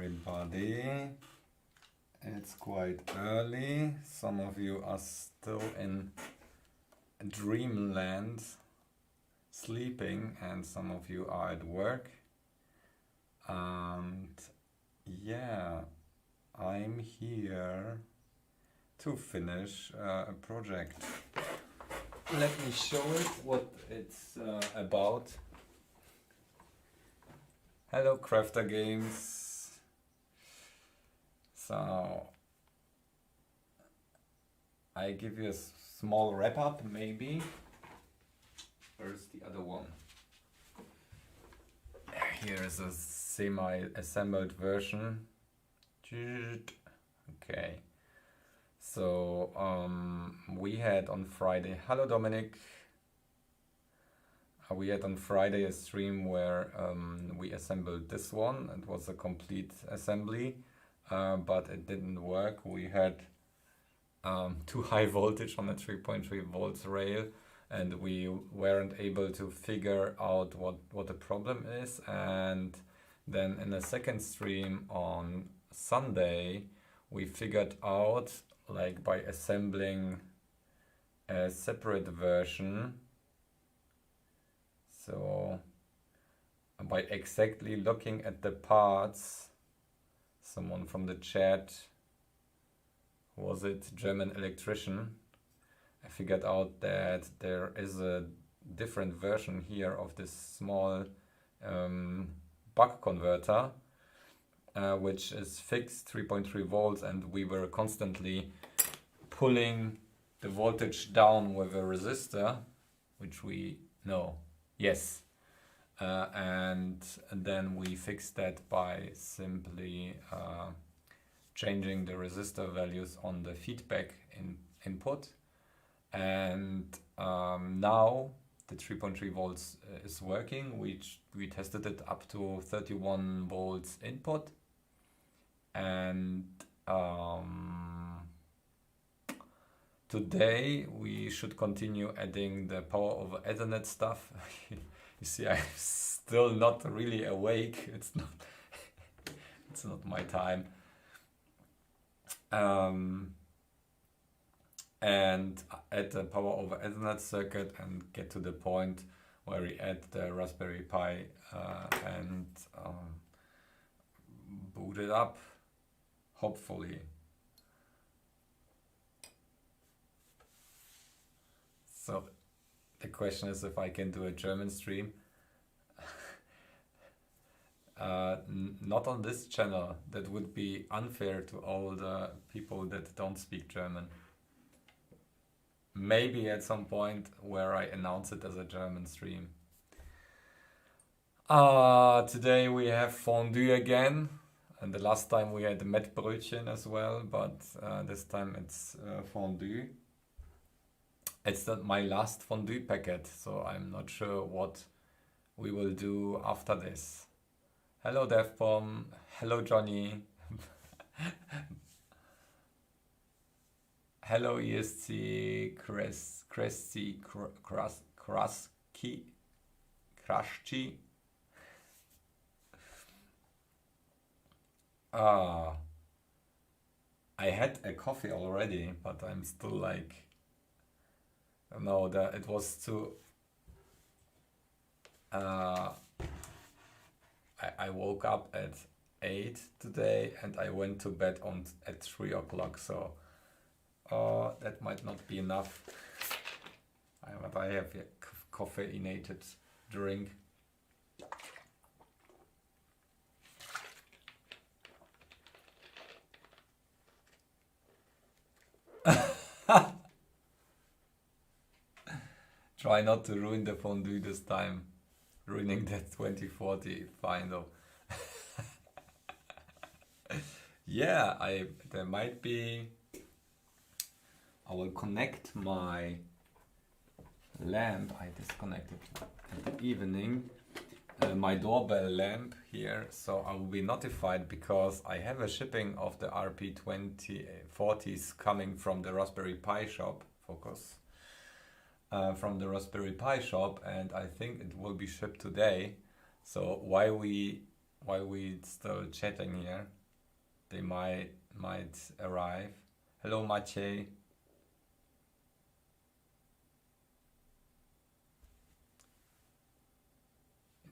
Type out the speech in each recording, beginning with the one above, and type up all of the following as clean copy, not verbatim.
everybody. It's quite early. Some of you are still in dreamland, sleeping, and some of you are at work. And yeah, I'm here to finish a project. Let me show it what it's about. Hello Crafter Games. So I give you a small wrap up maybe. Where's the other one? Here is a semi-assembled version. Okay. So we had on Friday, hello Dominic. We had on Friday a stream where we assembled this one. It was a complete assembly, but it didn't work. We had too high voltage on a 3.3 volts rail, and we weren't able to figure out what the problem is. And then in a second stream on Sunday, we figured out, like by assembling a separate version. So by exactly looking at the parts, someone from the chat, was it German electrician, I figured out that there is a different version here of this small buck converter, which is fixed 3.3 volts, and we were constantly pulling the voltage down with a resistor, which we know. Yes, and then we fixed that by simply changing the resistor values on the feedback input, and now the 3.3 volts is working. We tested it up to 31 volts input, and today we should continue adding the power over Ethernet stuff. You see, I'm still not really awake. It's not my time. And add the power over Ethernet circuit and get to the point where we add the Raspberry Pi and boot it up, hopefully. So the question is if I can do a German stream. Not on this channel. That would be unfair to all the people that don't speak German. Maybe at some point where I announce it as a German stream. Today we have fondue again. And the last time we had Mettbrötchen as well, but this time it's fondue. It's not my last fondue packet, so I'm not sure what we will do after this. Hello DevPom, hello Johnny, hello ESC, Krusty, Krashchi. I had a coffee already, but I'm still like, no, it was too. I woke up at 8 today and I went to bed at 3 o'clock, so that might not be enough. But I have a caffeinated drink. Try not to ruin the fondue this time. Ruining that 2040, fine though. Yeah, there might be. I will connect my lamp. I disconnected in the evening. My doorbell lamp here, so I will be notified because I have a shipping of the RP2040s coming from the Raspberry Pi shop. Focus. From the Raspberry Pi shop, and I think it will be shipped today. So why we still chatting here? they might arrive. Hello, Maciej.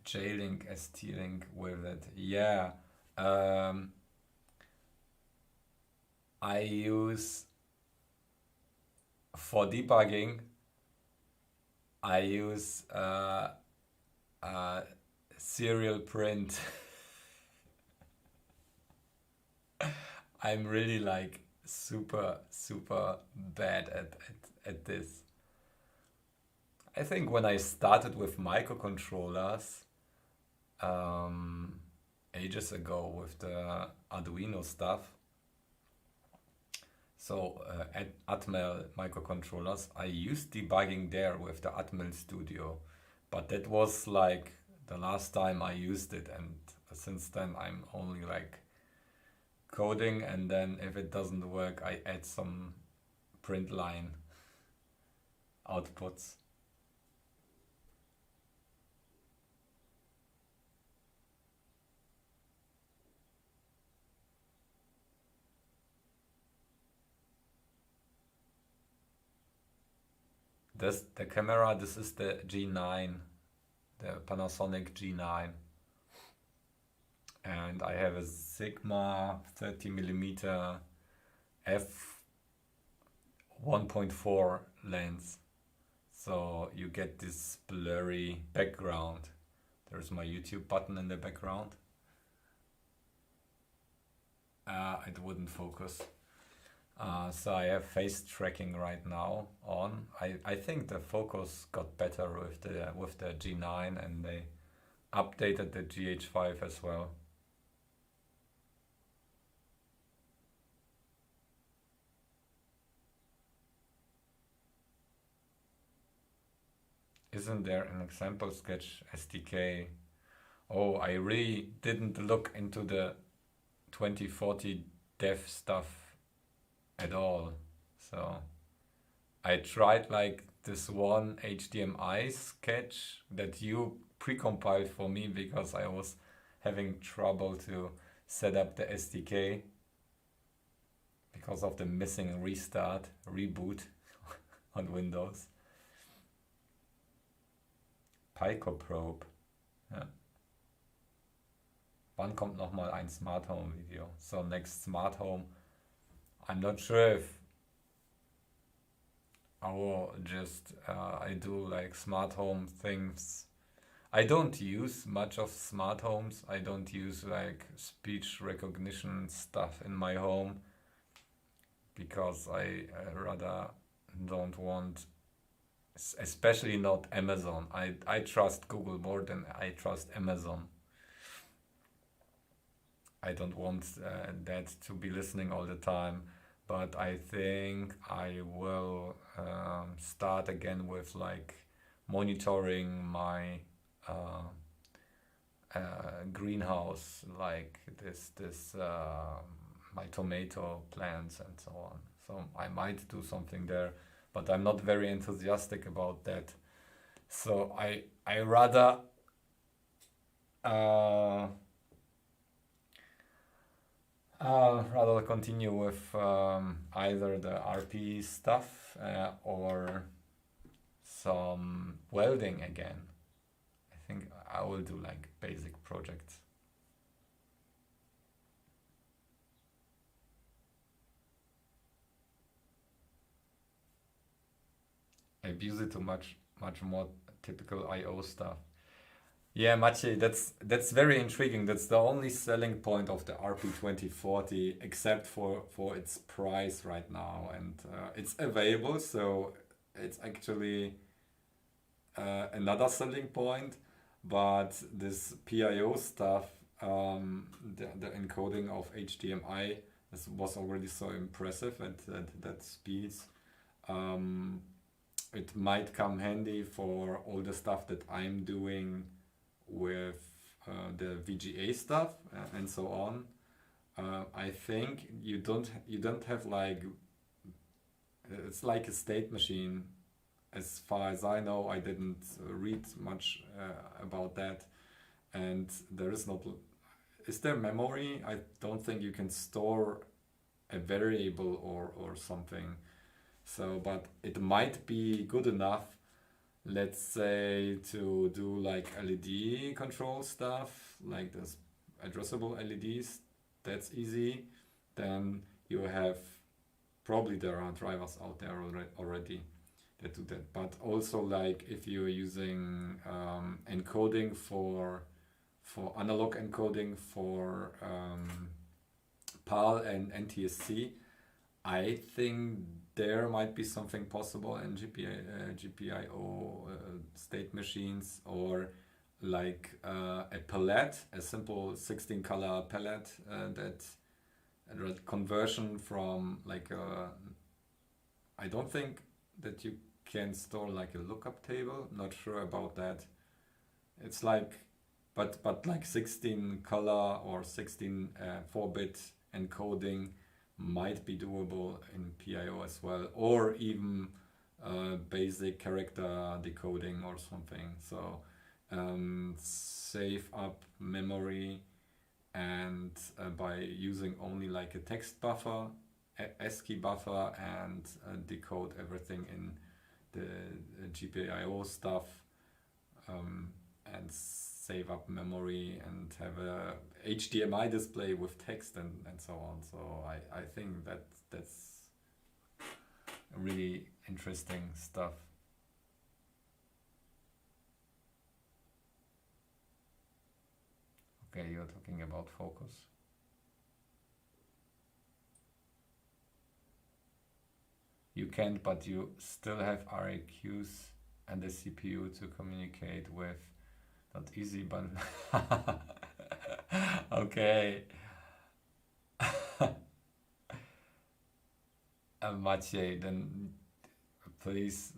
J-Link, ST-Link with it. Yeah. I use, for debugging, I use serial print. I'm really like super bad at this. I think when I started with microcontrollers ages ago with the Arduino stuff, so at Atmel microcontrollers, I used debugging there with the Atmel Studio, but that was like the last time I used it, and since then I'm only like coding, and then if it doesn't work, I add some print line outputs. The camera, this is the G9, the Panasonic G9. And I have a Sigma 30mm f 1.4 lens. So you get this blurry background. There's my YouTube button in the background. It wouldn't focus. So I have face tracking right now on. I think the focus got better with the G9, and they updated the GH5 as well. Isn't there an example sketch SDK? Oh, I really didn't look into the 2040 dev stuff at all. So I tried like this one HDMI sketch that you pre-compiled for me because I was having trouble to set up the SDK because of the missing reboot on Windows. Pico Probe. Ja. Wann kommt nochmal ein Smart Home Video? So next Smart Home, I'm not sure if I will just I do like smart home things. I don't use much of smart homes. I don't use like speech recognition stuff in my home because I rather don't want, especially not Amazon. I trust Google more than I trust Amazon. I don't want that to be listening all the time, but I think I will start again with like monitoring my greenhouse, like this my tomato plants and so on. So I might do something there, but I'm not very enthusiastic about that. So I rather rather continue with either the RP stuff or some welding again. I think I will do like basic projects. I abuse it too much more typical IO stuff. Yeah, Maciej, that's very intriguing. That's the only selling point of the RP2040, except for its price right now, and it's available, so it's actually another selling point. But this PIO stuff, the encoding of HDMI, this was already so impressive at that speeds. It might come handy for all the stuff that I'm doing with the VGA stuff and so on. I think you don't have like, it's like a state machine. As far as I know, I didn't read much about that, and there is not is there memory? I don't think you can store a variable or something. So, but it might be good enough, let's say, to do like LED control stuff, like this addressable LEDs. That's easy. Then you have, probably there are drivers out there already that do that. But also, like if you're using encoding for analog encoding for PAL and NTSC, I think there might be something possible in GPIO state machines, or like a palette, a simple 16 color palette that conversion from like I don't think that you can store like a lookup table. Not sure about that. It's like, but like 16 color or 16 4-bit encoding might be doable in PIO as well, or even basic character decoding or something. So save up memory, and by using only like a text buffer, ASCII buffer, and decode everything in the GPIO stuff, and save up memory and have a HDMI display with text and so on. So I think that's really interesting stuff. Okay, you're talking about focus. You can't, but you still have RAQs and the CPU to communicate with. Not easy, but okay. Maciej, then please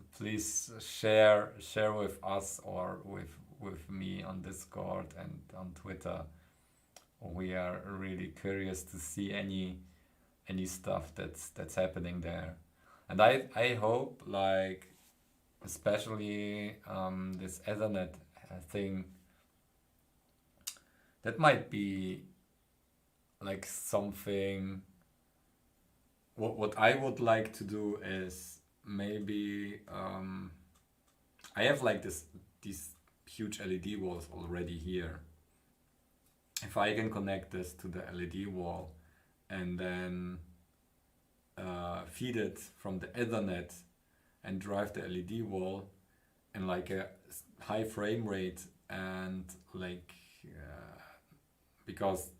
share with us or with me on Discord and on Twitter. We are really curious to see any stuff that's happening there. And I hope, like, especially this Ethernet thing, that might be like something. What I would like to do is maybe I have like these huge LED walls already here. If I can connect this to the LED wall and then feed it from the Ethernet and drive the LED wall, and like a high frame rate, and like because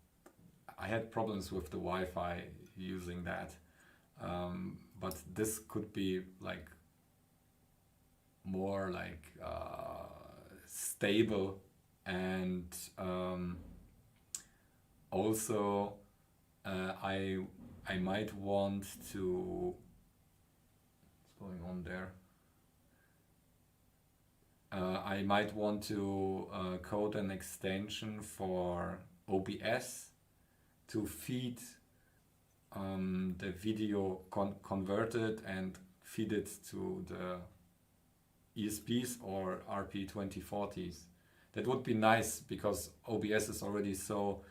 I had problems with the Wi-Fi using that, but this could be like more like stable, and also I might want to, what's going on there? I might want to code an extension for OBS to feed the video converted and feed it to the ESPs or RP2040s. That would be nice, because OBS is already so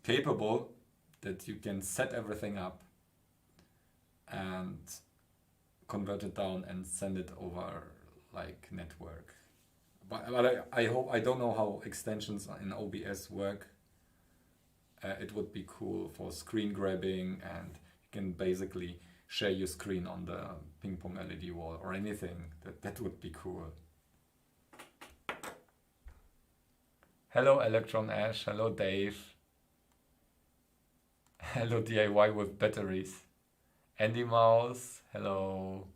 capable that you can set everything up and convert it down and send it over like network. But I hope, I don't know how extensions in OBS work. It would be cool for screen grabbing, and you can basically share your screen on the ping pong LED wall or anything. That would be cool. Hello Electron Ash, hello Dave. Hello DIY with batteries. Andy Mouse, hello.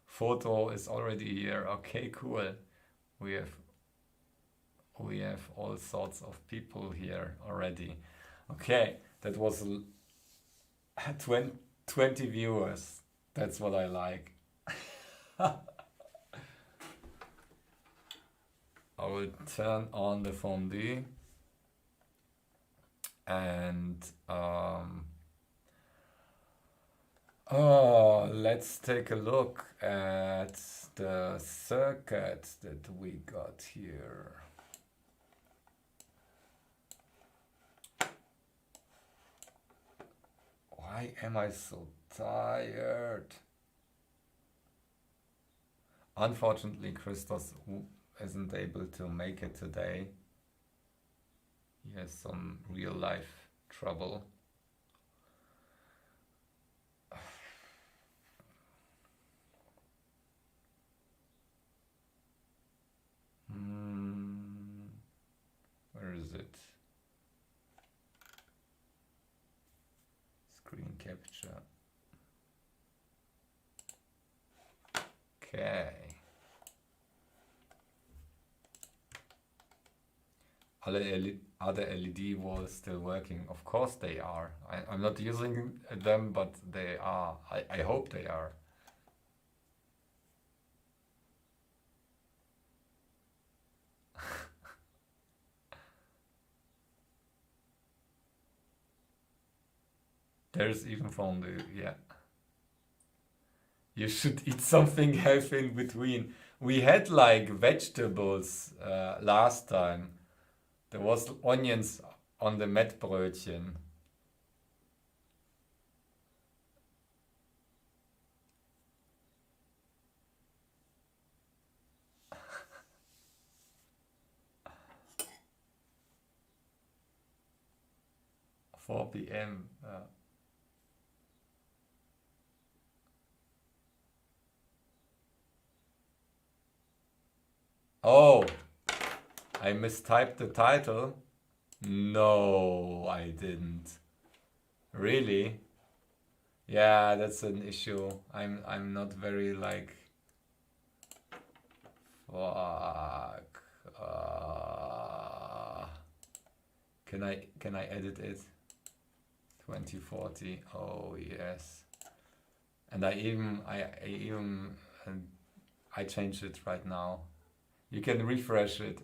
Photo is already here. Okay, cool. We have all sorts of people here already. Okay, that was 20 viewers. That's what I like. I will turn on the fondue, and let's take a look at the circuit that we got here. Why am I so tired? Unfortunately, Christos isn't able to make it today. He has some real life trouble. Where is it? Screen capture. Okay. Are the LED walls still working? Of course they are. I'm not using them, but they are. I hope they are. There's even from the, yeah. You should eat something healthy in between. We had like vegetables last time. There was onions on the Mettbrötchen. Four p.m. Oh, I mistyped the title. No, I didn't. Really? Yeah, that's an issue. I'm not very like. Fuck. Can I edit it? 2040. Oh yes. And I changed it right now. You can refresh it.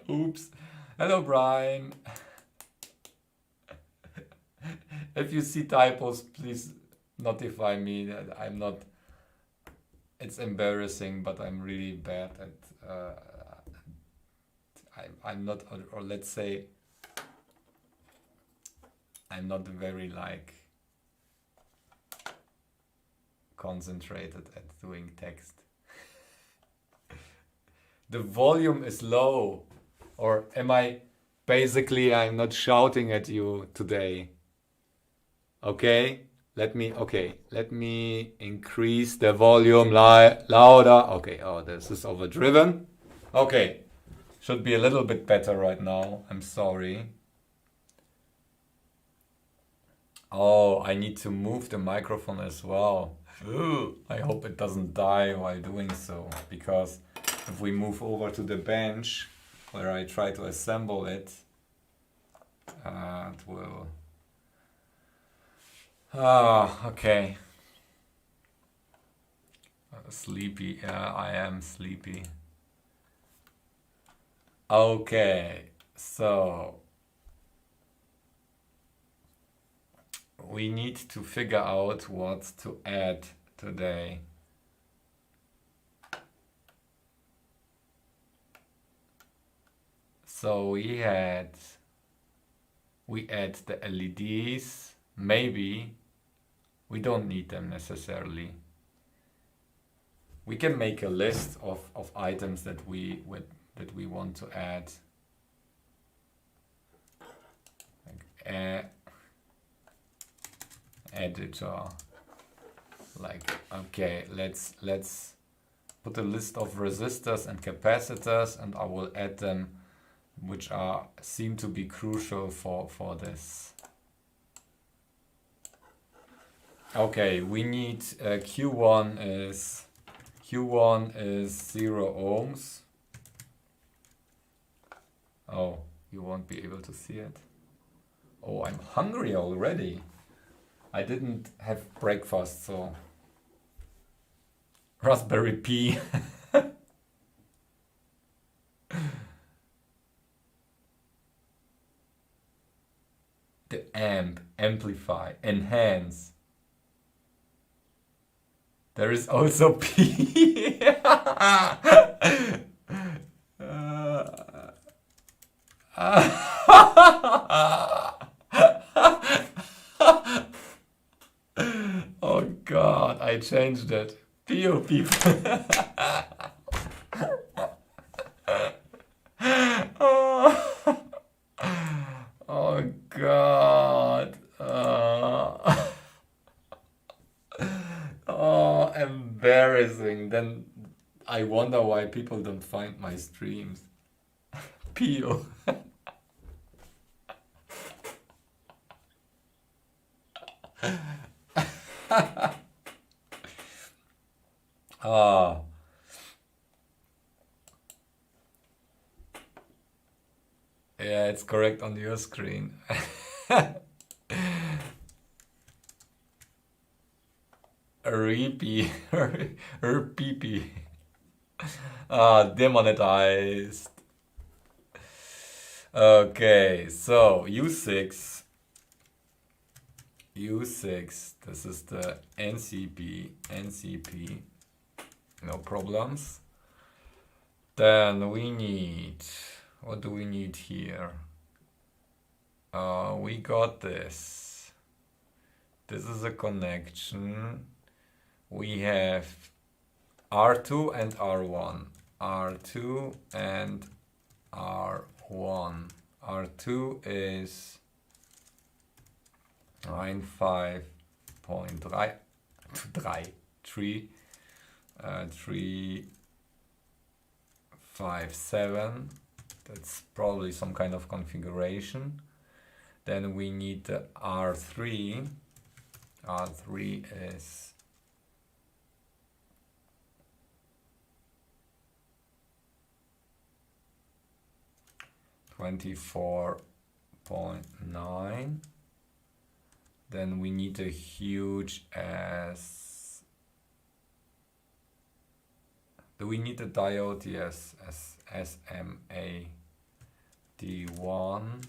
Oops. Hello, Brian. If you see typos, please notify me that I'm not. It's embarrassing, but I'm really bad at. I'm not, or let's say, I'm not very like concentrated at doing text. The volume is low, or am I basically I'm not shouting at you today? Okay, let me increase the volume louder. Okay, oh, this is overdriven. Okay, should be a little bit better right now. I'm sorry. Oh, I need to move the microphone as well. I hope it doesn't die while doing so, because if we move over to the bench where I try to assemble it, it will. Okay. Sleepy. Yeah, I am sleepy. Okay, so we need to figure out what to add today. So we add the LEDs. Maybe we don't need them necessarily. We can make a list of items that we want to add. Like, editor. Like, okay, let's put a list of resistors and capacitors, and I will add them, which seem to be crucial for this. Okay, we need Q1 is 0 ohms. Oh, you won't be able to see it. Oh, I'm hungry already. I didn't have breakfast, so Raspberry Pi. The amplify, enhance. There is also P. I changed it. PO people. Oh, oh God. Oh, embarrassing. Then I wonder why people don't find my streams. PO. Ah. Yeah, it's correct on your screen. Repeat. RPP. Ah, demonetized. Okay, so U6. This is the NCP, no problems. Then we need, what do we need here? We got this. This is a connection. We have R2 and R1. R2 and R1. R2 is 357. That's probably some kind of configuration. Then we need the R3. R3 is 24.9. Then we need a huge S. Do we need a diode? Yes, SMA D1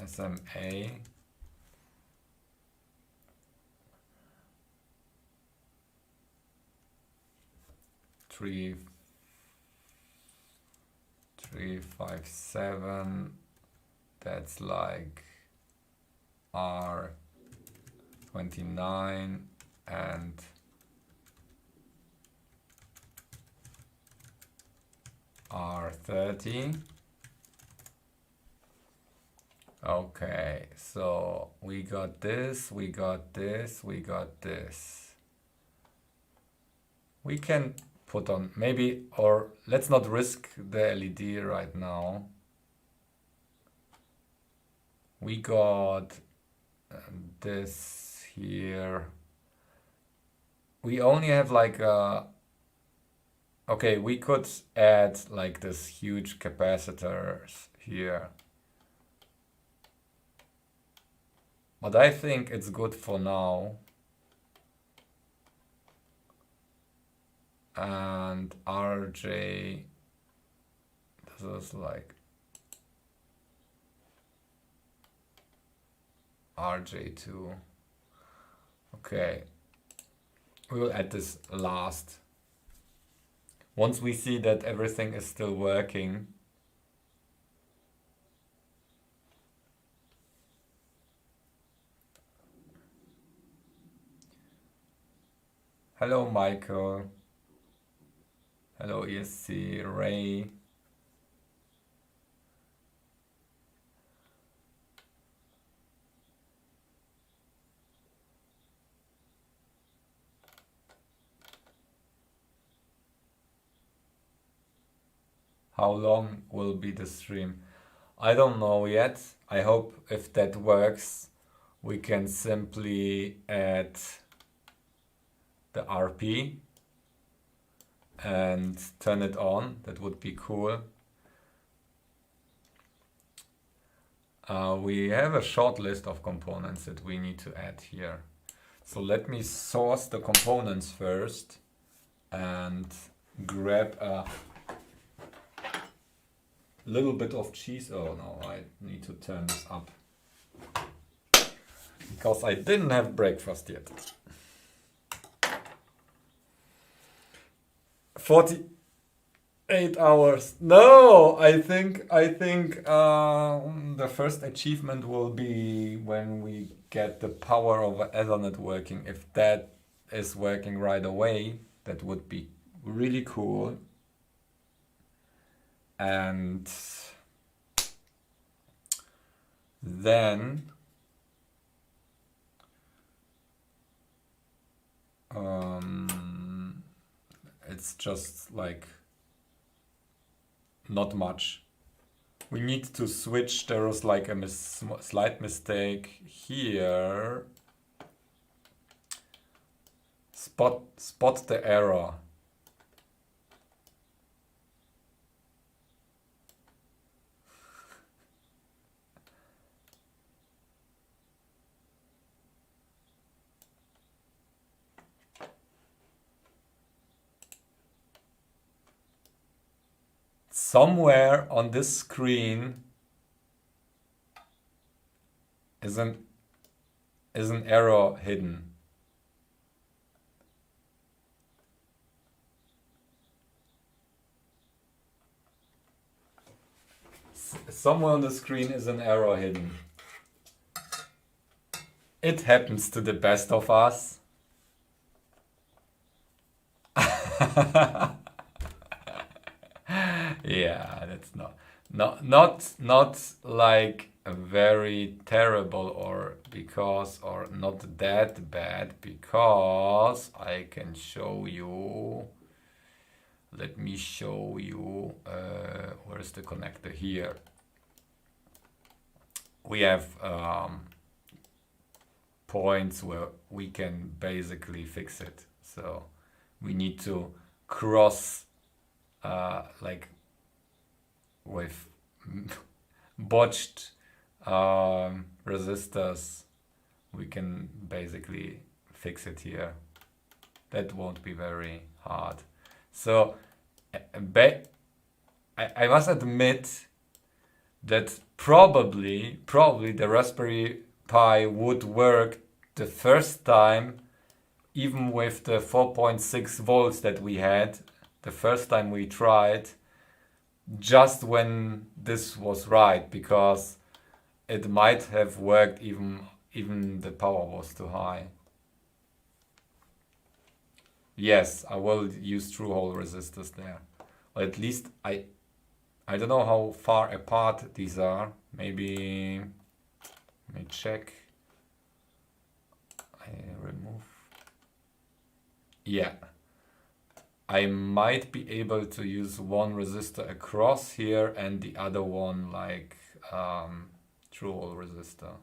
SMA. Three 357, that's like R29 and R30. Okay, so we got this, we got this, we got this. We can put on maybe, or let's not risk the LED right now. We got this here. We only have like a, okay, we could add like this huge capacitors here. But I think it's good for now. And RJ, this is like RJ2. Okay, we will add this last. Once we see that everything is still working. Hello, Michael. Hello, ESC, Ray. How long will be the stream? I don't know yet. I hope if that works, we can simply add the RP and turn it on. That would be cool. We have a short list of components that we need to add here. So let me source the components first and grab a little bit of cheese. Oh no, I need to turn this up because I didn't have breakfast yet. 48 hours. No, I think the first achievement will be when we get the power over Ethernet working. If that is working right away, that would be really cool. And then it's just like not much. We need to switch. There was like a slight mistake here. Spot the error. Somewhere on this screen is an error hidden. Somewhere on the screen is an error hidden. It happens to the best of us. Yeah, that's not like very terrible or not that bad, because I can show you. Let me show you. Where's the connector here? We have points where we can basically fix it. So we need to cross like with botched resistors. We can basically fix it here. That won't be very hard. So I must admit that probably the Raspberry Pi would work the first time, even with the 4.6 volts that we had the first time we tried, just when this was right, because it might have worked even the power was too high. Yes, I will use through hole resistors there. Or at least I don't know how far apart these are. Maybe let me check. I remove. Yeah. I might be able to use one resistor across here and the other one like through hole resistor.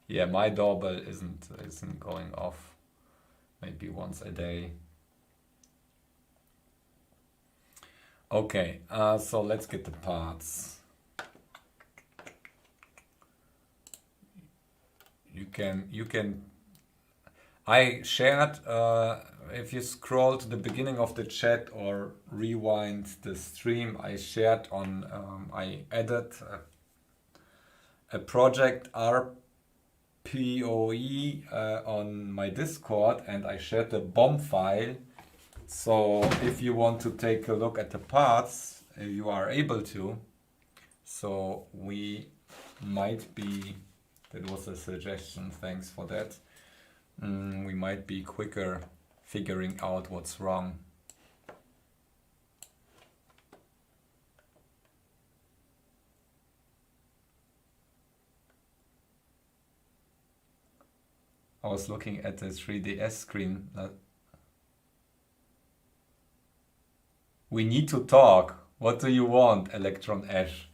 Yeah, my doorbell isn't going off. Maybe once a day. Okay, so let's get the parts. You can. I shared. If you scroll to the beginning of the chat or rewind the stream, I shared on. I added a project RPoE on my Discord, and I shared the BOM file. So if you want to take a look at the parts, you are able to. So we might be, that was a suggestion, thanks for that. We might be quicker figuring out what's wrong. I was looking at the 3DS screen. We need to talk. What do you want, Electron Ash?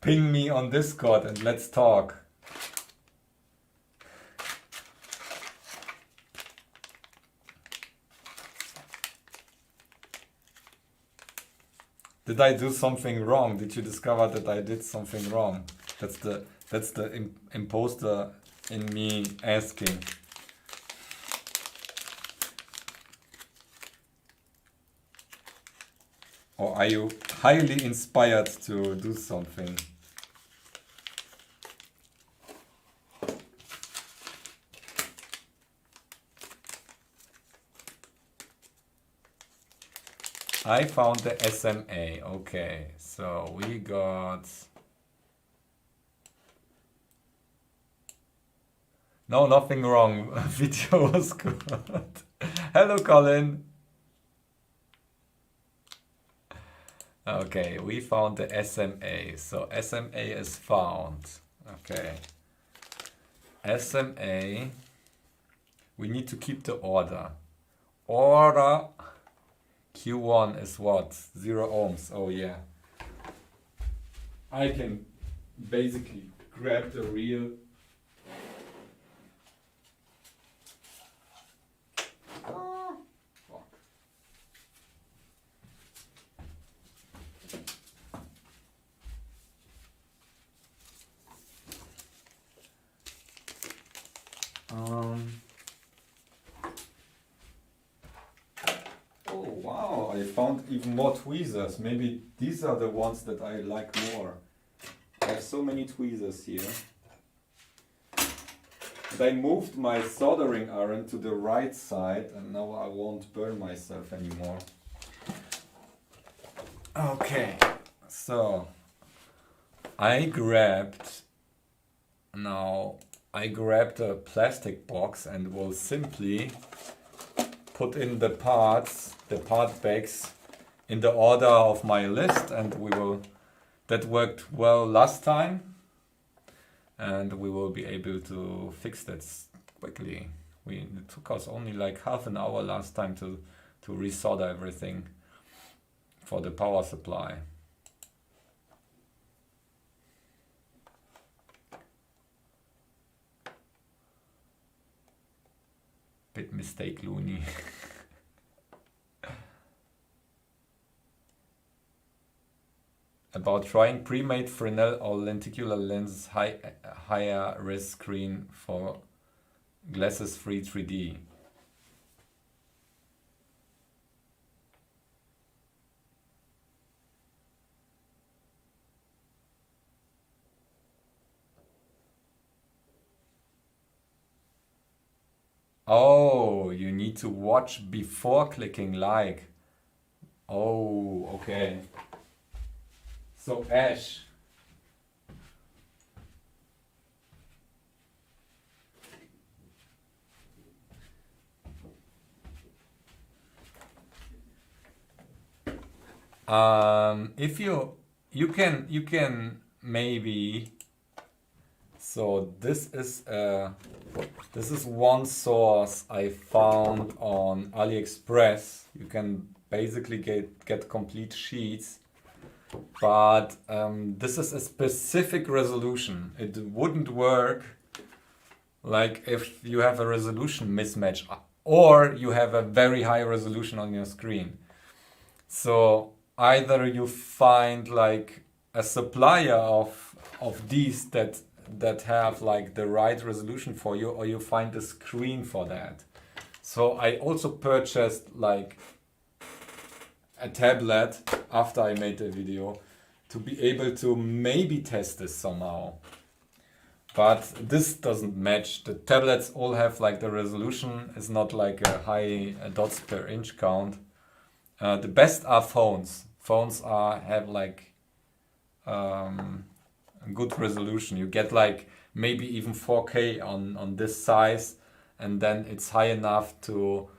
Ping me on Discord and let's talk. Did I do something wrong? Did you discover that I did something wrong? That's the imposter in me asking. Or are you highly inspired to do something? I found the SMA. Okay, so we got... No, nothing wrong. Video was good. Hello, Colin. Okay, we found the SMA. So SMA is found. Okay. SMA. We need to keep the order. Order Q1 is what? 0 ohms. Oh yeah. I can basically grab the real. Oh, fuck. Oh wow, I found even more tweezers. Maybe these are the ones that I like more. I have so many tweezers here. And I moved my soldering iron to the right side and now I won't burn myself anymore. Okay, so I grabbed a plastic box and will simply put in the part bags in the order of my list, and that worked well last time, and we will be able to fix that quickly. It took us only like half an hour last time to resolder everything for the power supply. Bit mistake, Looney. About trying pre-made Fresnel or lenticular lens higher res screen for glasses free 3D. Oh, you need to watch before clicking like. Oh, okay. So Ash. If you can maybe. So this is one source I found on AliExpress. You can basically get complete sheets, but this is a specific resolution. It wouldn't work like if you have a resolution mismatch or you have a very high resolution on your screen. So either you find like a supplier of these that have like the right resolution for you, or you find a screen for that. So I also purchased like a tablet after I made the video to be able to maybe test this somehow. But this doesn't match. The tablets all have like the resolution is not like a high dots per inch count. The best are phones. Phones have like good resolution. You get like maybe even 4K on this size, and then it's high enough to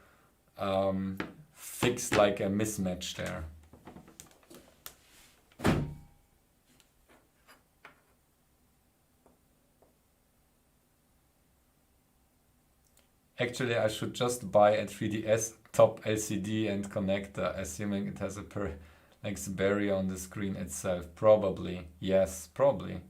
fix like a mismatch there. Actually, I should just buy a 3DS top LCD and connector, assuming it has a barrier on the screen itself. Probably. Yes, probably.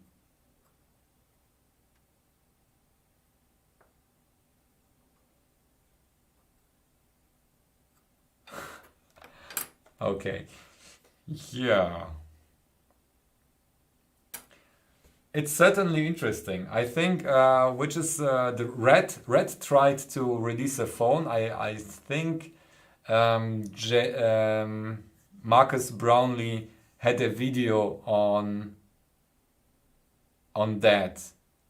Okay. Yeah. It's certainly interesting. I think, which is the Red tried to release a phone. I think Marcus Brownlee had a video on that.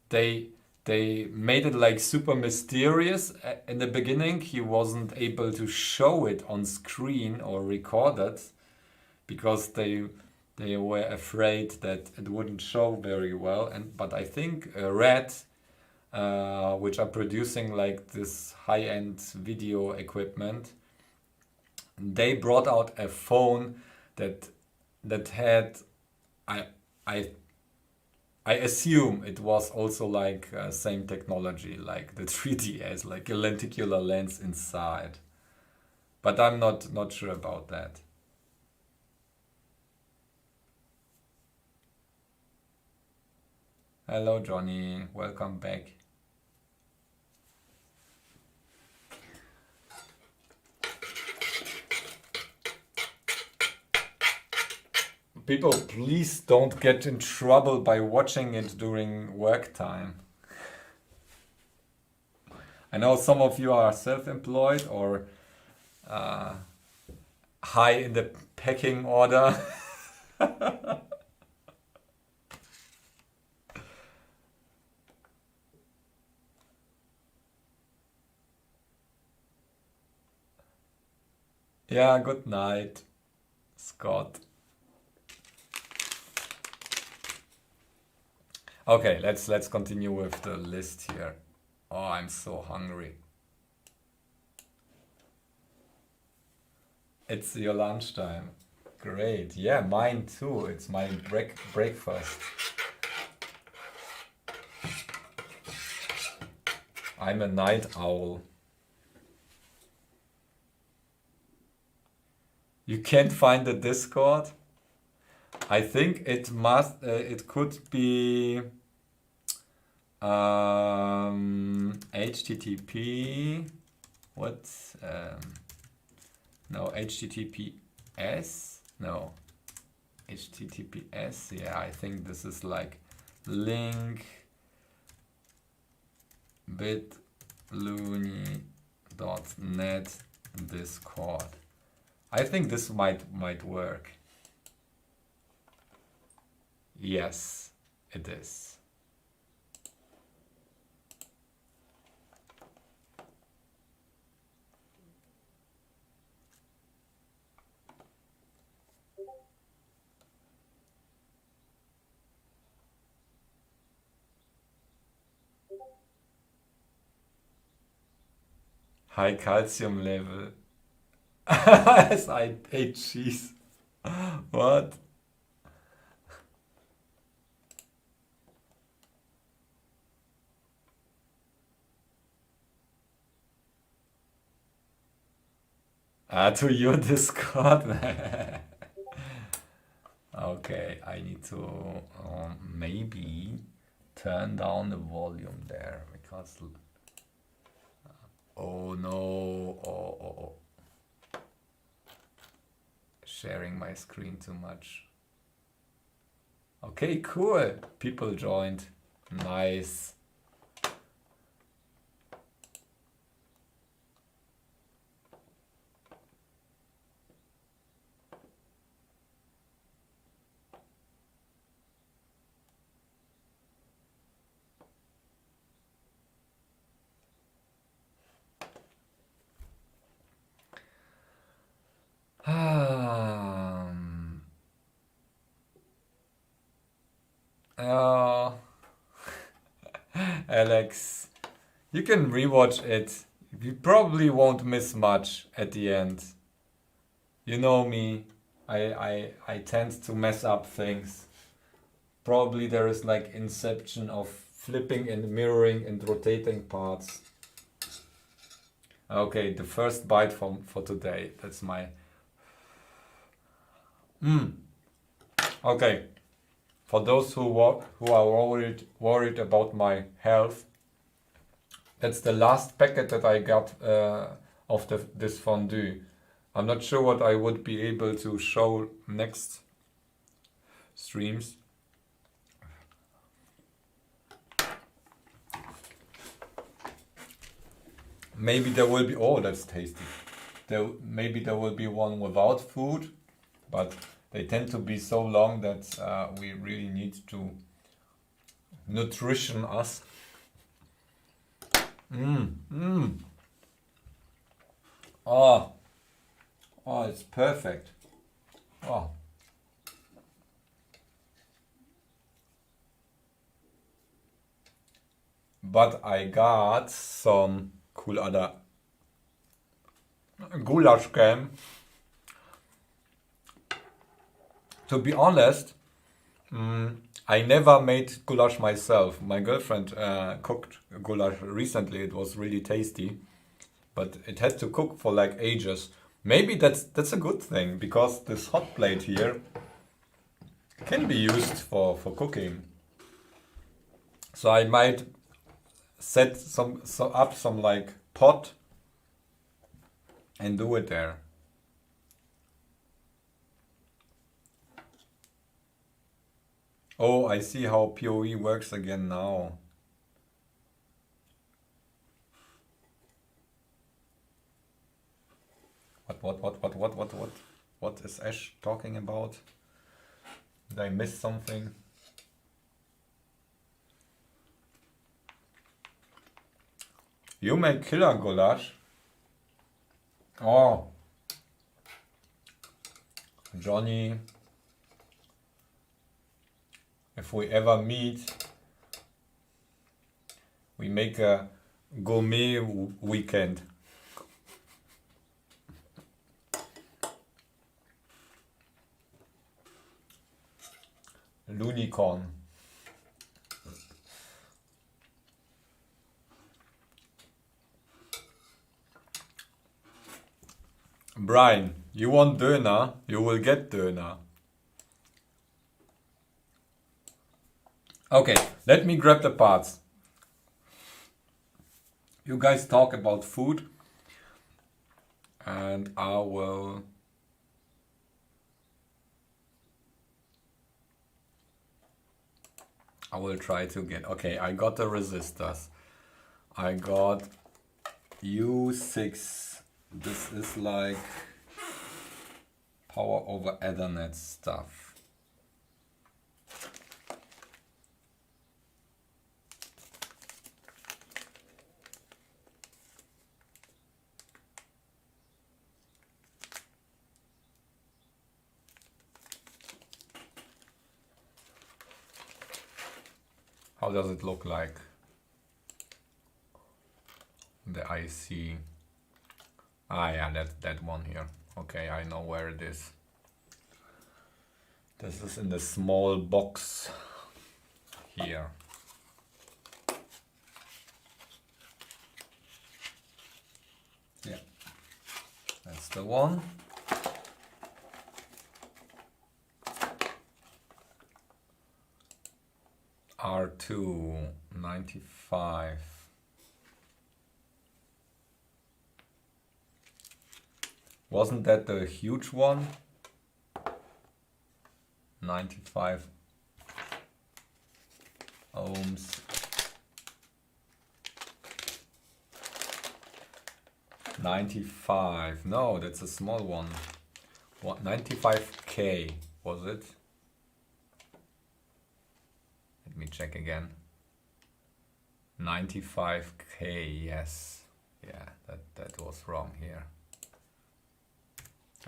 They they made it like super mysterious. In the beginning, he wasn't able to show it on screen or record it because they were afraid that it wouldn't show very well. But I think Red, which are producing like this high-end video equipment, they brought out a phone that had I I assume it was also like same technology like the 3DS, like a lenticular lens inside, but I'm not sure about that. Hello Johnny, welcome back. People, please don't get in trouble by watching it during work time. I know some of you are self-employed or high in the pecking order. Yeah, good night, Scott. Okay, let's continue with the list here. Oh, I'm so hungry. It's your lunchtime. Great. Yeah, mine too. It's my breakfast. I'm a night owl. You can't find the Discord? I think it must. It could be HTTP. What? No, HTTPS. No, HTTPS. Yeah, I think this is like link bitluni.net Discord. I think this might work. Yes, it is. High calcium level. As I ate cheese. What? To your Discord. Okay, I need to maybe turn down the volume there because. Oh no! Oh. Sharing my screen too much. Okay, cool. People joined. Nice. Oh, Alex, you can rewatch it. You probably won't miss much at the end. You know me. I tend to mess up things. Probably there is like inception of flipping and mirroring and rotating parts. Okay, the first bite for today. That's my. Okay. For those who are worried about my health, that's the last packet that I got of this fondue. I'm not sure what I would be able to show next streams. Maybe there will be. Oh, that's tasty. Maybe there will be one without food, but they tend to be so long that we really need to nutrition us. Oh, oh, it's perfect. Oh. But I got some cool other goulash came. To be honest, I never made goulash myself. My girlfriend cooked goulash recently. It was really tasty, but it had to cook for like ages. Maybe that's a good thing, because this hot plate here can be used for cooking. So I might set up some like pot and do it there. Oh, I see how PoE works again now. What is Ash talking about? Did I miss something? You make killer goulash? Oh, Johnny, if we ever meet, we make a gourmet weekend. Lunicorn. Brian, you want döner? You will get döner. Okay, let me grab the parts. You guys talk about food, and I will try to get. Okay, I got the resistors. I got U6. This is like power over Ethernet stuff. How does it look like? The IC. Ah, yeah, that one here. Okay, I know where it is. This is in the small box here. Yeah, that's the one. R295. Wasn't that the huge one? 95 ohms. 95. No, that's a small one. What, 95K was it? Let me check again. 95K, yes. Yeah, that was wrong here.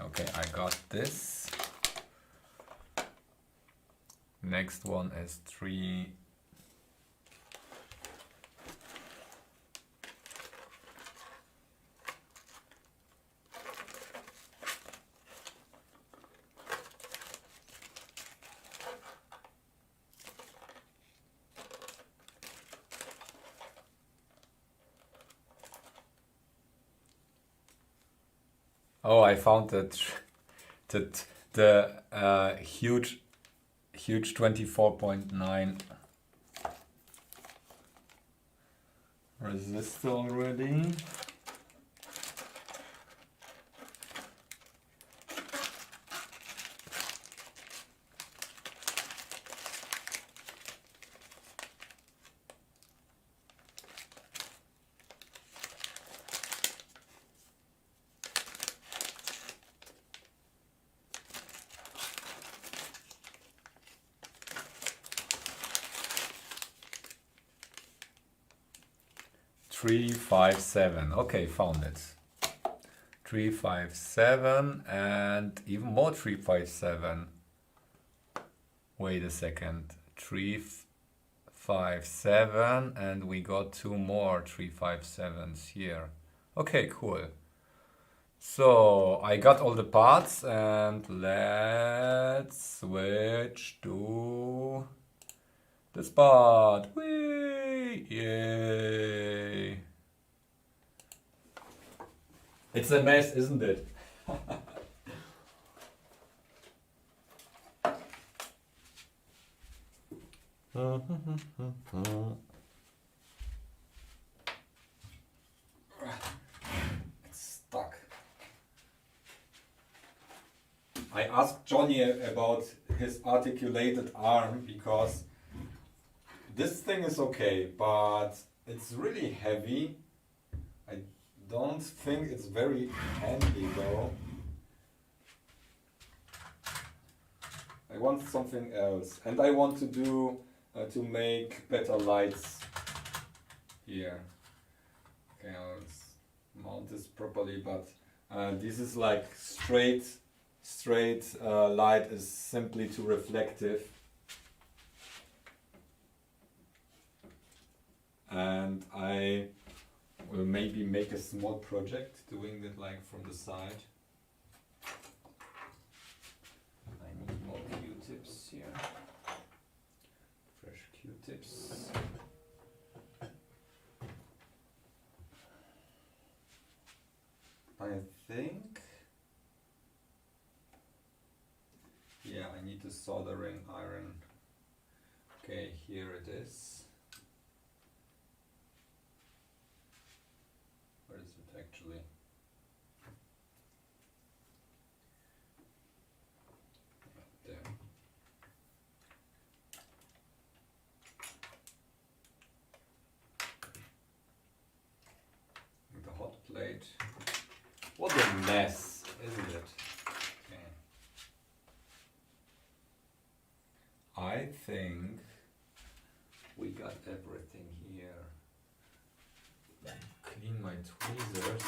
Okay, I got this. Next one is 3. Oh, I found the huge 24.9 resistor already. 357. Okay, found it. 357 and even more 357. Wait a second. 357 and we got two more 357s here. Okay, cool. So I got all the parts and let's switch to this part. Whee! Yay! It's a mess, isn't it? It's stuck. I asked Johnny about his articulated arm because this thing is okay, but it's really heavy. I don't think it's very handy though. I want something else, and I want to do to make better lights here. Okay, I'll mount this properly, but this is like straight light is simply too reflective, and I will maybe make a small project doing it like from the side. I need more Q-tips here, fresh Q-tips. I think, yeah, I need the soldering iron. Okay, here it is. Where is it actually? There. With the hot plate. What a mess, isn't it? Okay. I think we got everything here. Clean my tweezers.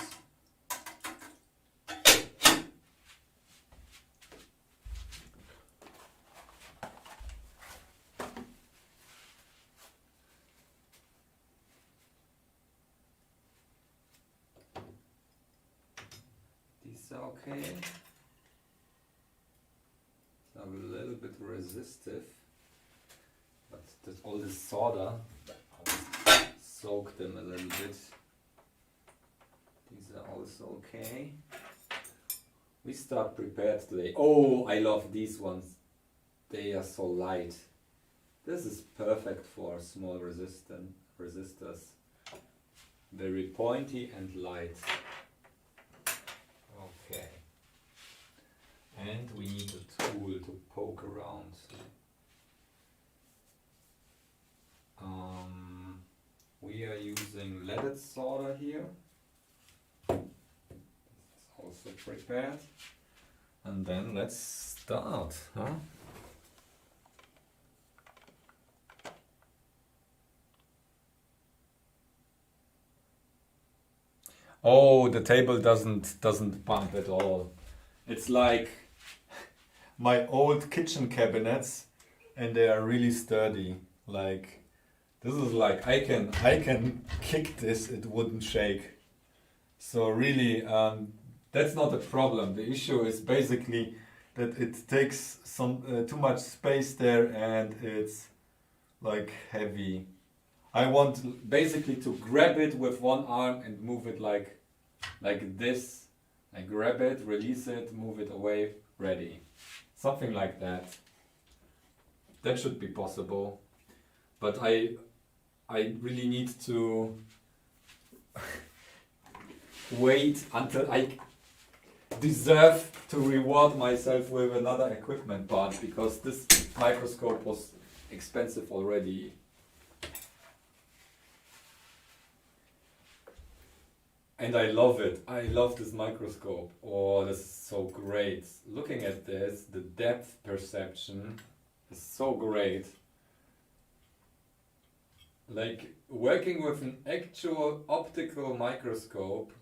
These are okay. Now a little bit resistive, but all this solder, I'll soak them a little bit. These are also okay. We start prepared today. Oh, I love these ones. They are so light. This is perfect for small resistors. Very pointy and light. Okay. And we need a tool to poke around. We are using leaded solder here. Also prepared, and then let's start, huh? Oh, the table doesn't bump at all. It's like my old kitchen cabinets, and they are really sturdy. Like this is like I can kick this, it wouldn't shake. So really, that's not a problem. The issue is basically that it takes some too much space there and it's like heavy. I want basically to grab it with one arm and move it like this. I grab it, release it, move it away, ready. Something like that. That should be possible. But I really need to wait until I deserve to reward myself with another equipment part, because this microscope was expensive already. And I love it. I love this microscope. Oh, this is so great. Looking at this, the depth perception is so great. Like working with an actual optical microscope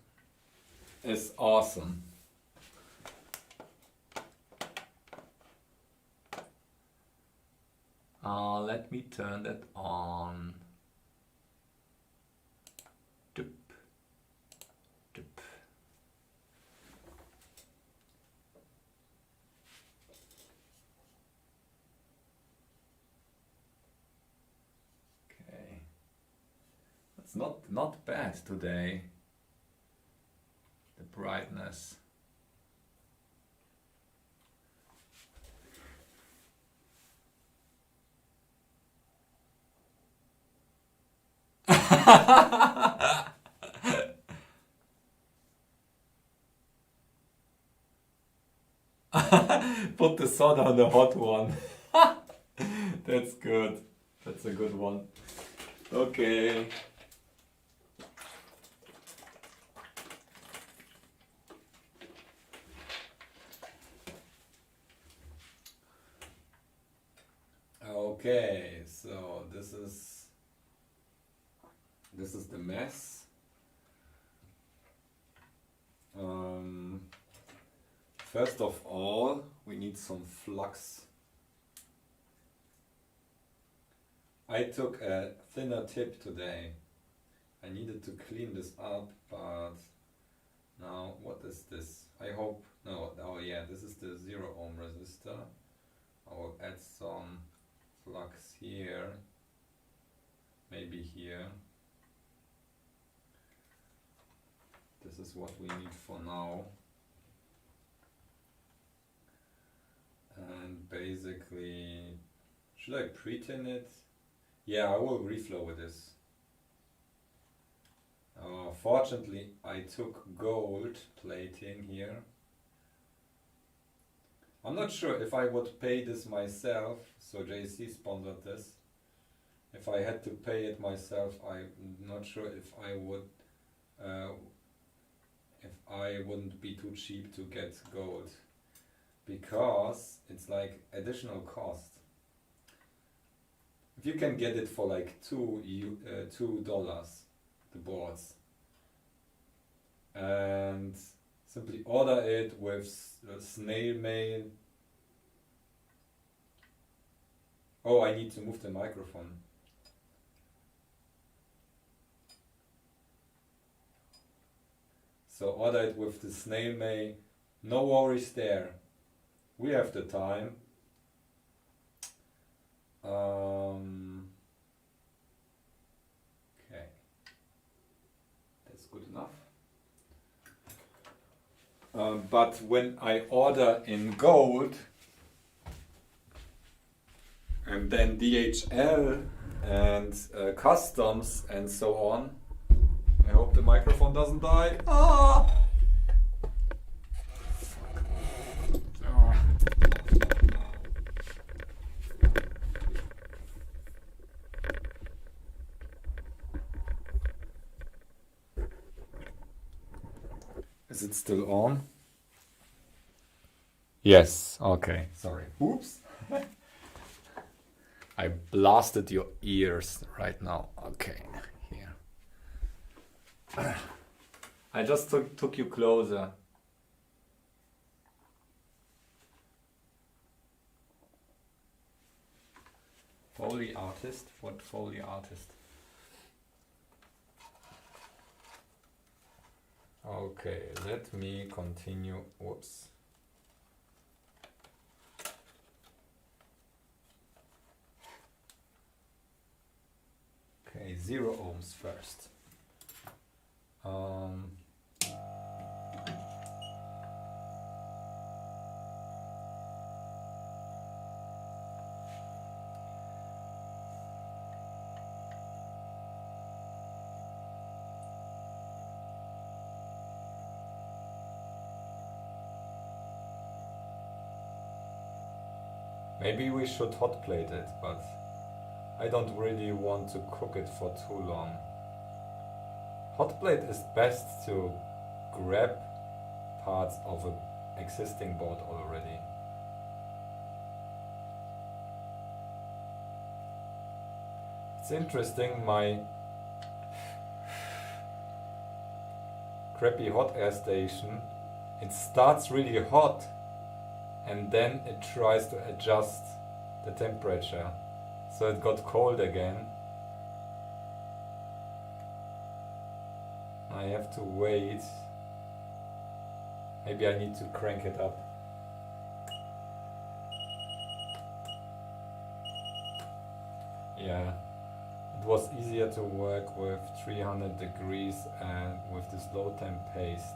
is awesome. Let me turn that on. Doop. Doop. Okay. That's not bad today. The brightness. Put the soda on the hot one. That's good. That's a good one. Okay. Okay, so this is the mess. First of all, we need some flux. I took a thinner tip today. I needed to clean this up, but now what is this? I hope, no, oh yeah, this is the 0 ohm resistor. I will add some flux here, maybe here. This is what we need for now. And basically, should I pre-tin it? Yeah, I will reflow with this. Fortunately, I took gold plating here. I'm not sure if I would pay this myself, so JC sponsored this. If I had to pay it myself, I'm not sure if I would, if I wouldn't be too cheap to get gold, because it's like additional cost. If you can get it for like $2, the boards, and simply order it with snail mail. Oh, I need to move the microphone. So order it with the snail mail. No worries there. We have the time. Okay. That's good enough. But when I order in gold and then DHL and customs and so on, I hope the microphone doesn't die. Ah! Is it still on? Yes, okay, sorry. Oops. I blasted your ears right now. Okay, here. I just took you closer. Foley artist? What Foley artist? Okay, let me continue. Whoops. Okay, 0 ohms first. Maybe we should hot plate it, but I don't really want to cook it for too long. Hot plate is best to grab parts of an existing board already. It's interesting, my crappy hot air station, it starts really hot and then it tries to adjust the temperature. So it got cold again. I have to wait. Maybe I need to crank it up. Yeah, it was easier to work with 300 degrees and with this low temp paste.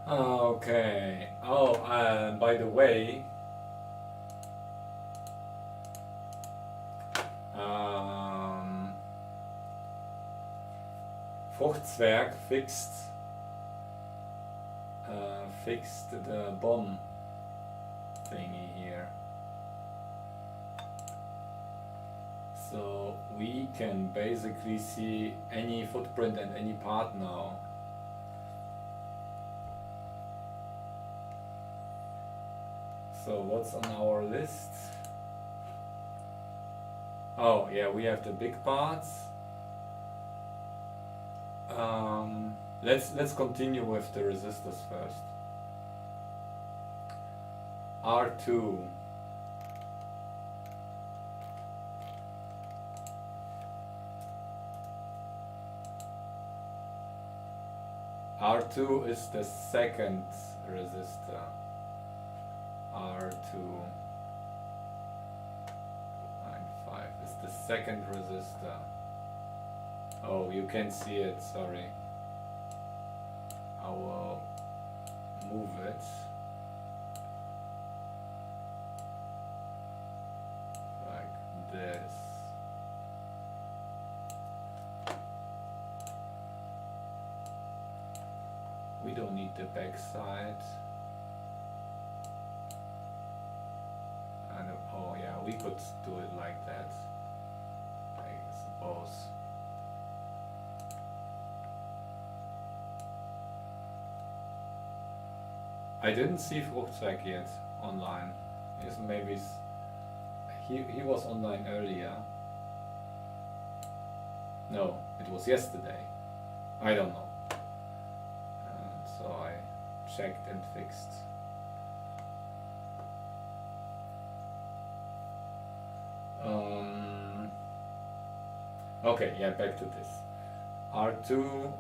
Okay. Oh, by the way, Fruchtzwerg fixed the bomb thingy here, so we can basically see any footprint and any part now. So what's on our list? Oh yeah, we have the big parts. Let's continue with the resistors first. R2. R2 is the second resistor. R295 is the second resistor. Oh, you can see it, sorry. I will move it. Like this. We don't need the back side. And oh yeah, we could do it like that, I suppose. I didn't see Fruchtzwerg yet online. Yes, maybe he was online earlier. No, it was yesterday. I don't know. So I checked and fixed. Okay, yeah, back to this. R2-953.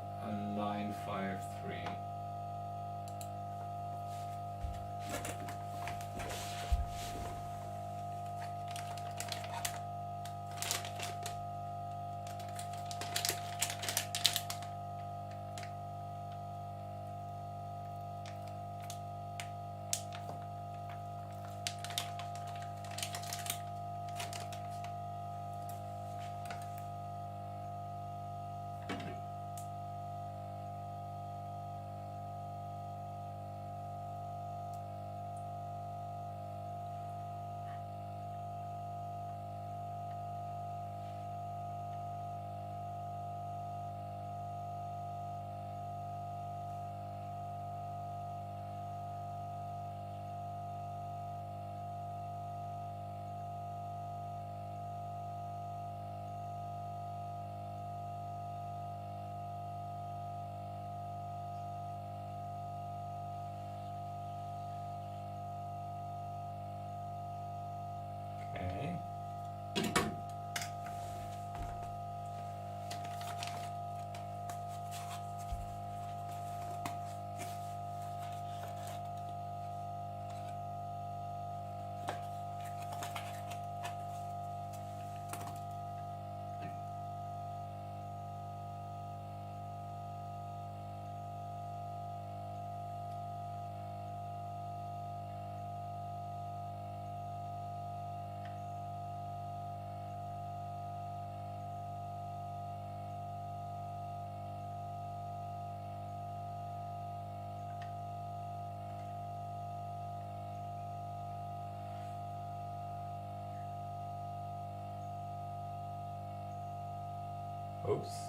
Oops.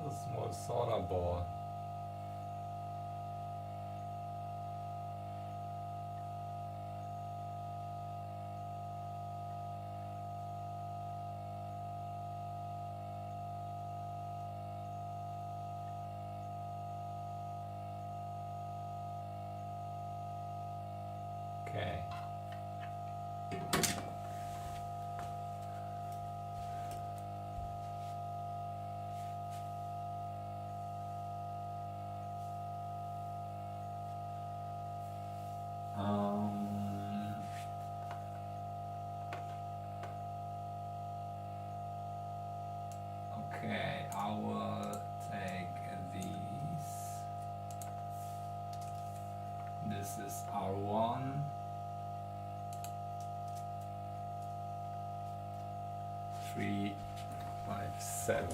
A small solar ball. Okay. Okay, I will take these. This is R1. 3, 5, 7.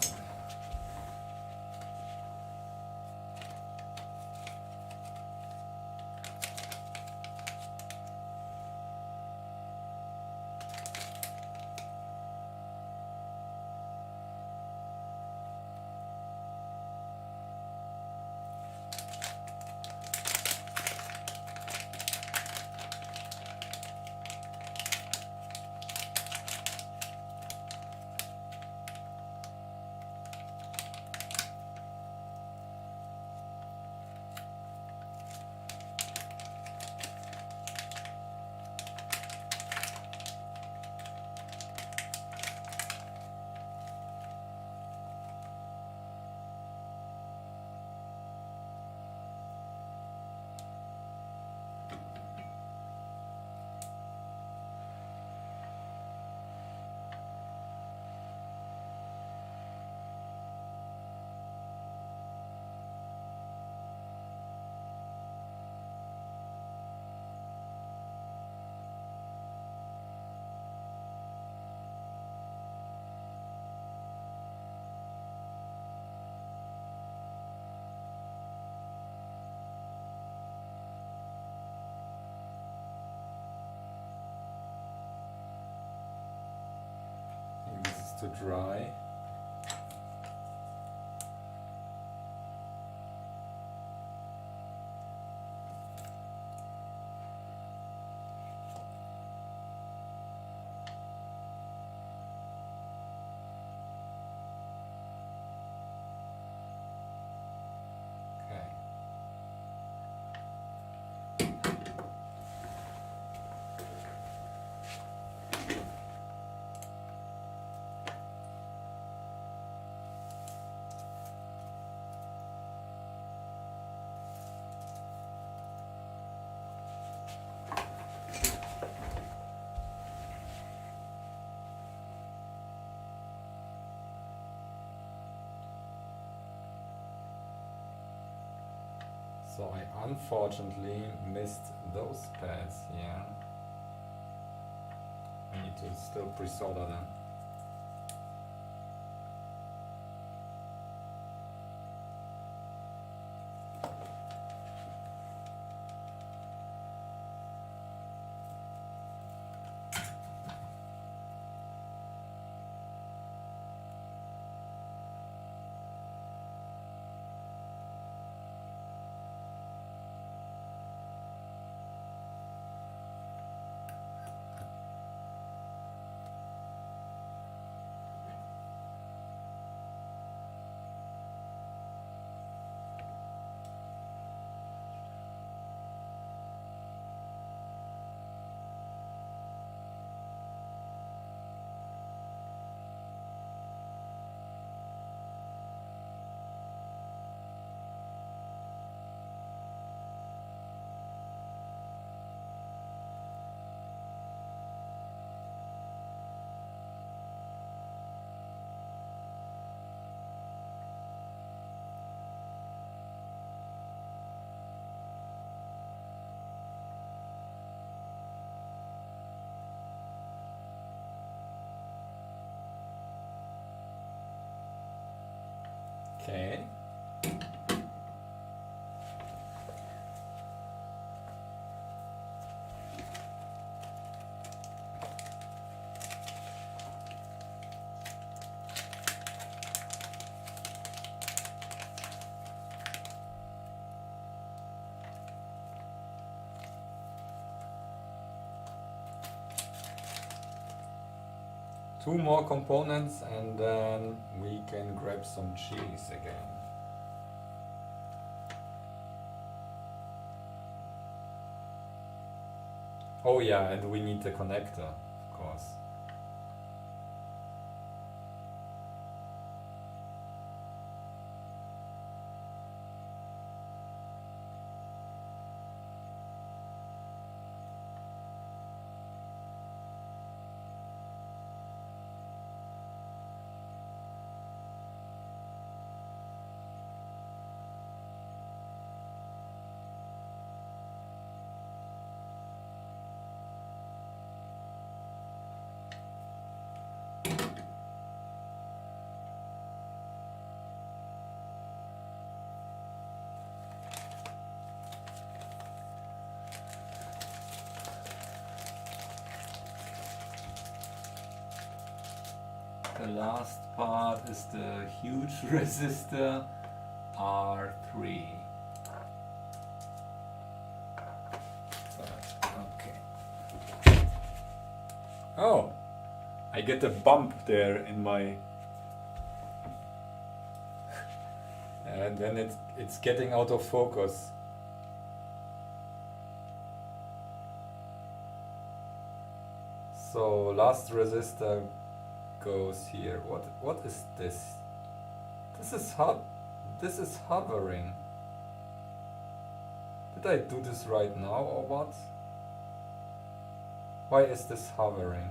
This is too dry. Okay. So I unfortunately missed those pads here. I need to still pre-solder them. Okay. 2 more components and then we can grab some cheese again. Oh yeah, and we need the connector, of course. The last part is the huge resistor R3. Okay. Oh, I get a bump there in my, and then it's getting out of focus. So last resistor goes here. What is this? This is hovering. Did I do this right now or what? Why is this hovering?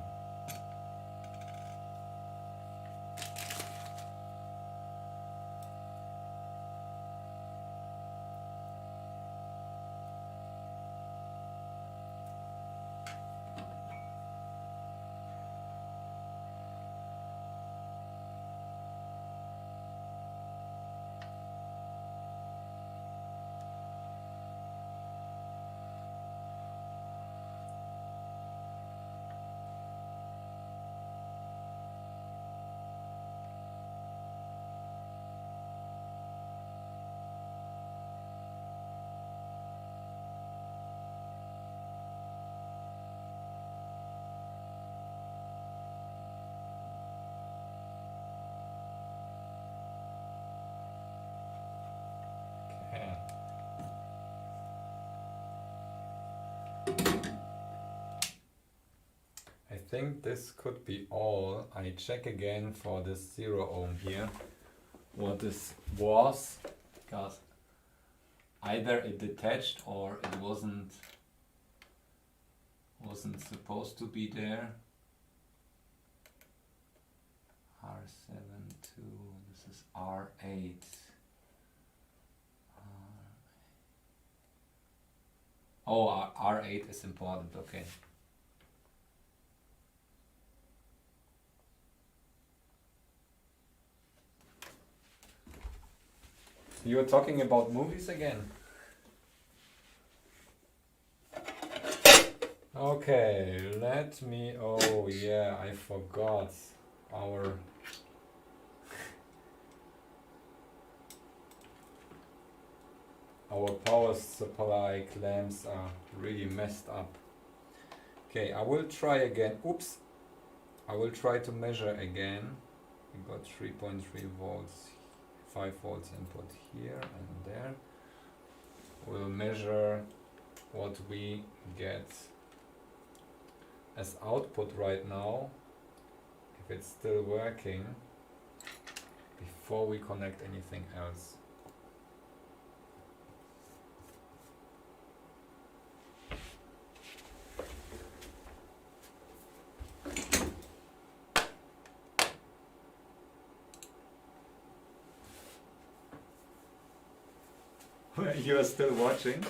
I think this could be all. I check again for this 0 ohm here, what this was, because either it detached or it wasn't supposed to be there. R7 this is R8. Oh, R8 is important, okay. You were talking about movies again? Okay, let me, oh yeah, I forgot our power supply clamps are really messed up. Okay, I will try again. Oops. I will try to measure again. We got 3.3 volts, 5 volts input here and there. We'll measure what we get as output right now, if it's still working, before we connect anything else. You are still watching?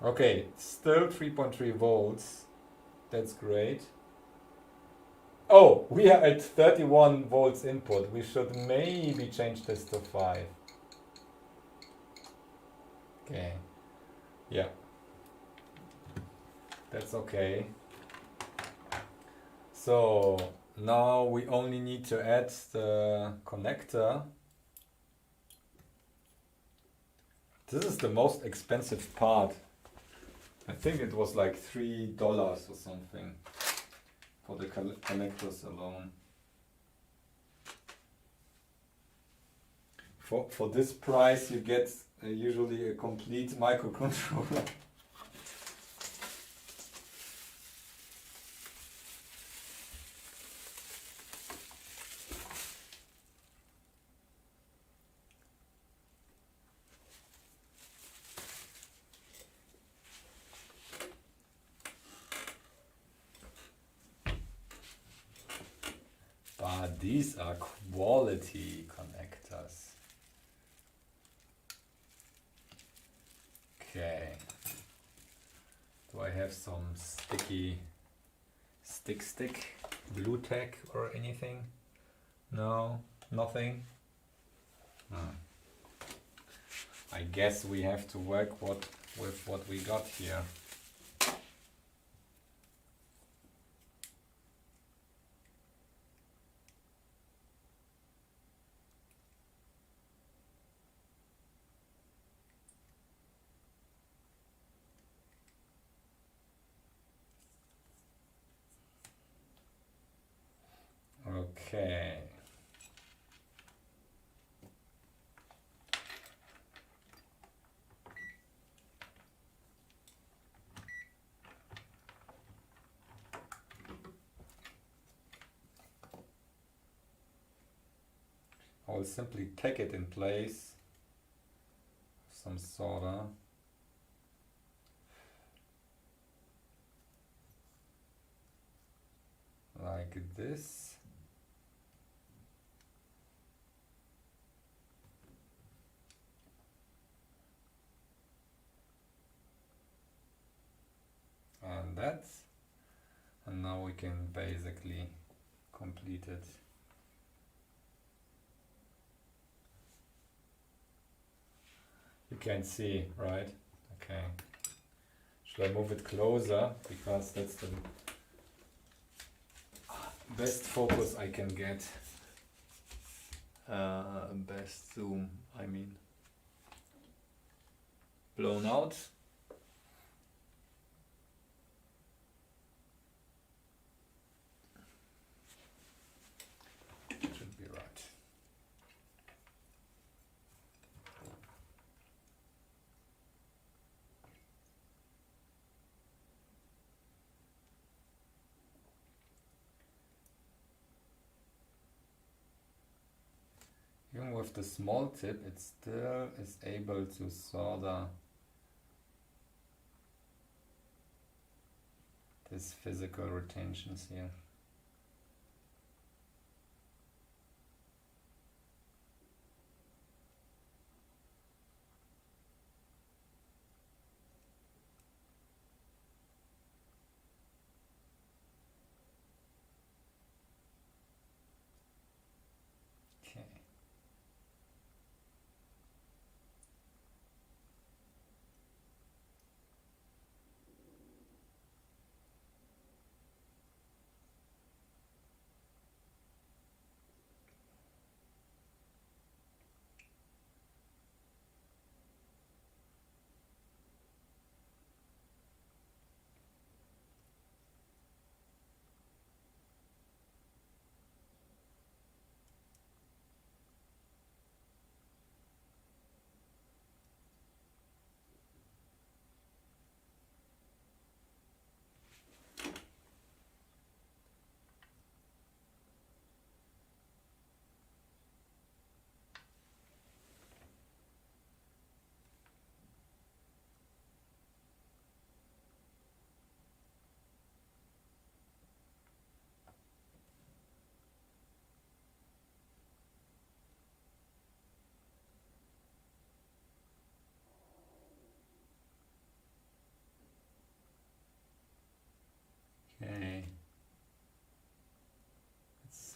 Okay, still 3.3 volts. That's great. Oh, we are at 31 volts input. We should maybe change this to 5. Okay. Yeah. That's okay. So now we only need to add the connector. This is the most expensive part. I think it was like $3 or something for the connectors alone. For this price you get usually a complete microcontroller. But these are quality connectors. Okay. Do I have some sticky stick blue tack or anything? No, nothing. I guess we have to work with what we got here. Okay. I will simply tack it in place. Some solder. Like this. And that. And now we can basically complete it. You can see, right? Okay. Should I move it closer? Because that's the best focus I can get. Best zoom, I mean. Blown out. Should be right. Even with the small tip, it still is able to solder these physical retentions here. Okay.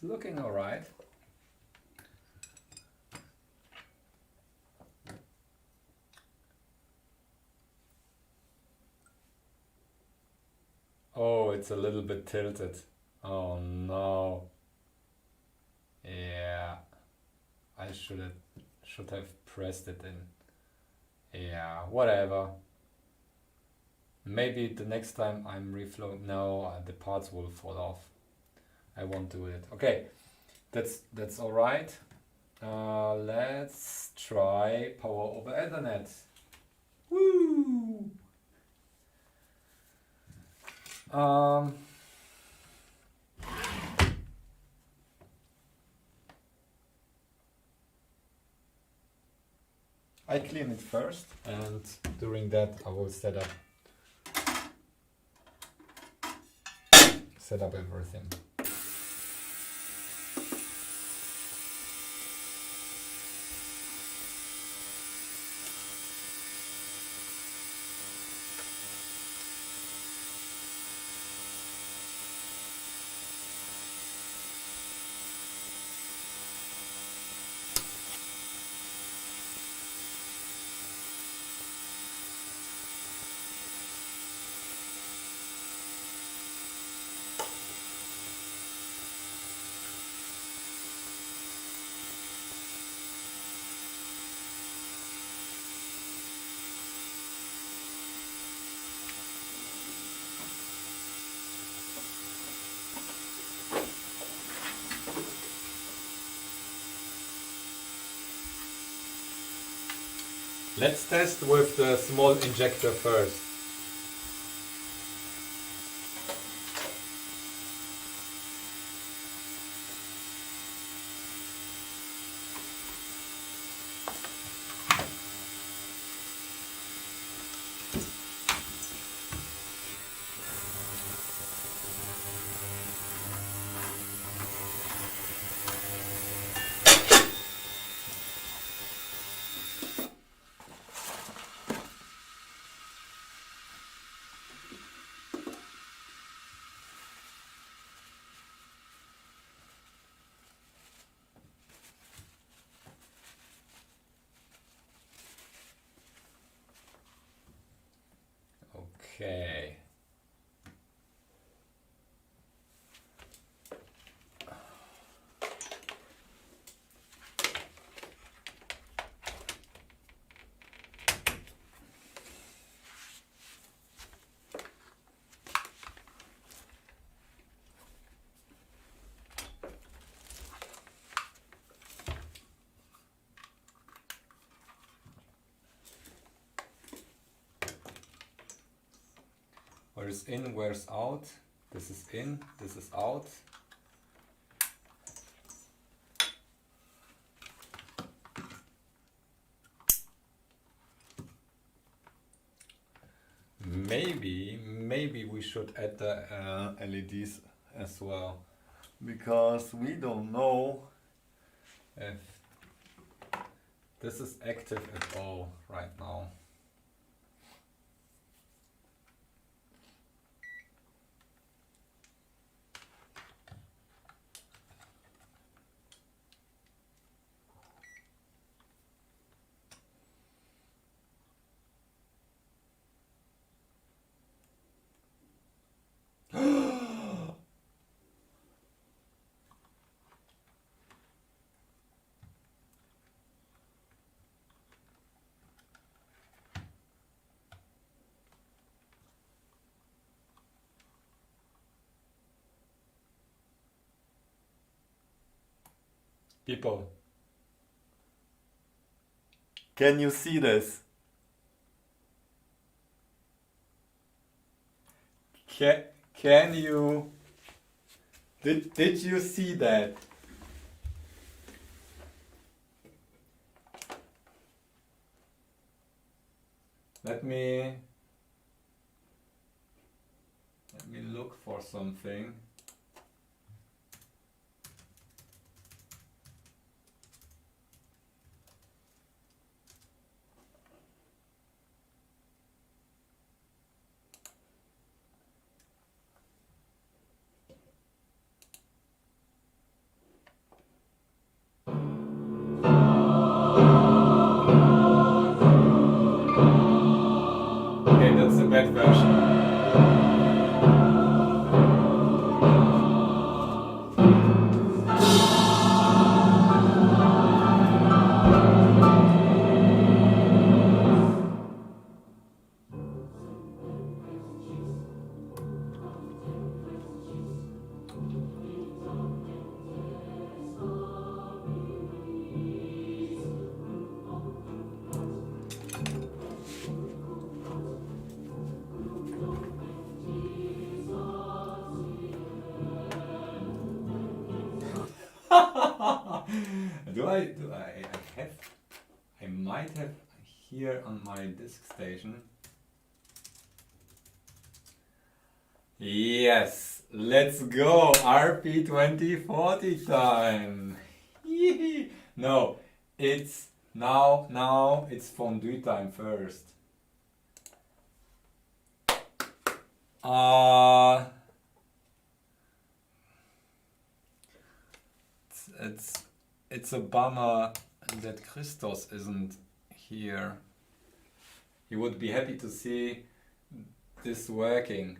it's looking all right. Oh, it's a little bit tilted. Oh no. Yeah, I should have pressed it in. Yeah, whatever. Maybe the next time I'm reflowing. No, the parts will fall off. I won't do it. Okay, that's all right. Let's try power over Ethernet. Woo! I clean it first, and during that I will set up everything. Let's test with the small injector first. Okay. Where's in, where's out? This is in, this is out. Maybe we should add the LEDs as well, because we don't know if this is active at all right now. People, can you see this? Can you? Did you see that? Let me look for something. bad version. I might have here on my disk station. Yes, let's go, RP2040 time. No, it's now it's fondue time first. It's a bummer that Christos isn't here. He would be happy to see this working.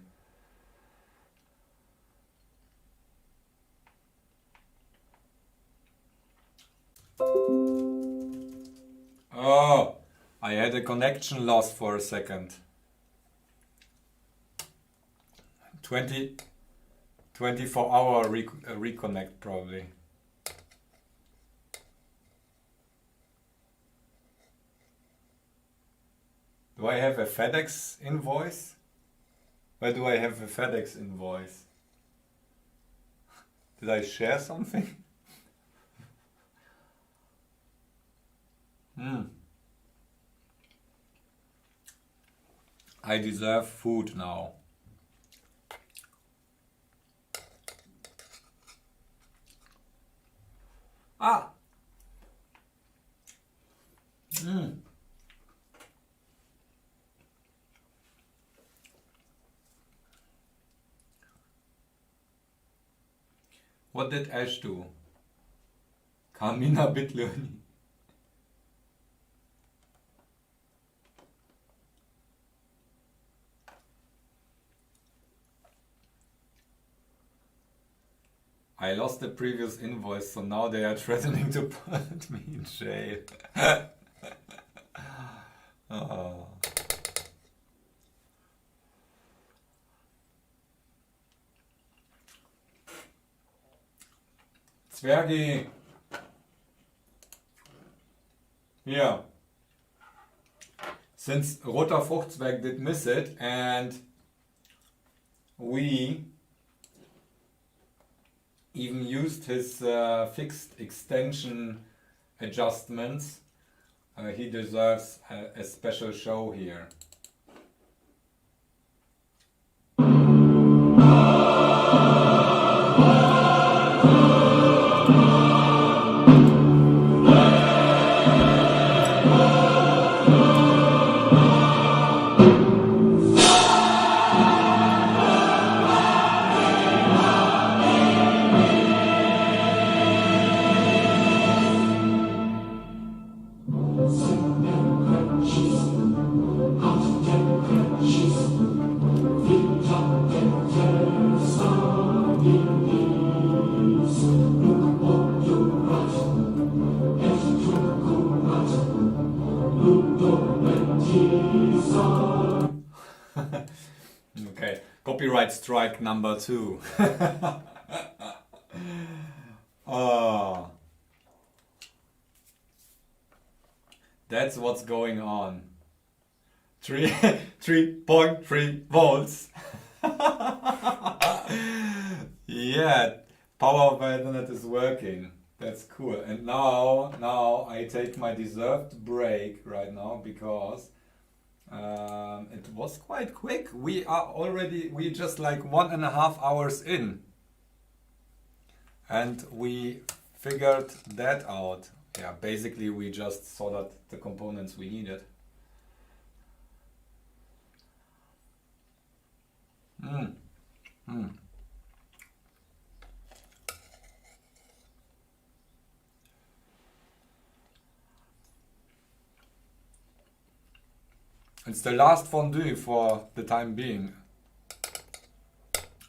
Oh, I had a connection loss for a second. 24-hour reconnect probably. Do I have a FedEx invoice? Where do I have a FedEx invoice? Did I share something? I deserve food now. Ah! What did Ash do? Carmina bitluni. I lost the previous invoice, so now they are threatening to put me in jail. Oh. Zwergi! Yeah. Since Roter Fruchtzwerg did miss it and we even used his fixed extension adjustments, he deserves a special show here. Okay, copyright strike number 2. Oh, that's what's going on. 3.3 volts. Yeah, power of my internet is working. That's cool. And now I take my deserved break right now because it was quite quick. We just like 1.5 hours in. And we figured that out. Yeah, basically we just soldered the components we needed. It's the last fondue for the time being.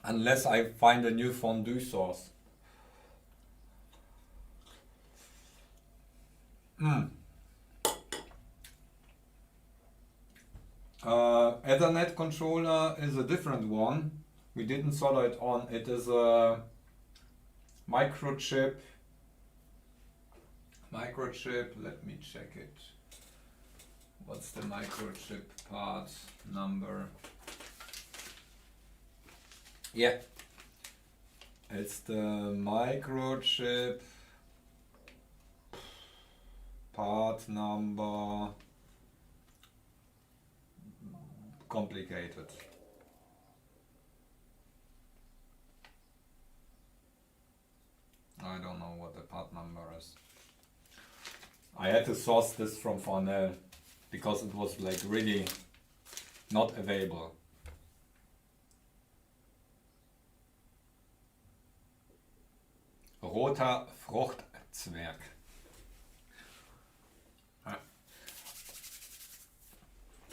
Unless I find a new fondue sauce. Ethernet controller is a different one. We didn't solder it on. It is a microchip. Let me check it. What's the microchip part number? Yeah, it's the microchip part number. Complicated. I don't know what the part number is. I had to source this from Farnell because it was like really not available. Roter Fruchtzwerg.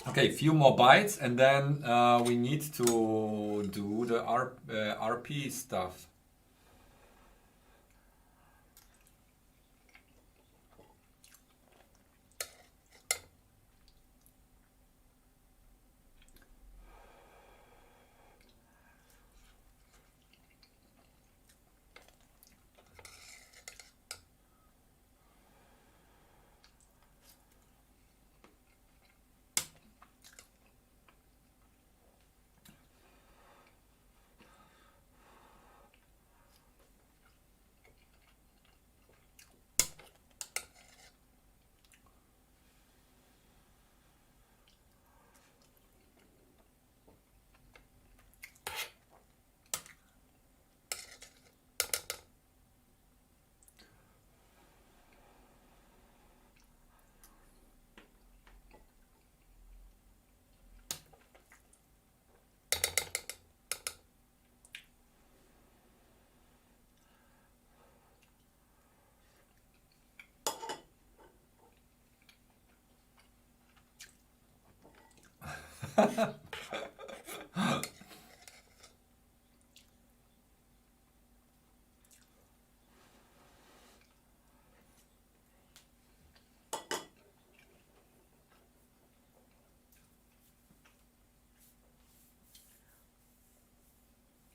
Okay, few more bytes and then we need to do the RP stuff.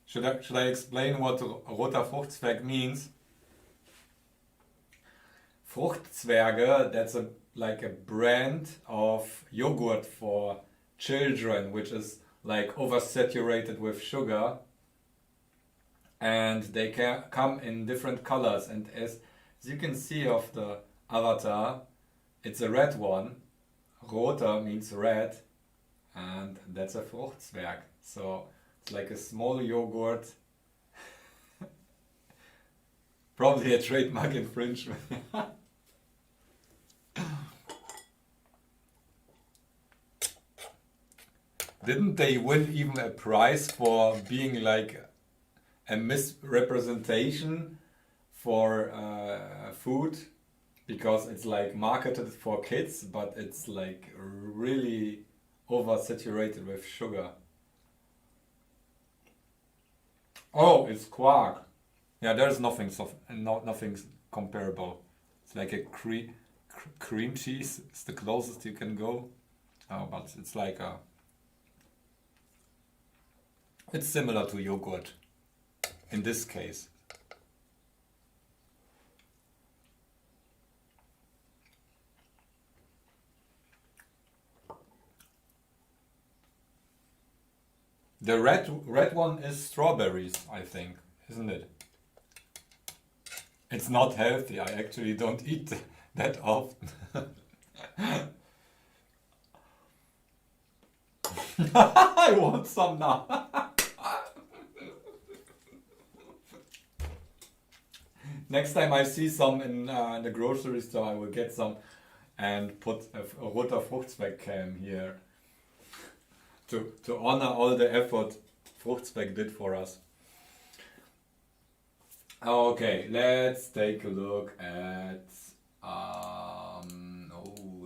Should I explain what roter Fruchtzwerg means? Fruchtzwerge, that's like a brand of yogurt for children, which is like oversaturated with sugar, and they can come in different colors, and as you can see of the avatar, it's a red one. Roter means red, and that's a Fruchtzwerg. So it's like a small yogurt. Probably a trademark infringement. Didn't they win even a prize for being like a misrepresentation for food? Because it's like marketed for kids, but it's like really oversaturated with sugar. Oh, it's quark. Yeah, there's nothing nothing comparable. It's like a cream cheese. It's the closest you can go. Oh, but it's like a. It's similar to yogurt in this case. The red one is strawberries, I think, isn't it? It's not healthy. I actually don't eat that often. I want some now. Next time I see some in the grocery store, I will get some and put a roter Fruchtzwerg can here. To honor all the effort Fruchtzwerg did for us. Okay, let's take a look at oh,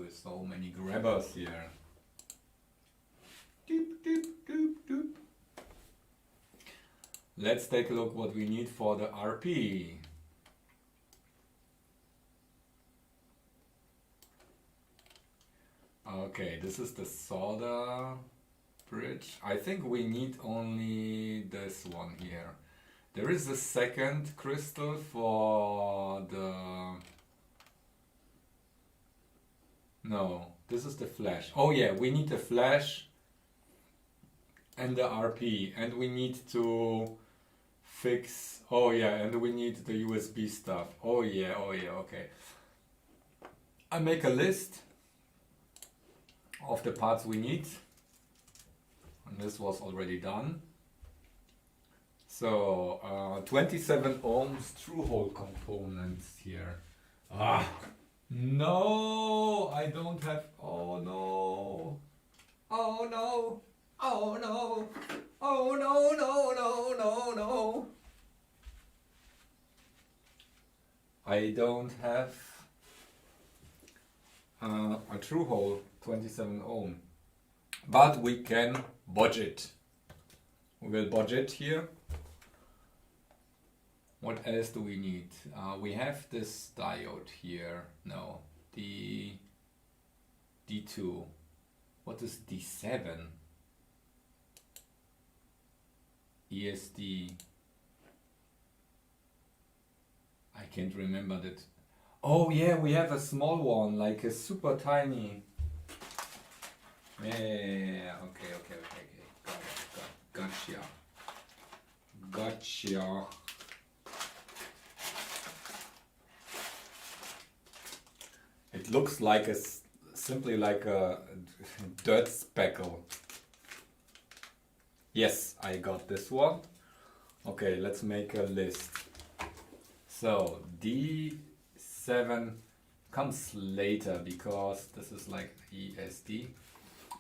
so many grabbers here. Let's take a look what we need for the RP. Okay, this is the solder bridge. I think we need only this one here. There is a second crystal for the... No, this is the flash. Oh yeah, we need the flash and the RP, and we need to fix... Oh yeah, and we need the USB stuff. Oh yeah, okay. I make a list of the parts we need, and this was already done. So 27 ohms through hole components here. No, I don't have. Oh no, oh no, oh no, oh no, no. I don't have a true hole 27 ohm, but we can budget. We will budget here. What else do we need? We have this diode here. No, the D2. What is D7? ESD. I can't remember that. Oh yeah, we have a small one, like a super tiny. Yeah, okay. Gotcha. It looks like simply like a dirt speckle. Yes, I got this one. Okay, let's make a list. So D7 comes later because this is like ESD,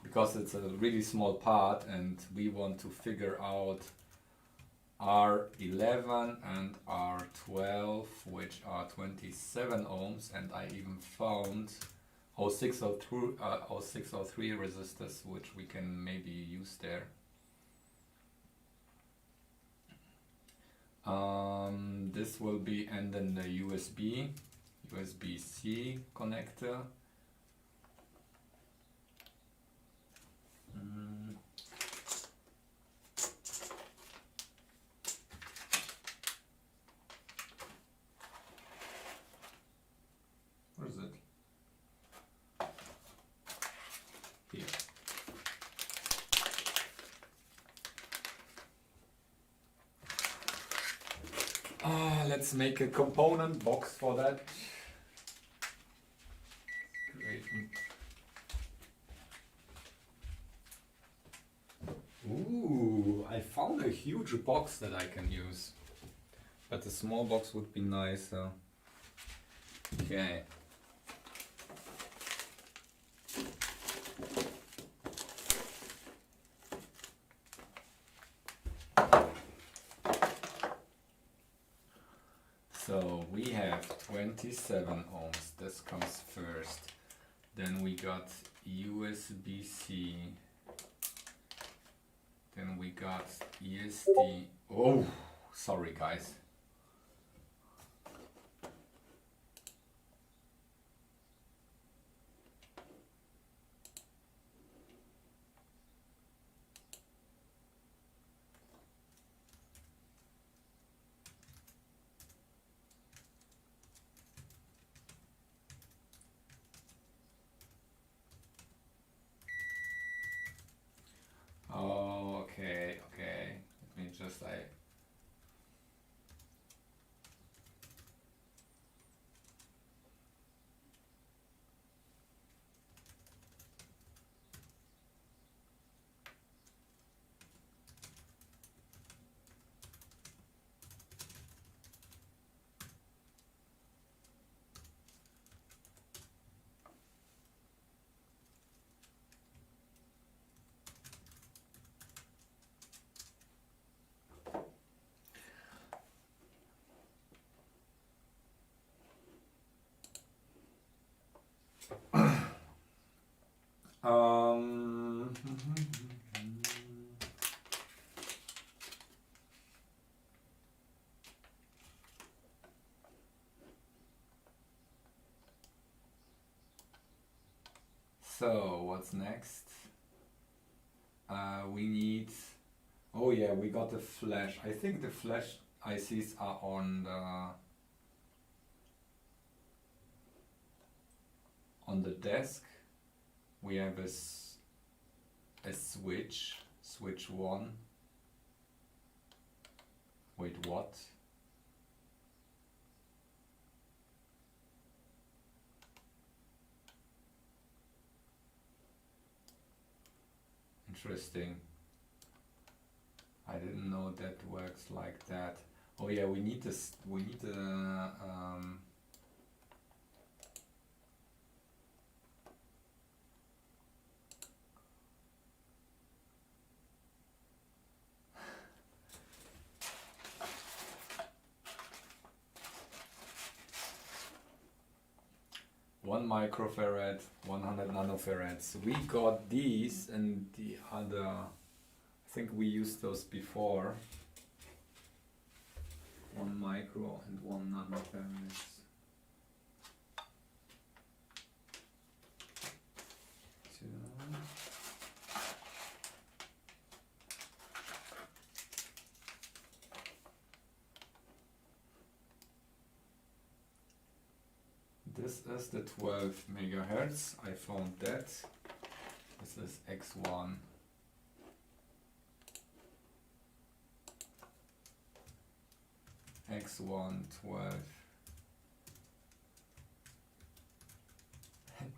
because it's a really small part and we want to figure out R11 and R12, which are 27 ohms, and I even found 0603 resistors, which we can maybe use there. This will be, and then the USB-C connector. Where is it? Here. Let's make a component box for that. Great. Ooh, I found a huge box that I can use, but a small box would be nicer. Okay. So we have 27 ohms, this comes first. Then we got USB-C. Then we got ESD. Oh, sorry guys. Okay. Let me just So what's next? We need, oh yeah, we got the flash. I think the flash ICs are on the desk. We have a switch 1. Wait, what? Interesting. I didn't know that works like that. Oh yeah, we need this. We need the one microfarad, 100 nanofarads. We got these and the other. I think we used those before. 1 micro and 1 nanofarads. This is the 12 megahertz. I found that. This is X1. X1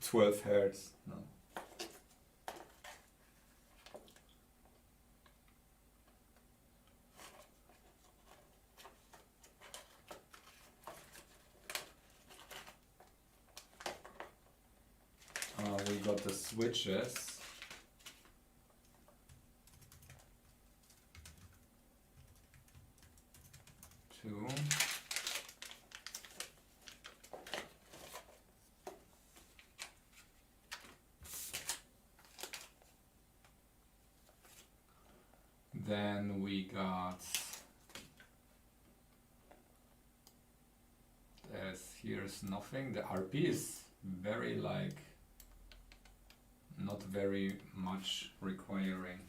12 hertz. No. We got the switches. Two. Then we got, here's nothing. The RP is very like, not very much requiring.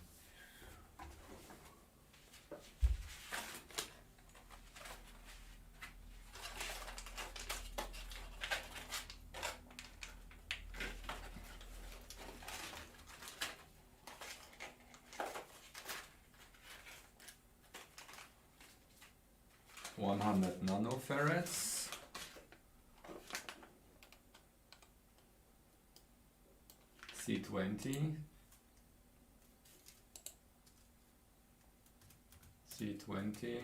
(100 nanofarads). C20. C20.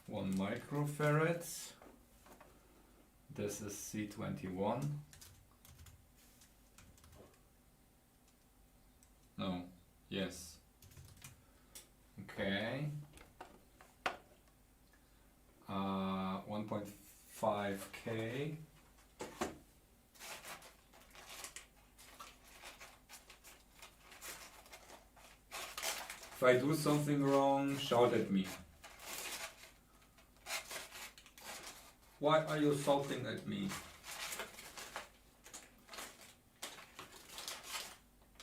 One microfarad. This is C21. No, yes. Okay. 1.5K. If I do something wrong, shout at me. Why are you shouting at me?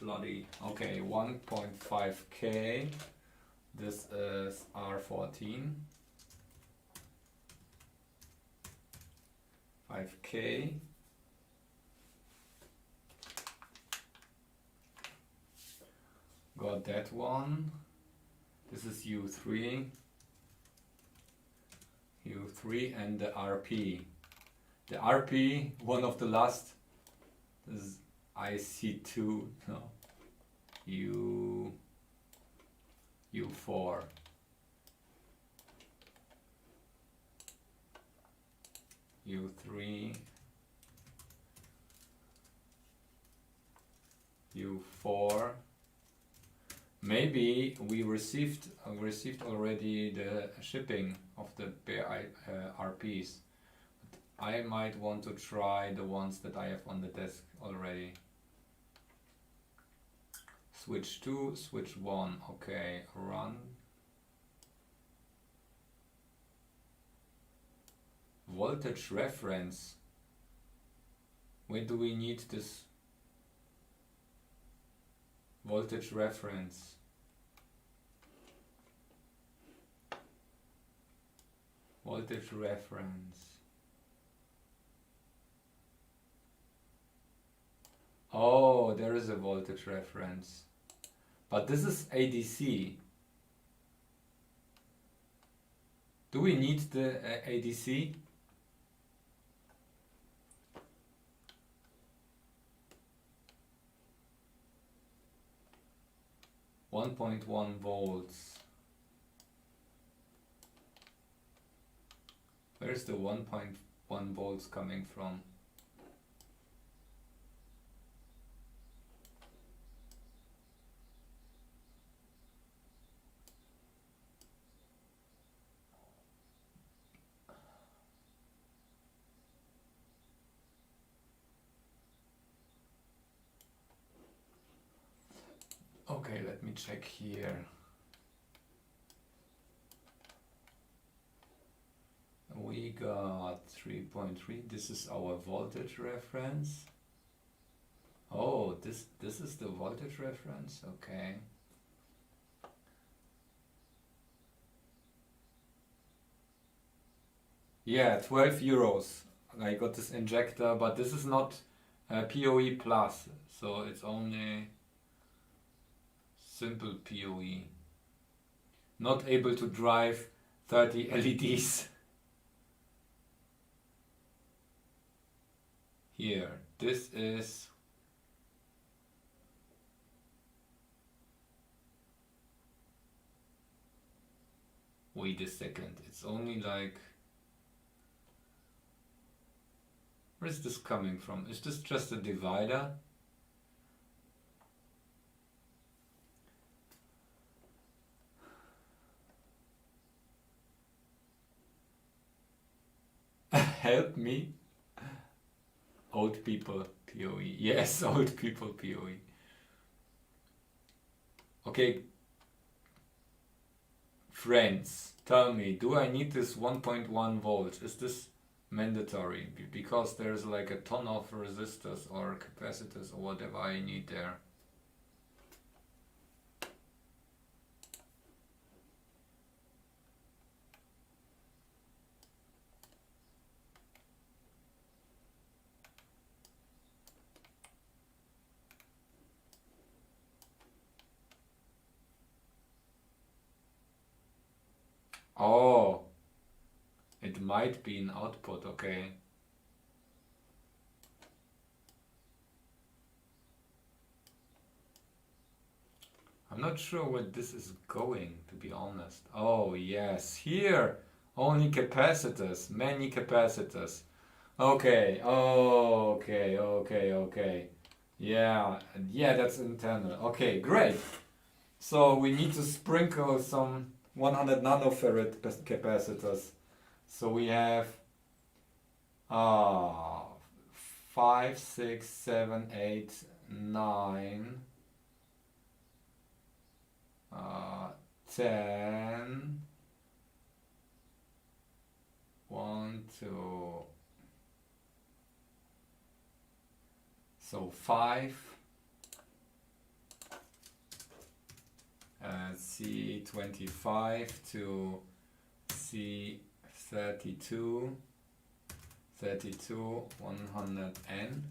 Bloody. Okay, 1.5K. This is R14. 5K. Got that one. This is U3. U3 and the RP. The RP, one of the last, is IC2, no, U4. U3, U4, maybe we received already the shipping of the RPs. I might want to try the ones that I have on the desk already. Switch 2, switch 1, okay, run. Voltage reference. Where do we need this voltage reference? Voltage reference. Oh, there is a voltage reference. But this is ADC. Do we need the ADC? .1 volts. Where's the 1.1 volts coming from? Okay, let me check here. We got 3.3. This is our voltage reference. Oh, this is the voltage reference. Okay. Yeah, 12 euros. I got this injector, but this is not PoE plus, so it's only simple PoE. Not able to drive 30 LEDs. Here, this is wait a second, it's only like, where is this coming from? Is this just a divider? Help me. Old people PoE. Yes, old people PoE. Okay. Friends, tell me, do I need this 1.1 volts? Is this mandatory? Because there's like a ton of resistors or capacitors or whatever I need there. Oh, it might be an output, okay. I'm not sure where this is going, to be honest. Oh, yes, here, only capacitors, many capacitors. Okay, oh, okay. Yeah, that's internal. Okay, great. So we need to sprinkle some 100 nanofarad capacitors. So we have 5, 6, 7, 8, 9, 10, 1, 2, so 5, C25 to C32, 100N.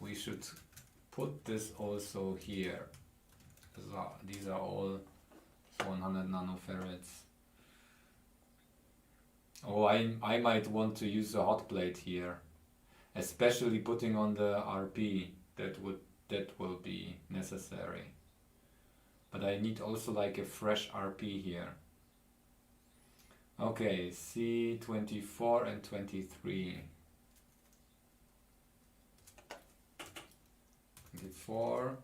We should put this also here. These are all 100 nanofarads. Oh, I might want to use a hot plate here, especially putting on the RP. That will be necessary. But I need also like a fresh RP here. Okay, C24 and 23. C24,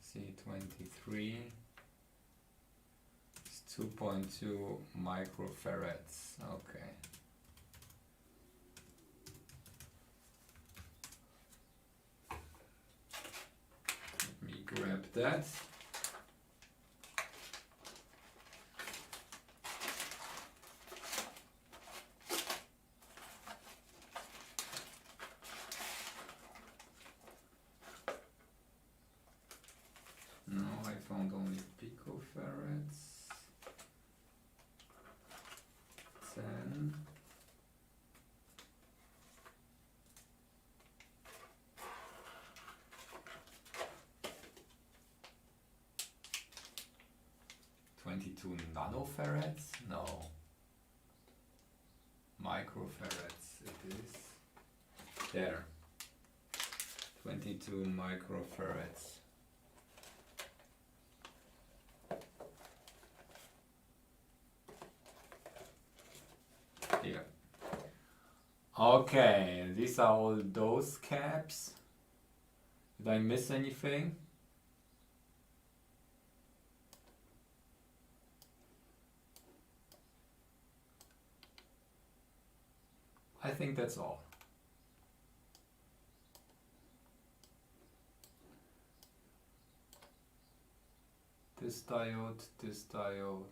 C23 is 2.2 microfarads. Okay. Let me grab that. No, I found only picofarads. 10. (22 nanofarads? No. Microfarads it is. There. 22 microfarads. Here. Okay, these are all those caps. Did I miss anything? I think that's all. This diode, this diode.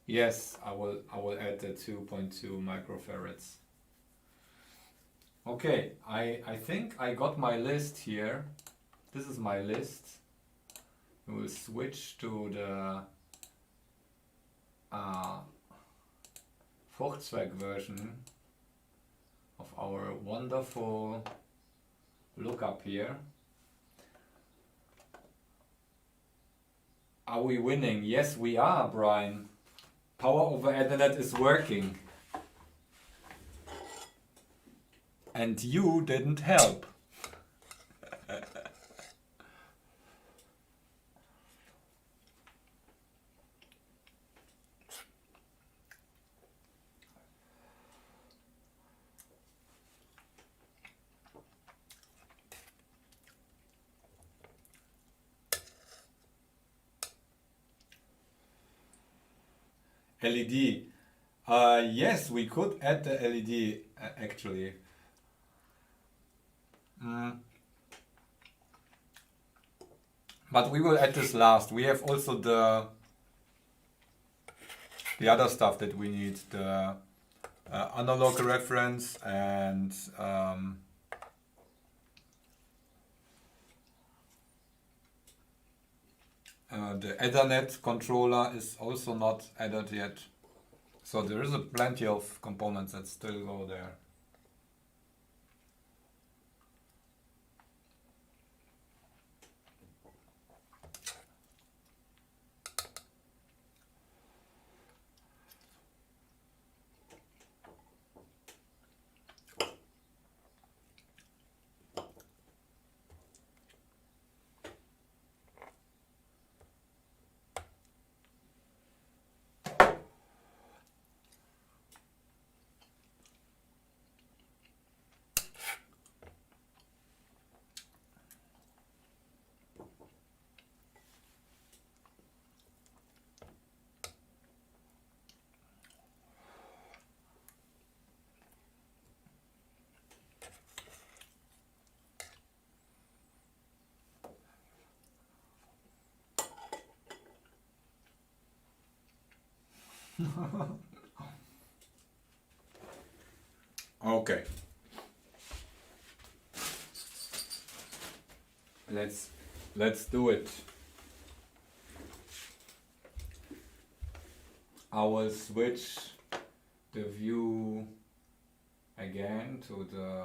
Yes, I will add the 2.2 microfarads. Okay, I think I got my list here. This is my list. We will switch to the Vorzweck version of our wonderful lookup here. Are we winning? Yes, we are, Brian. Power over Ethernet is working. And you didn't help. LED. Yes, we could add the LED actually. But we will add this last. We have also the other stuff that we need, the analog reference and the Ethernet controller is also not added yet. So there is plenty of components that still go there. Okay. Let's do it. I will switch the view again to the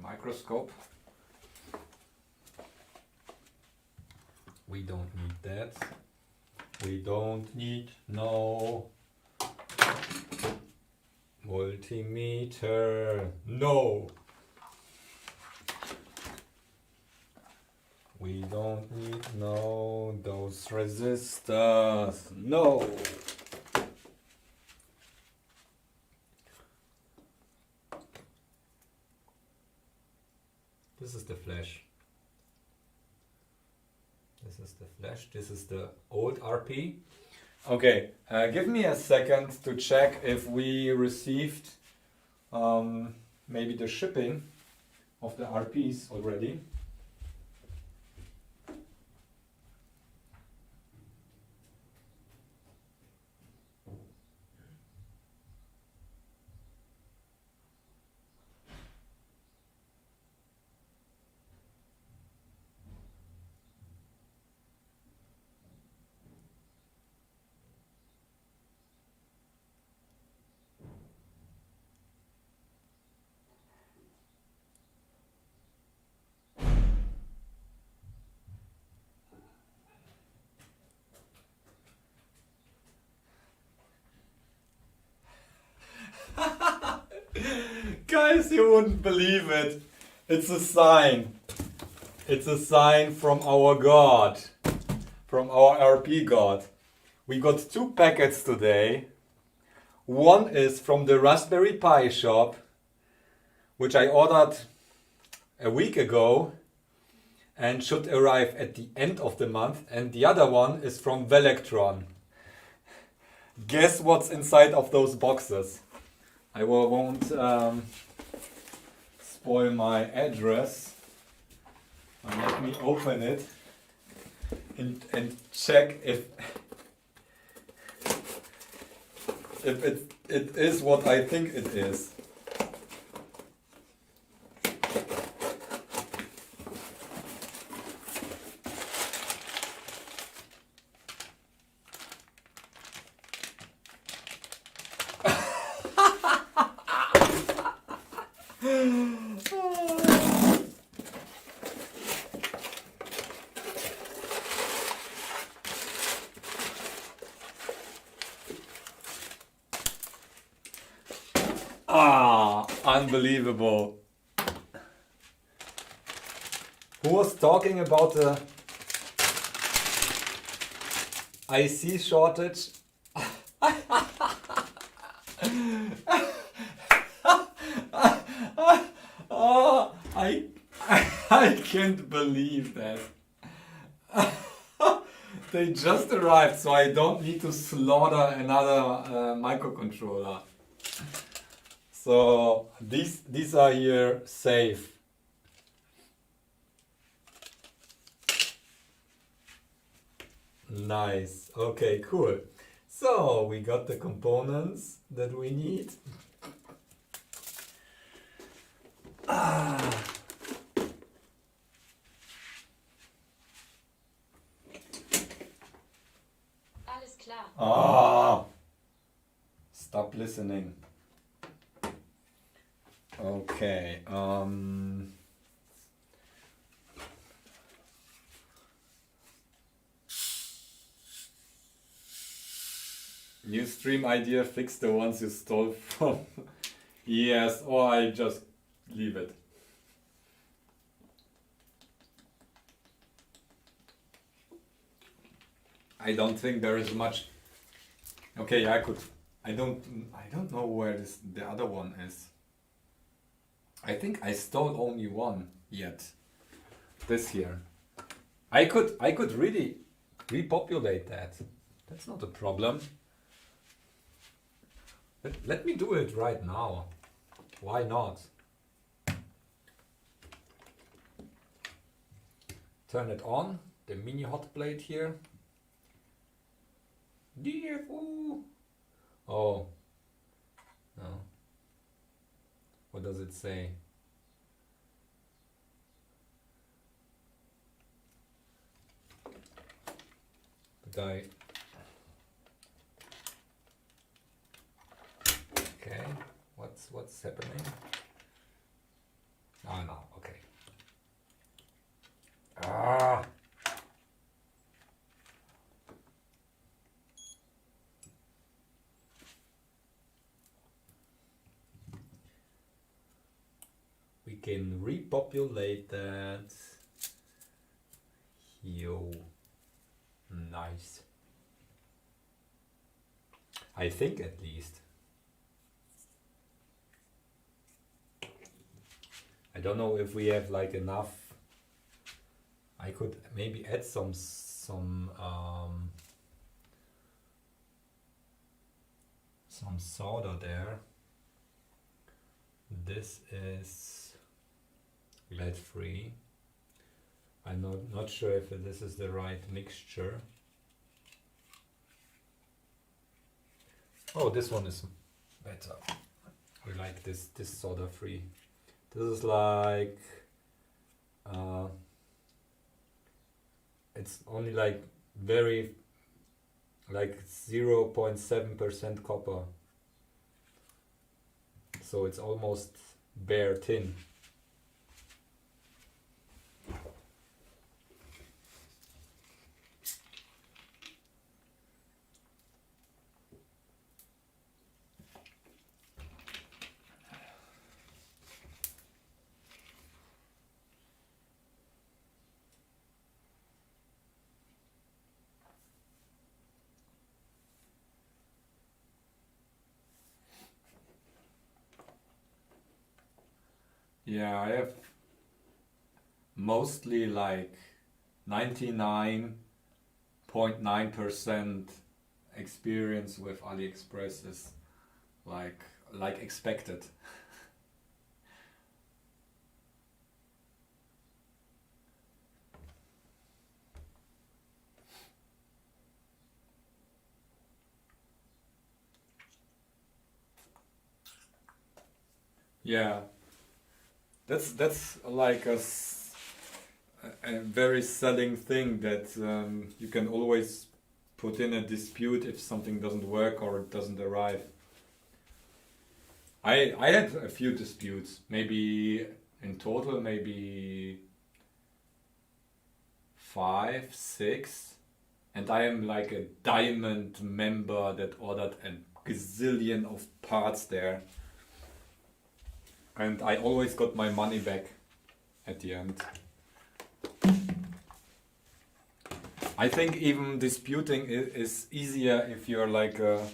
microscope. We don't need that. We don't need no multimeter. No. We don't need no those resistors. No. Flash. This is the old RP. Okay, give me a second to check if we received maybe the shipping of the RPs already. Guys, you wouldn't believe it. It's a sign. It's a sign from our God. From our RP God. We got 2 packets today. One is from the Raspberry Pi shop, which I ordered a week ago and should arrive at the end of the month. And the other one is from Velectron. Guess what's inside of those boxes? I won't spoil my address. Let me open it and check if it is what I think it is. Unbelievable. Who was talking about the IC shortage? Oh, I can't believe that. They just arrived, so I don't need to slaughter another microcontroller. So these are here safe. Nice. Okay, cool. So we got the components that we need. Alles klar. Stop listening. Okay, new stream idea, fix the ones you stole from. Yes, or I just leave it. I don't think there is much. Okay, I don't know where the other one is. I think I stole only one yet. This here. I could really repopulate that. That's not a problem. Let me do it right now. Why not? Turn it on. The mini hot plate here. DFU. Oh. No. What does it say? The guy. Okay. What's happening? Oh no. Okay. We can repopulate that. Yo, nice. I think at least. I don't know if we have like enough. I could maybe add some some solder there. This is lead free. I'm not sure if this is the right mixture. Oh, this one is better. I like this solder free. This is like it's only like very like 0.7% copper, so it's almost bare tin. Yeah, I have mostly like 99.9% experience with AliExpress is like expected. Yeah, that's like a very selling thing, that you can always put in a dispute if something doesn't work or it doesn't arrive. I had a few disputes, maybe in total, maybe 5, 6, and I am like a diamond member that ordered a gazillion of parts there. And I always got my money back at the end. I think even disputing is easier if you're like a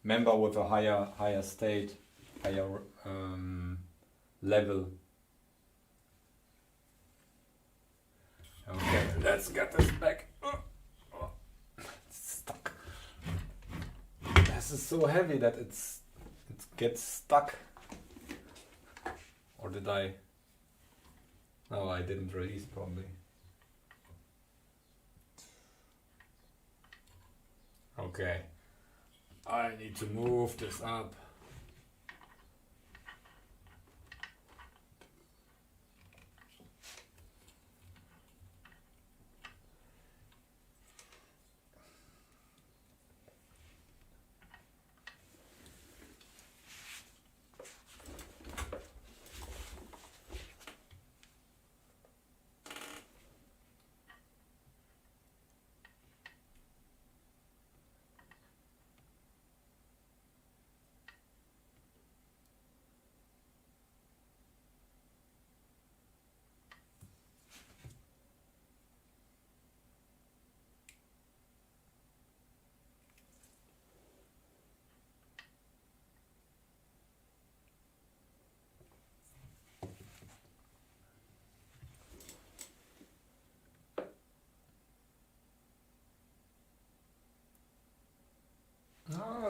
member with a higher state, higher level. Okay, let's get this back. It's stuck. This is so heavy that it gets stuck. Or did I? No, I didn't release probably. Okay, I need to move this up.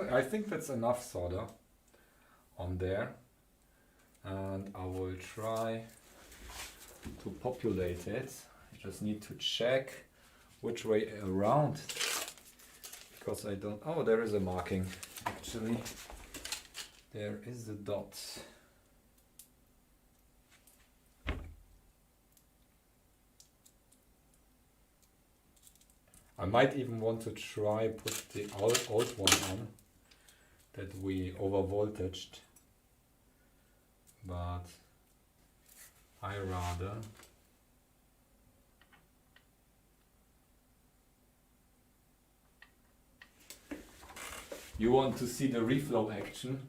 I think that's enough solder on there, and I will try to populate it. I just need to check which way around, because I don't. Oh, there is a marking actually. There is the dot. I might even want to try put the old one on, that we overvoltaged, but I rather you want to see the reflow action.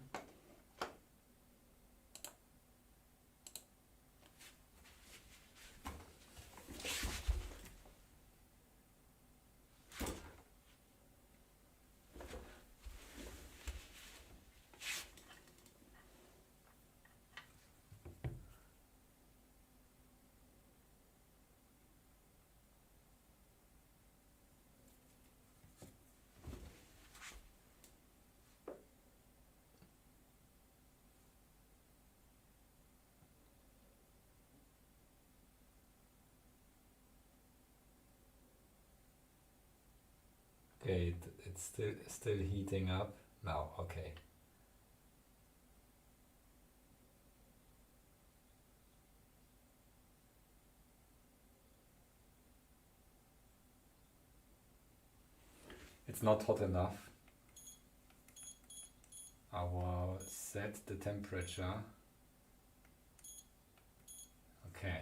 Okay, it's still heating up now. Okay. It's not hot enough. I will set the temperature. Okay.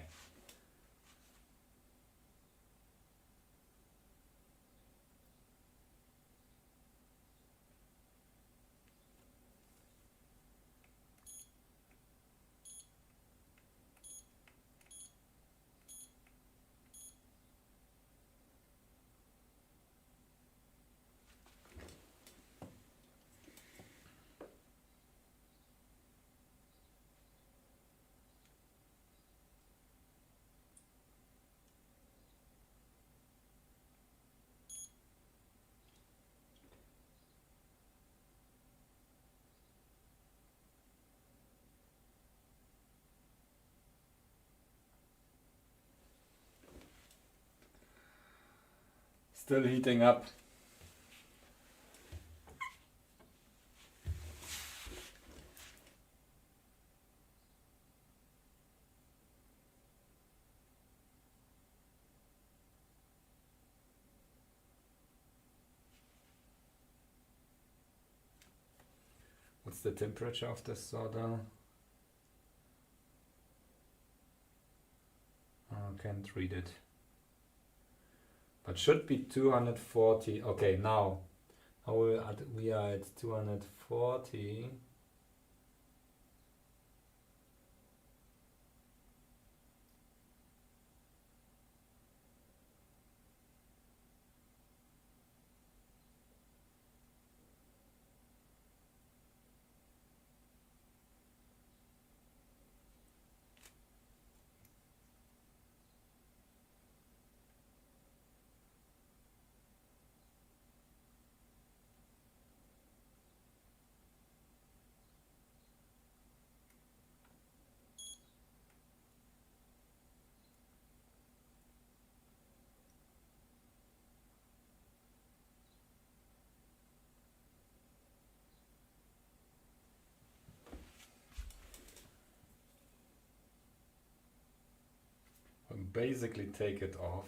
Still heating up. What's the temperature of the soda? I can't read it. But should be 240. Okay, now we are at 240. I'll basically take it off.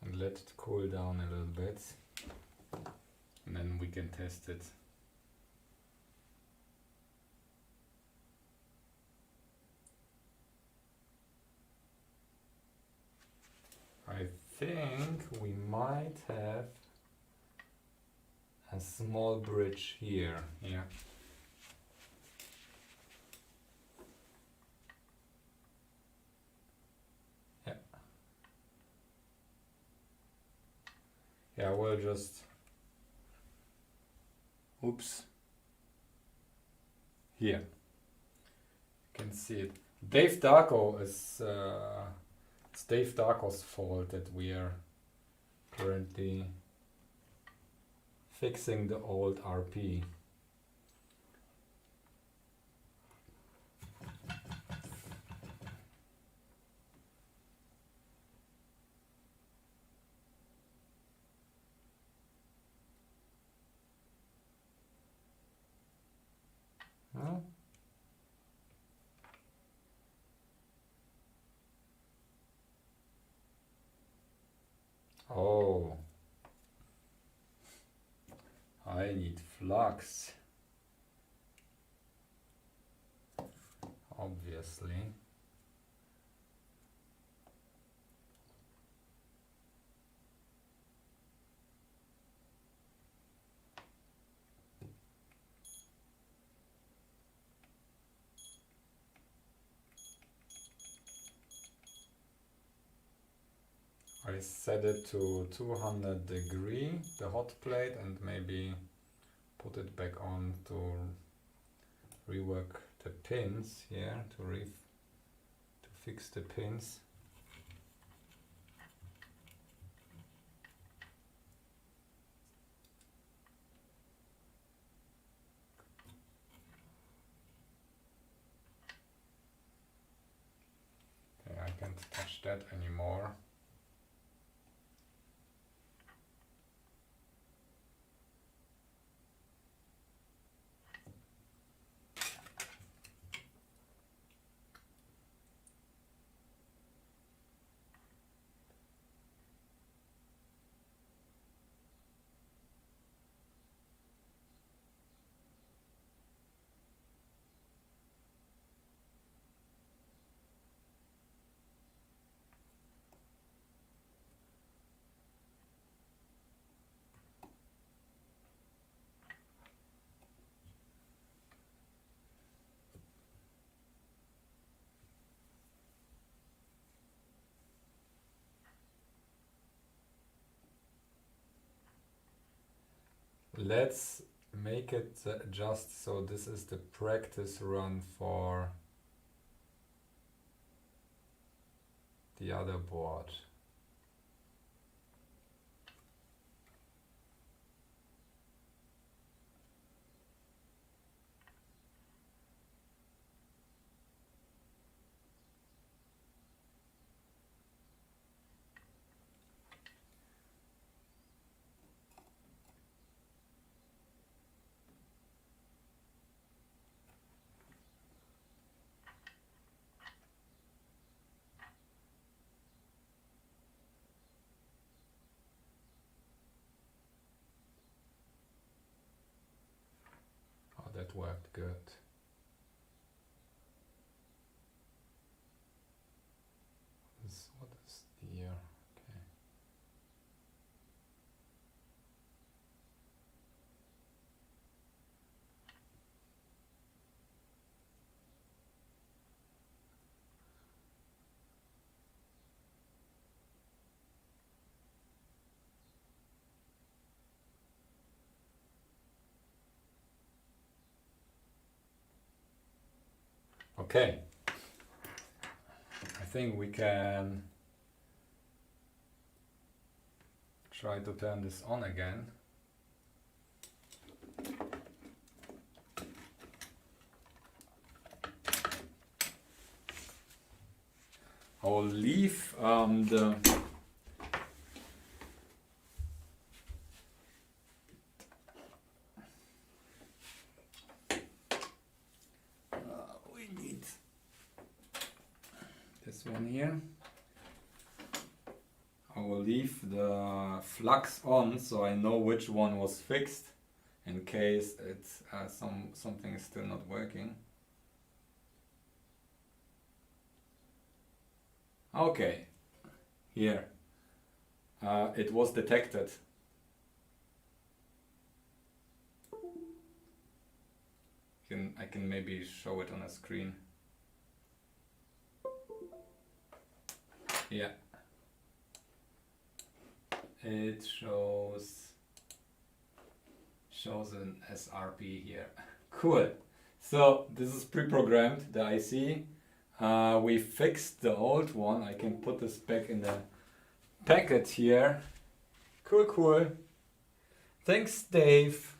And let it cool down a little bit. And then we can test it. I think we might have a small bridge here. Yeah. Yeah. Yeah, we'll just. Oops. Here. You can see it. Dave Darko is. It's Dave Darko's fault that we are currently fixing the old RP. Huh? Oh, I need flux, obviously. I set it to 200 degree, the hot plate, and maybe put it back on to rework the pins here, to fix the pins. touch that anymore. Let's make it just so this is the practice run for the other board. Oh, that worked good. What is the okay. Okay. I think we can try to turn this on again. I'll leave the we need this one here. I will leave the flux on so I know which one was fixed in case it's something is still not working. Okay, here it was detected. I can maybe show it on a screen. Yeah. It shows an SRP here. Cool. So this is pre-programmed, the IC. We fixed the old one. I can put this back in the packet here. Cool, cool. Thanks, Dave.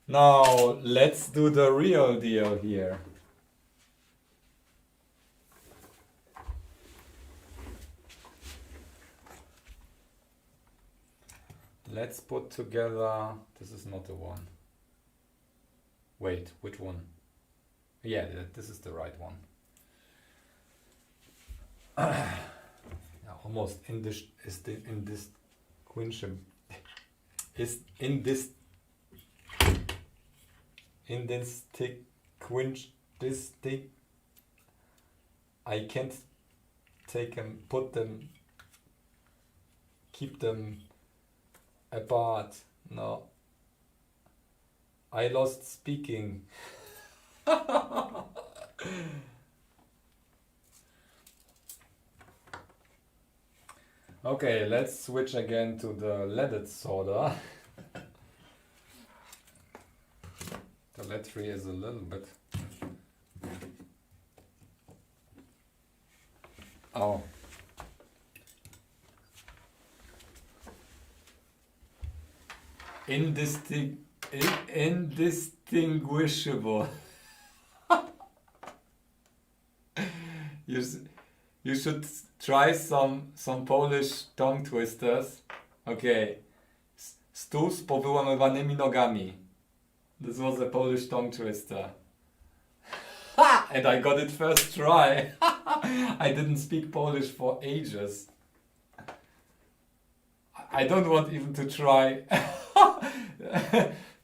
Now let's do the real deal here. Let's put together, this is not the one. Wait, which one? Yeah, this is the right one. Almost in this I can't take them, put them, keep them apart. No, I lost speaking. Okay, let's switch again to the leaded solder. The lead free is a little bit. Oh. indistinguishable. You should try some Polish tongue twisters. Okay. Stół z powyłamywanymi nogami. This was a Polish tongue twister. And I got it first try. I didn't speak Polish for ages. I don't want even to try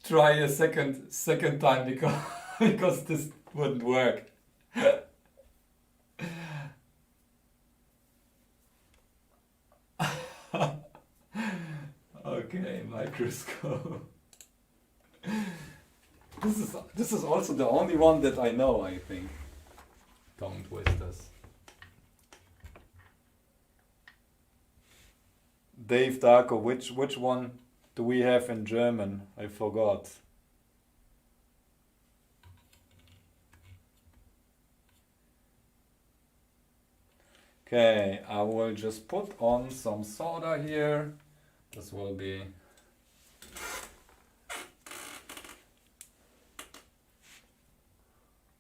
try a second time because this wouldn't work. Okay, microscope. This is also the only one that I know, I think. Tongue twisters. Dave Darko, which one do we have in German? I forgot. Okay, I will just put on some soda here. This will be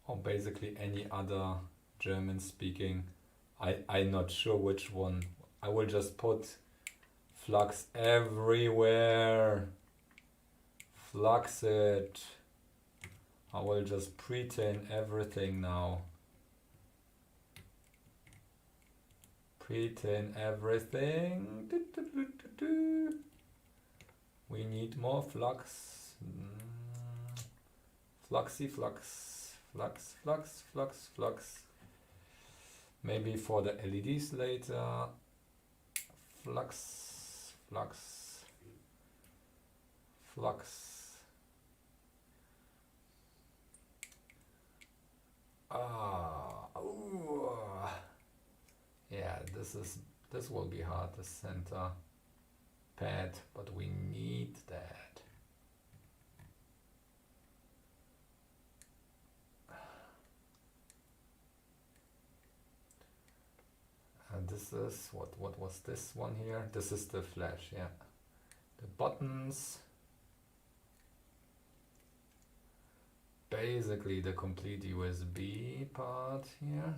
or basically any other German speaking. I'm not sure which one. I will just put flux everywhere. Flux it. I will just pre-tin everything now. Pre-tin everything. We need more flux. Fluxy flux. Flux, flux, flux, flux. Maybe for the LEDs later. Flux, flux, flux. Ooh. Yeah, this will be hard, the center pad, but we need that. And this is what was this one here? This is the flash, yeah. The buttons. Basically the complete USB part here.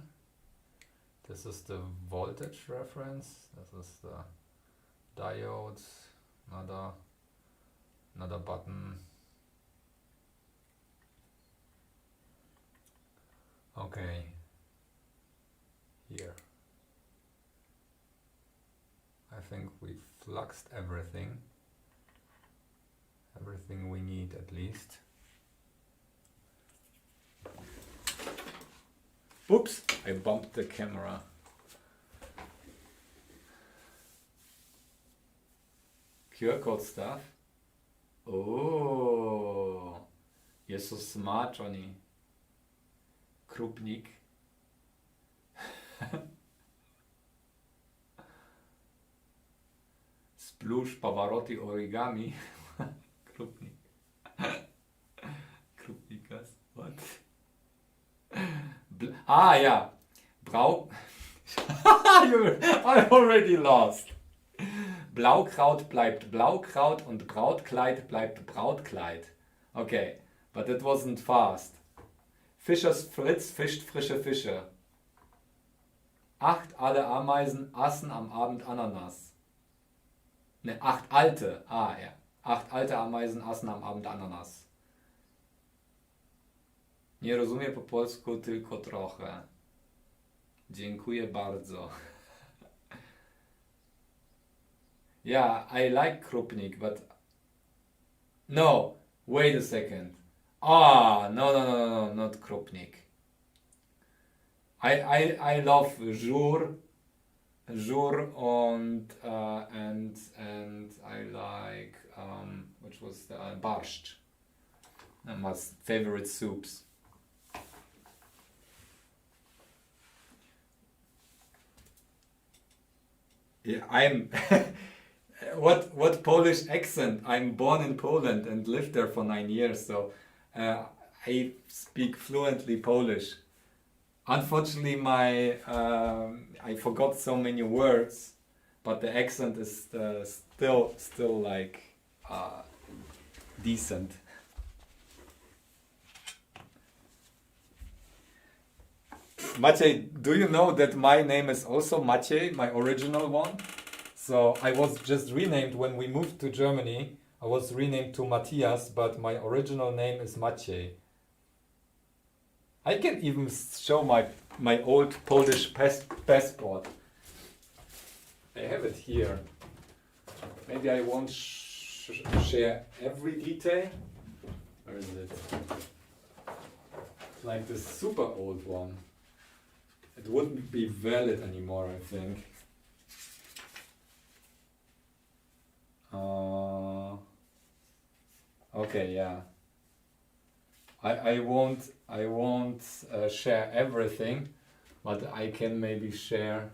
This is the voltage reference. This is the diodes. Another button. Okay. Here. I think we fluxed everything. Everything we need at least. Oops, I bumped the camera. QR code stuff. Oh, you're so smart, Johnny. Krupnik. Splush Pavarotti origami. Krupnik. Krupnikas. What? Yeah. I'm already lost. Blaukraut bleibt Blaukraut und Brautkleid bleibt Brautkleid. Okay, but it wasn't fast. Fischers Fritz fischt frische Fische. 8 alle Ameisen aßen am Abend Ananas. Ne, 8 alte. Ja. 8 alte Ameisen aßen am Abend Ananas. Nie rozumiem po polsku, tylko trochę. Dziękuję bardzo. Yeah, I like Krupnik, but... No, wait a second. No, not Krupnik. I love Żur and I like which was the Barszcz. My favorite soups. Yeah, I'm what Polish accent? I'm born in Poland and lived there for 9 years, so I speak fluently Polish. Unfortunately, I forgot so many words, but the accent is still like decent. Maciej, do you know that my name is also Maciej, my original one? So I was just renamed when we moved to Germany. I was renamed to Matthias, but my original name is Maciej. I can even show my old Polish passport. I have it here. Maybe I won't share every detail. Where is it? Like this super old one. It wouldn't be valid anymore, I think. Okay, yeah. I won't share everything, but I can maybe share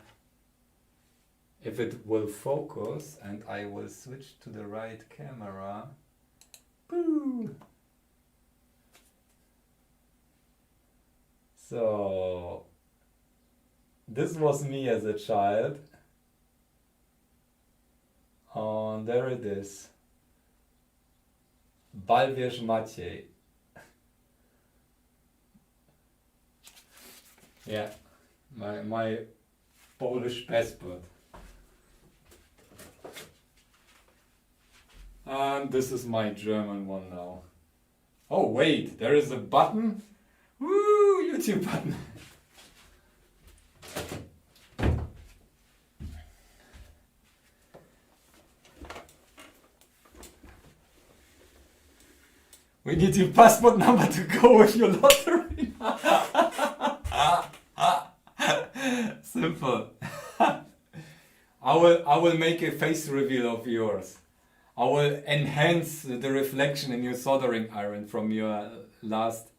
if it will focus, and I will switch to the right camera. Boo! So this was me as a child. And there it is. Balwierz Maciej. Yeah, my Polish passport. And this is my German one now. Oh wait, there is a button. Woo, YouTube button. We need your passport number to go with your lottery. Simple. I will make a face reveal of yours. I will enhance the reflection in your soldering iron from your last.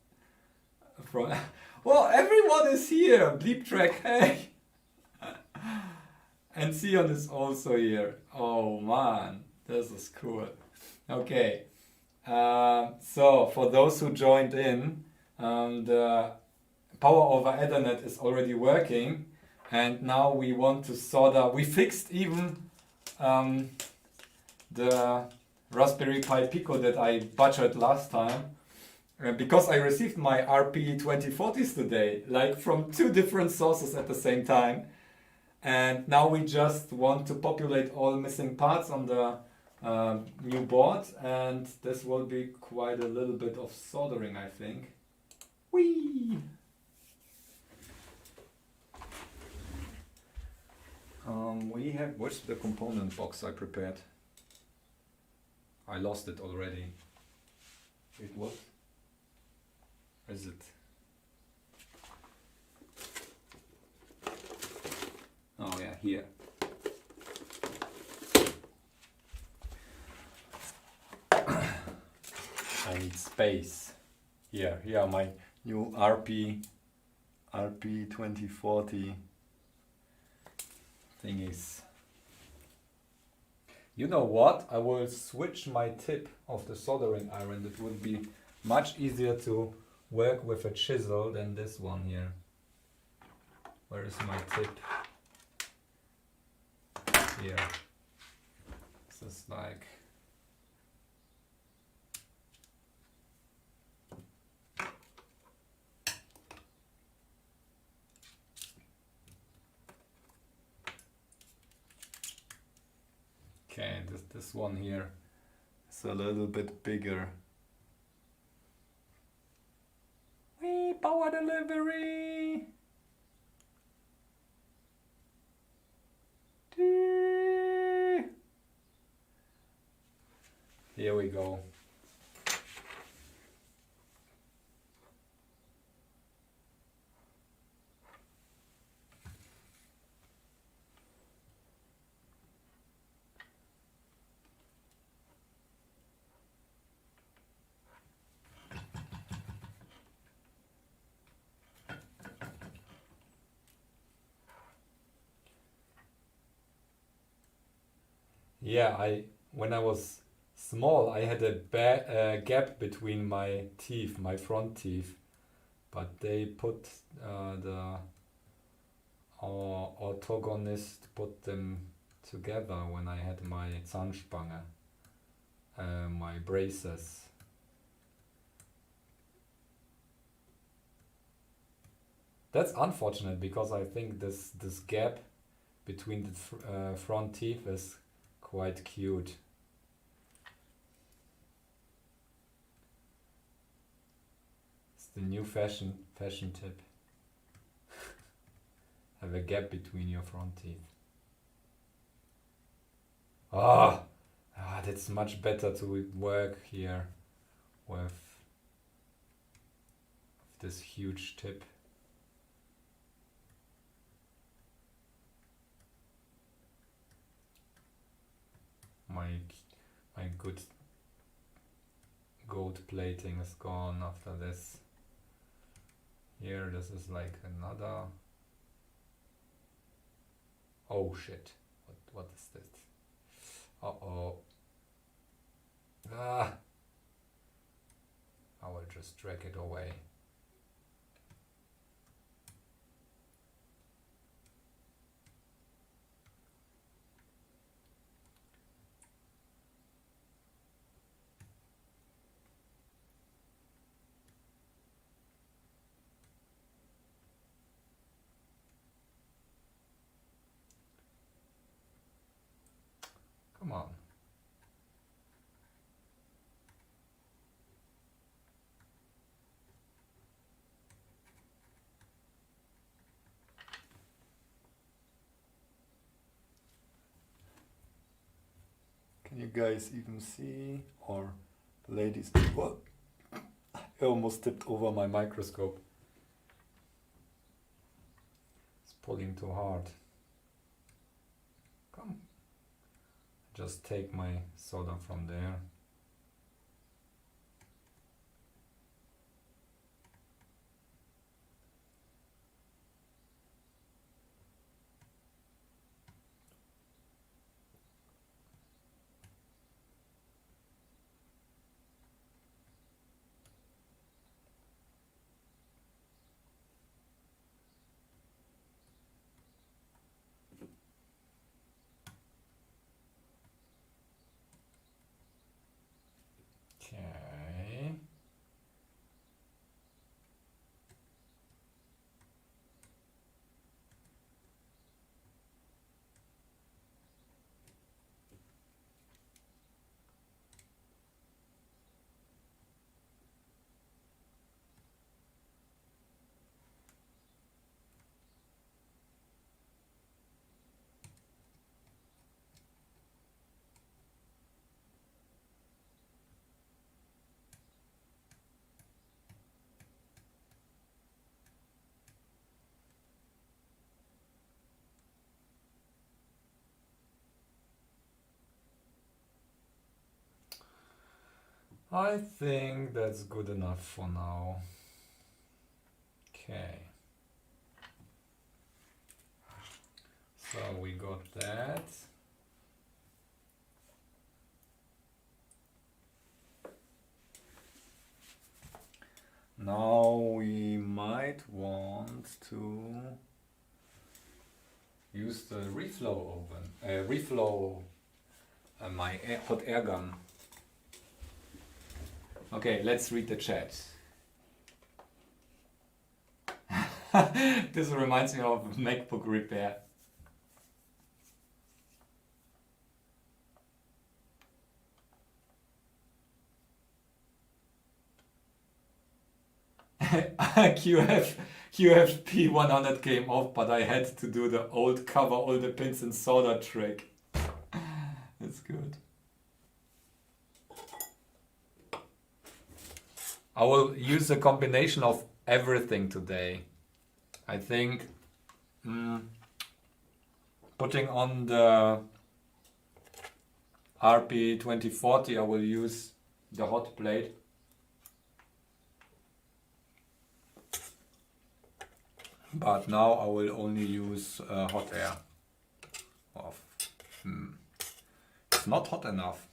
Well, everyone is here. Bleep track, hey. And Sion is also here. Oh man, this is cool. Okay. So for those who joined in, the power over Ethernet is already working, and now we want to solder. We fixed even the Raspberry Pi Pico that I butchered last time, because I received my RP2040s today, like from 2 different sources at the same time, and now we just want to populate all missing parts on the new board, and this will be quite a little bit of soldering, I think. Whee! Where's the component box I prepared? I lost it already. It was? Where is it? Oh yeah, here. I need space. Here are my new RP2040 thingies. You know what? I will switch my tip of the soldering iron. It would be much easier to work with a chisel than this one here. Where is my tip? Here. This is like... Okay, this one here is a little bit bigger. Whee, power delivery! Here we go. Yeah, when I was small, I had a gap between my teeth, my front teeth, but they put the orthogonist put them together when I had my Zahnspange. my braces. That's unfortunate because I think this gap between the front teeth is quite cute. It's the new fashion tip. Have a gap between your front teeth. That's much better to work here with this huge tip. My good gold plating is gone after this. Here, this is like another. Oh shit! What is this? Uh-oh. I will just drag it away. Come on. Can you guys even see? Or ladies? What? I almost tipped over my microscope. It's pulling too hard. Come. Just take my solder from there. Okay. I think that's good enough for now. Okay. So we got that. Now we might want to use the reflow oven, my hot air gun. Okay, let's read the chat. This reminds me of MacBook repair. QFP 100 came off, but I had to do the old cover all the pins and solder trick. That's good. I will use a combination of everything today. I think putting on the RP2040, I will use the hot plate. But now I will only use hot air. It's not hot enough.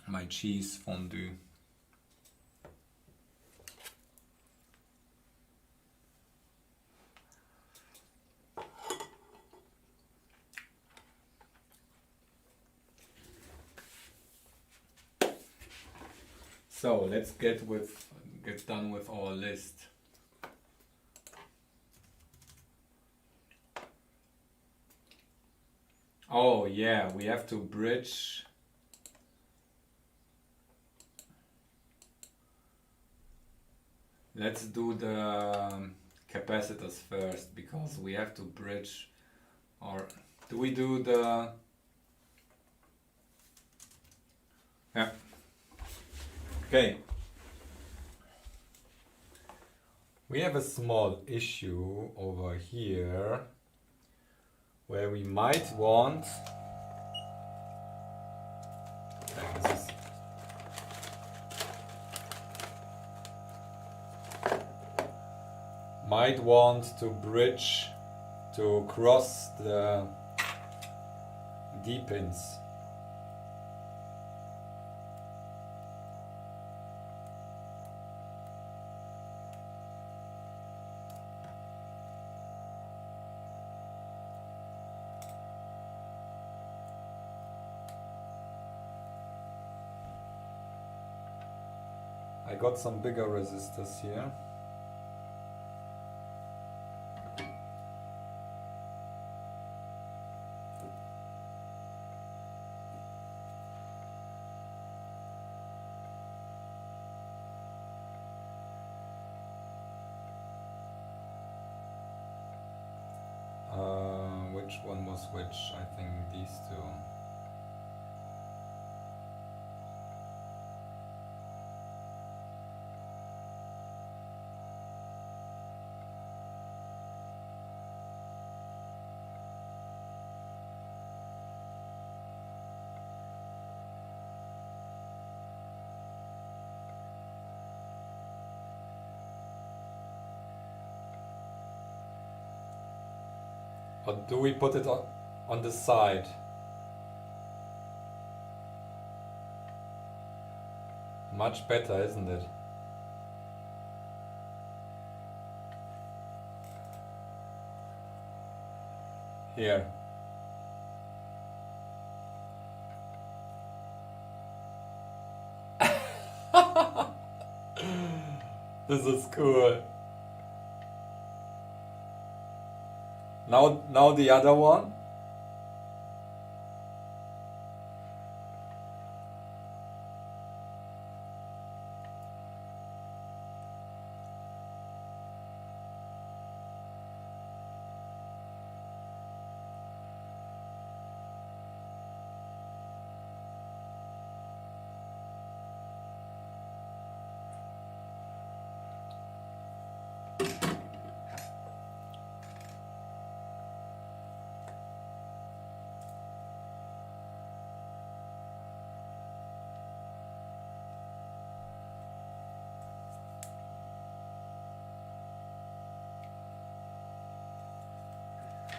My cheese fondue. So let's get done with our list. Oh yeah, we have to bridge. Let's do the capacitors first, because we have to bridge. Or do we do the... Yeah. Okay. We have a small issue over here where we might want... might want to bridge to cross the D pins. I got some bigger resistors here. Which one was which? I think these two. Or do we put it on the side? Much better, isn't it? Here. This is cool. Now the other one.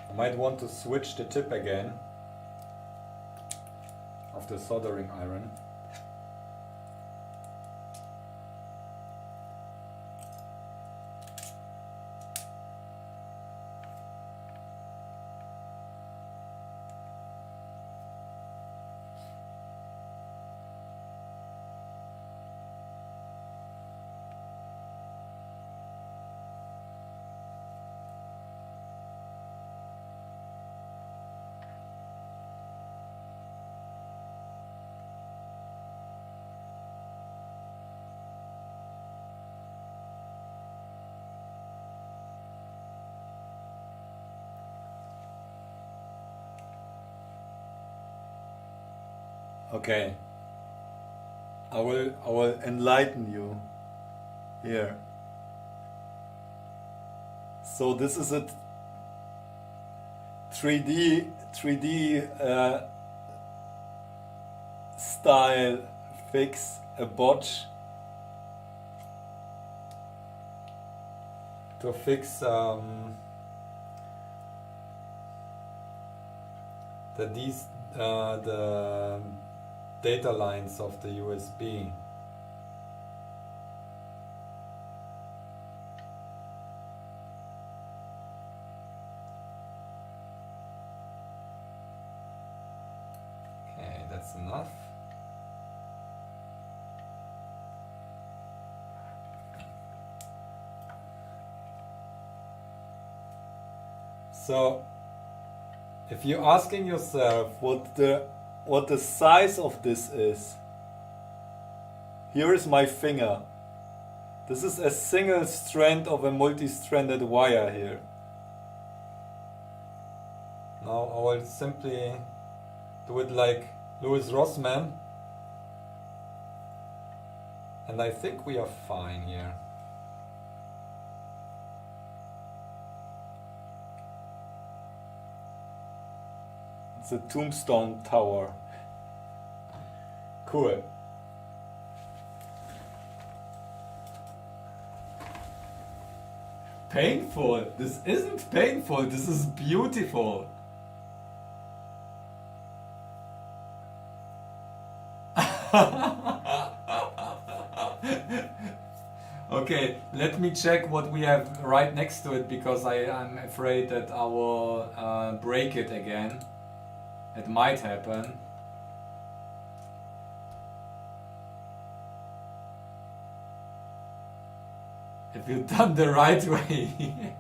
I might want to switch the tip again of the soldering iron. Okay. I will enlighten you here. So this is a 3D style fix, a botch to fix the data lines of the USB. Okay, that's enough. So if you're asking yourself what the size of this is, here is my finger. This is a single strand of a multi-stranded wire here. Now I will simply do it like Louis Rossmann, and I think we are fine here. It's a tombstone tower. Cool. Painful. This isn't painful. This is beautiful. Okay, let me check what we have right next to it, because I'm afraid that I will break it again. It might happen. If you've done the right way.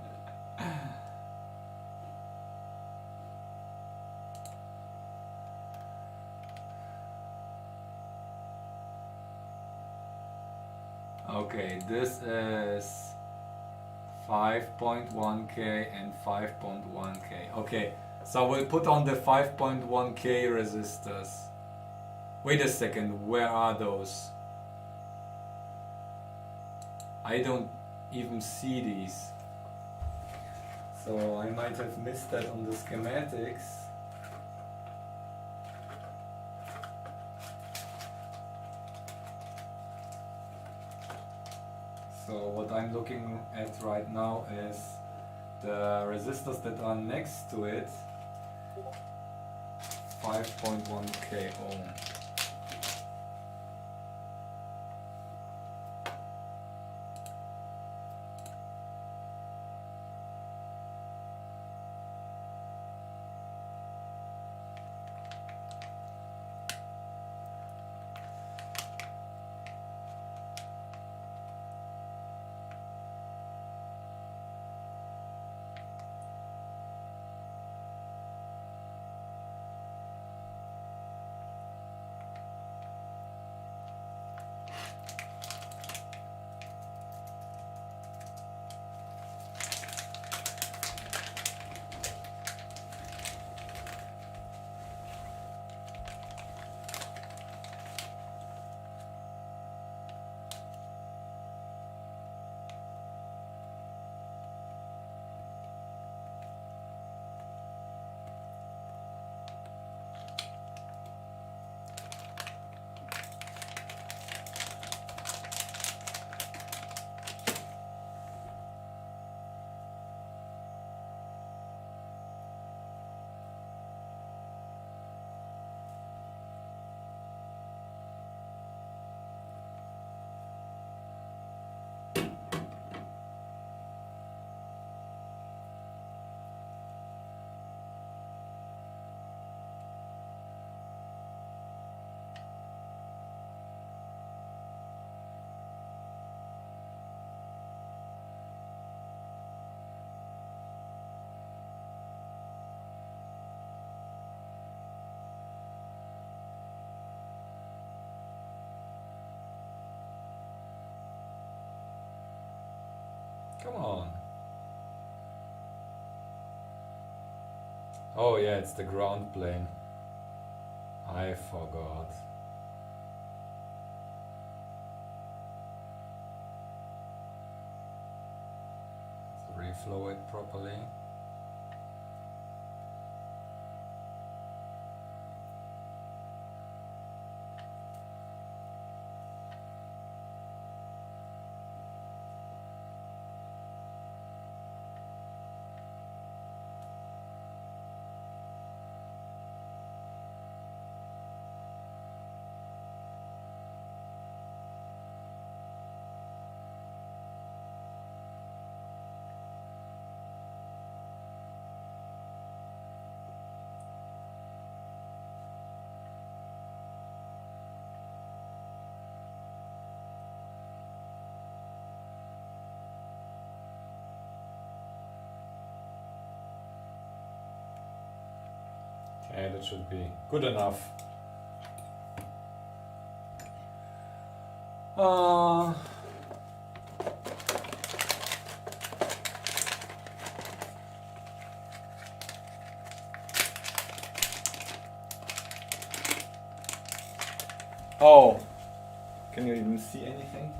Okay, this is 5.1K and 5.1K. Okay, so we'll put on the 5.1K resistors. Wait a second, where are those? I don't even see these. So I might have missed that on the schematics. So what I'm looking at right now is the resistors that are next to it. 5.1K ohm. Come on. Oh yeah, it's the ground plane. I forgot. Let's reflow it properly. Yeah, that should be good enough. Oh, can you even see anything?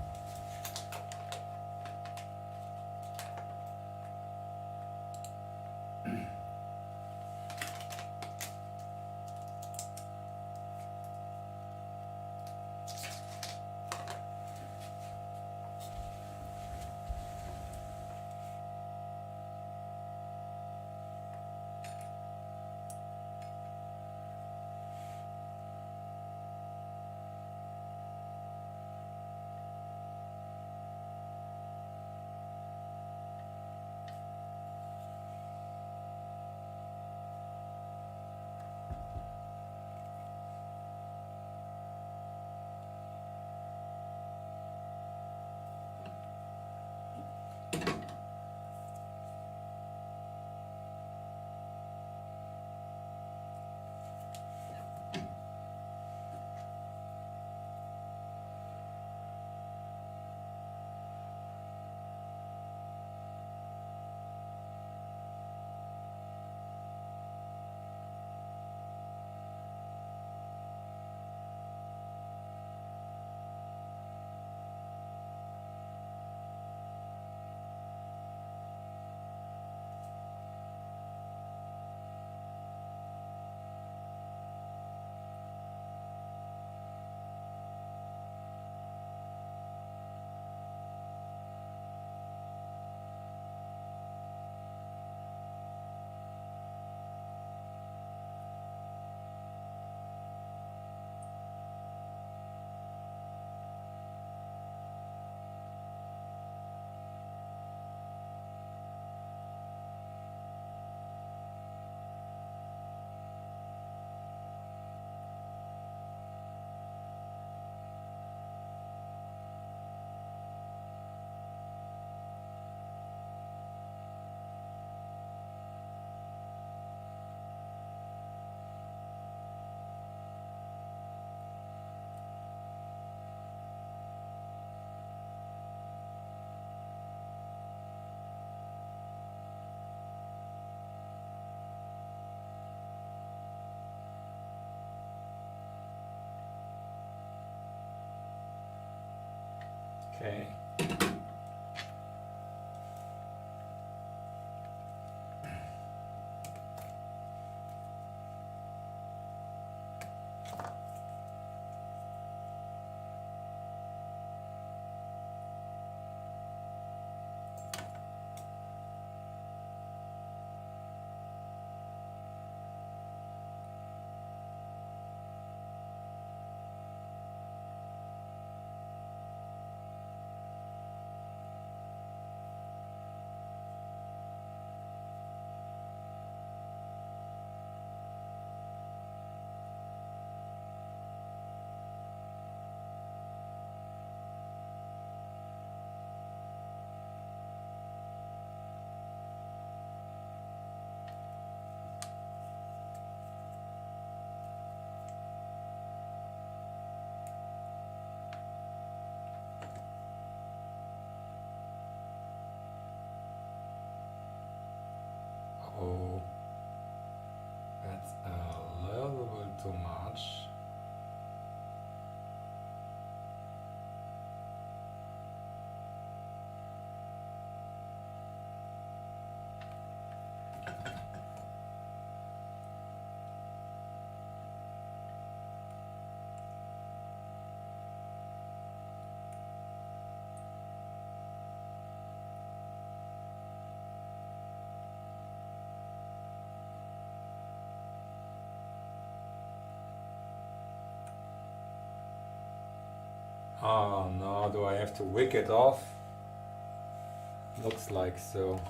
Okay. Oh, that's a little bit too much. Oh no, do I have to wick it off? Looks like so.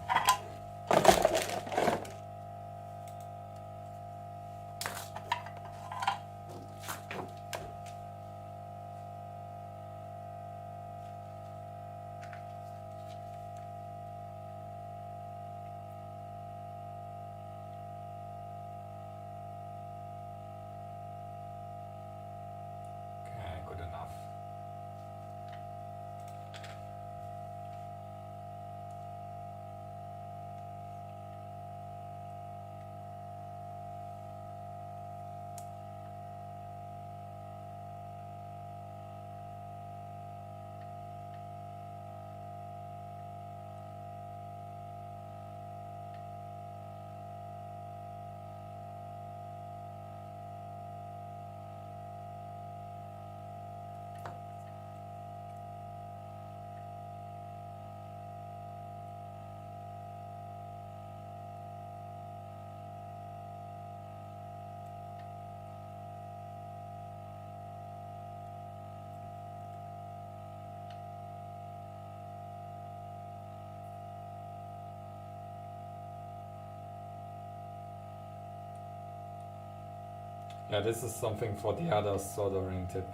Yeah, this is something for the other soldering tip.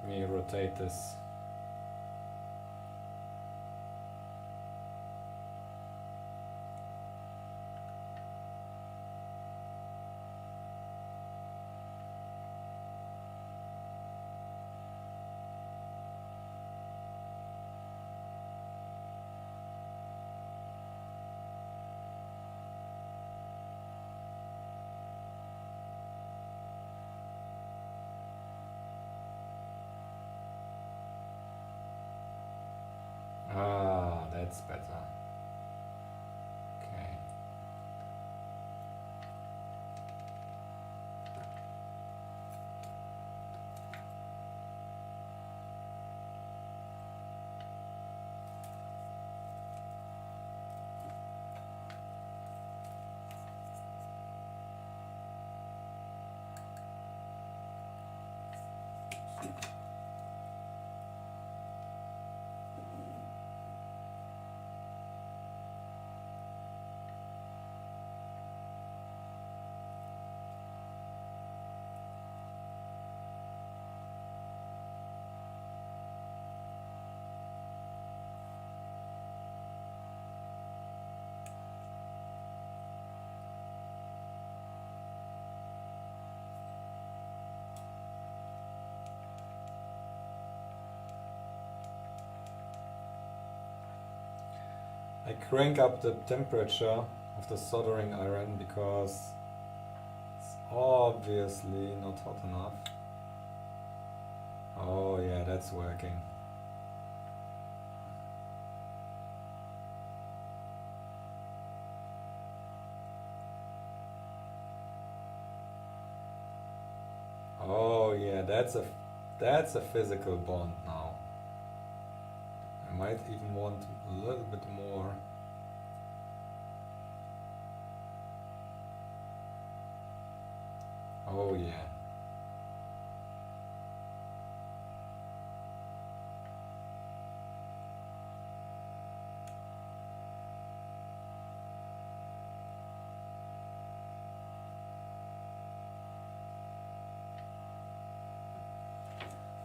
Let me rotate this. Ah, that's better. Okay. I crank up the temperature of the soldering iron because it's obviously not hot enough. Oh yeah, that's working. Oh yeah, that's a physical bond now. I might even want a little bit more. Oh yeah.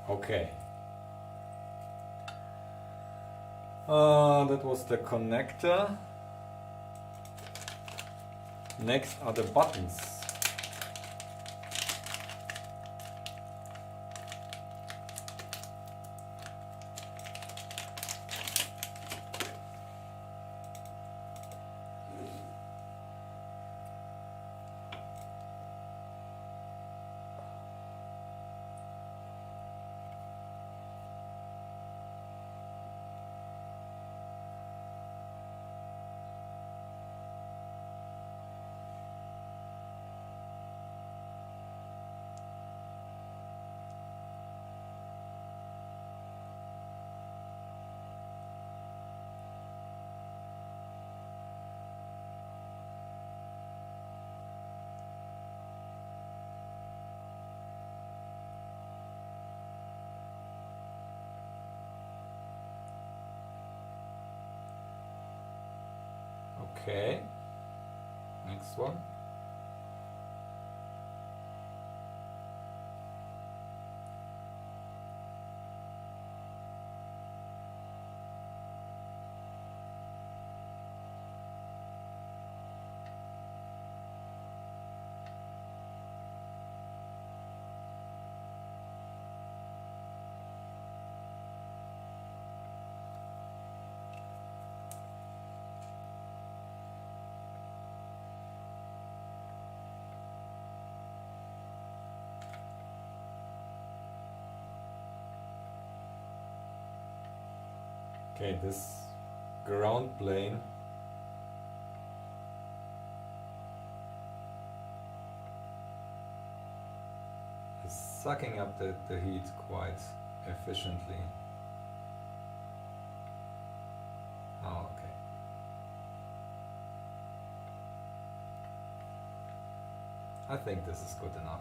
Okay. That was the connector. Next are the buttons. Okay. Next one. Okay, this ground plane is sucking up the heat quite efficiently. Oh, okay. I think this is good enough.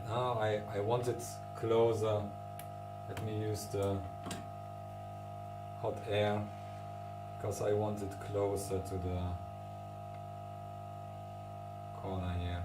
I want it closer. Let me use the hot air because I want it closer to the corner here.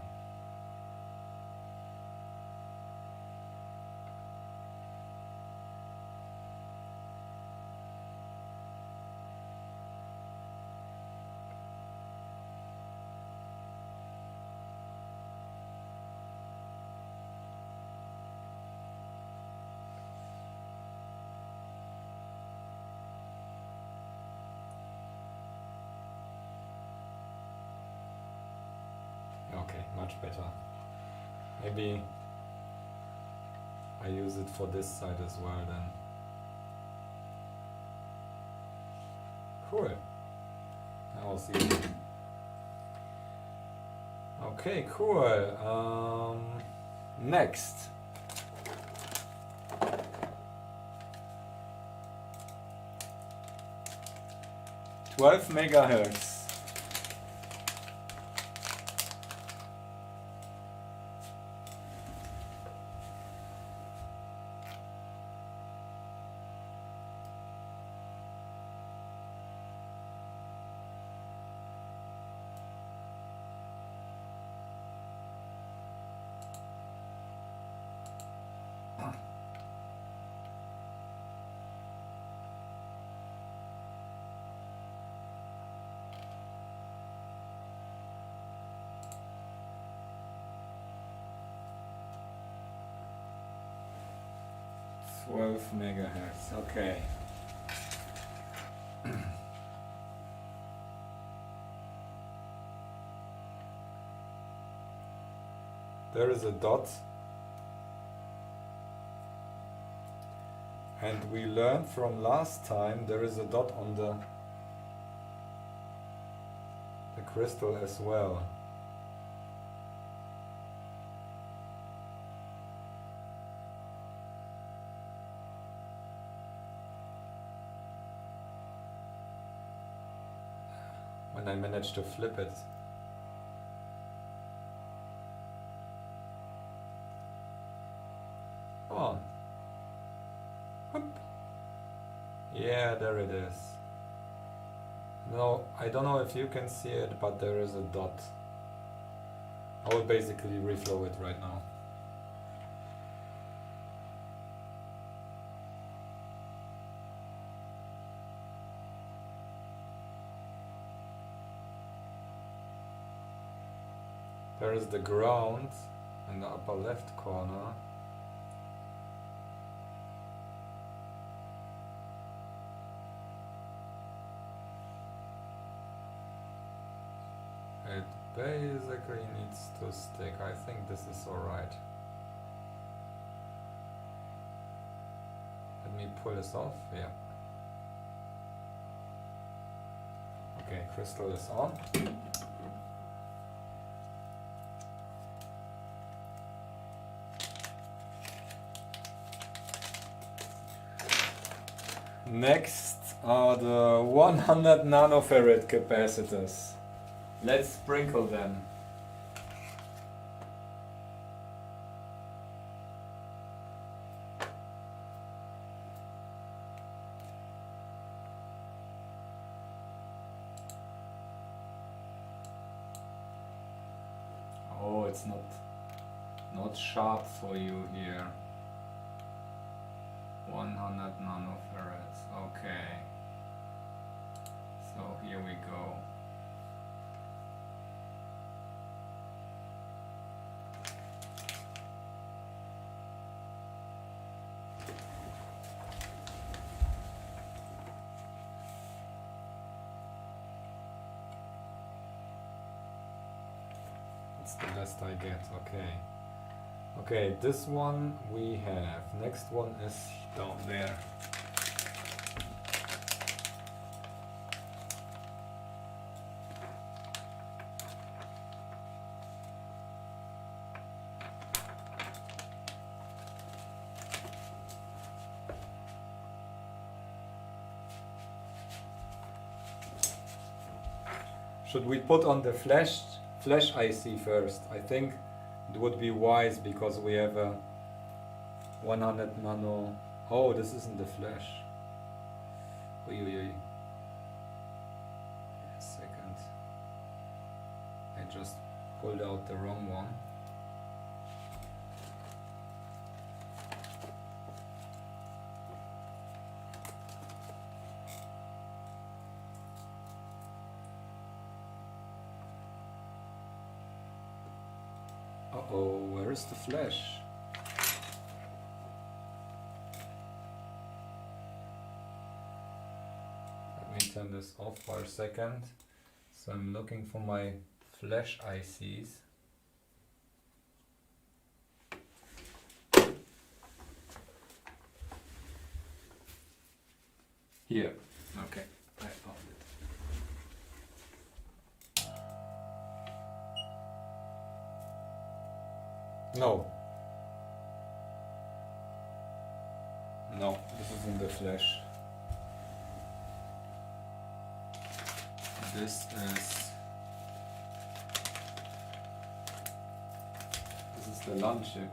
much better. Maybe I use it for this side as well then. Cool. Now I'll see you. Okay, cool. Next. $12 megahertz. Megahertz, okay. There is a dot, and we learned from last time there is a dot on the crystal as well. When I managed to flip it. Oh. Whoop. Yeah, there it is. No, I don't know if you can see it, but there is a dot. I will basically reflow it right now. There is the ground in the upper left corner. It basically needs to stick. I think this is alright. Let me pull this off. Yeah. Okay, crystal is on. Next are the 100 nanofarad capacitors. Let's sprinkle them. Oh, it's not sharp for you here. 100 nanofarads. Okay. So here we go. That's the best I get. Okay. Okay, this one we have. Next one is down there. Should we put on the flash IC first? I think it would be wise because we have a 100 nano. Oh, this isn't the flash. Oi, oi, oi. A second. I just pulled out the wrong one. Uh-oh, where is the flash? Let me turn this off for a second. So I'm looking for my flash ICs. Here. Okay, I found it. No. No, this isn't the flash. This is the LAN chip.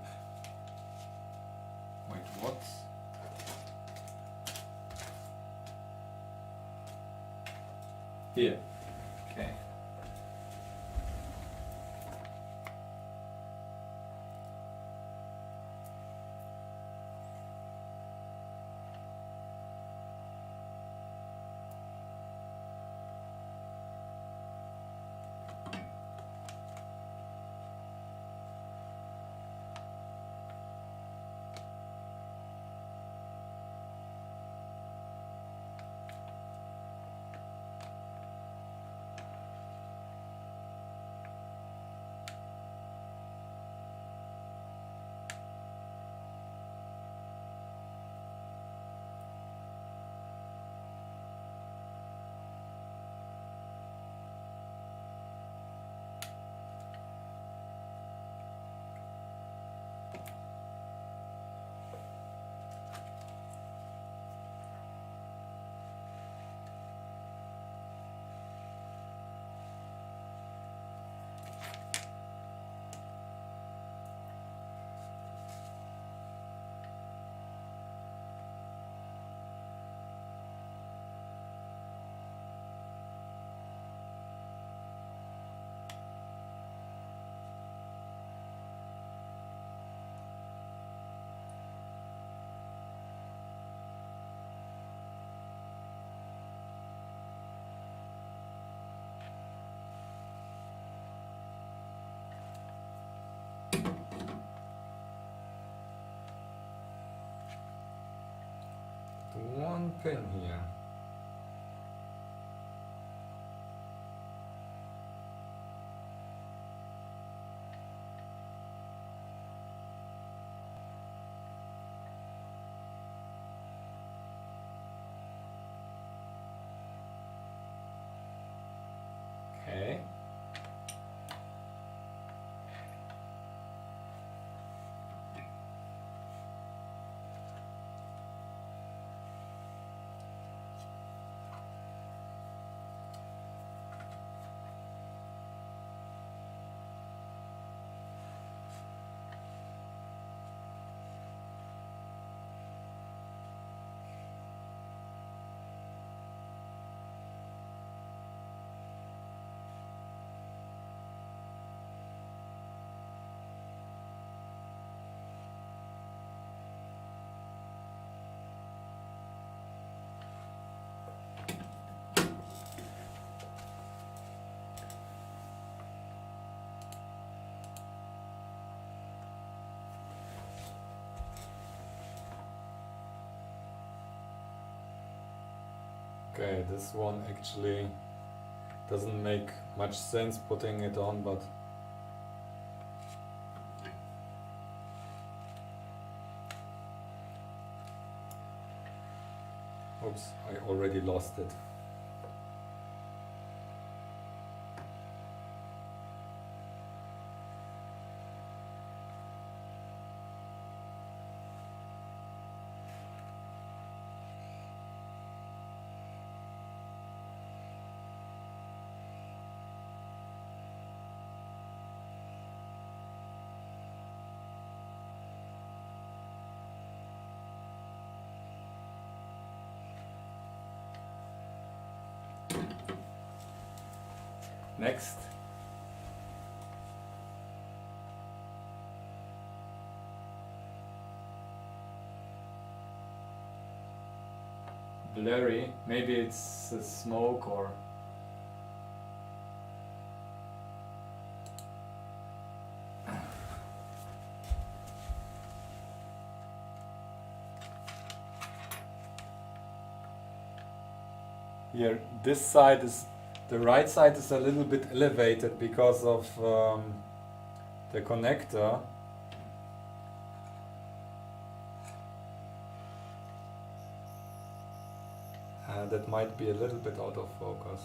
Wait, what? Here. Okay. One pin here. Okay. Okay, this one actually doesn't make much sense putting it on, but oops, I already lost it. Next. Blurry, maybe it's the smoke or here this side is the right side is a little bit elevated because of the connector. that might be a little bit out of focus.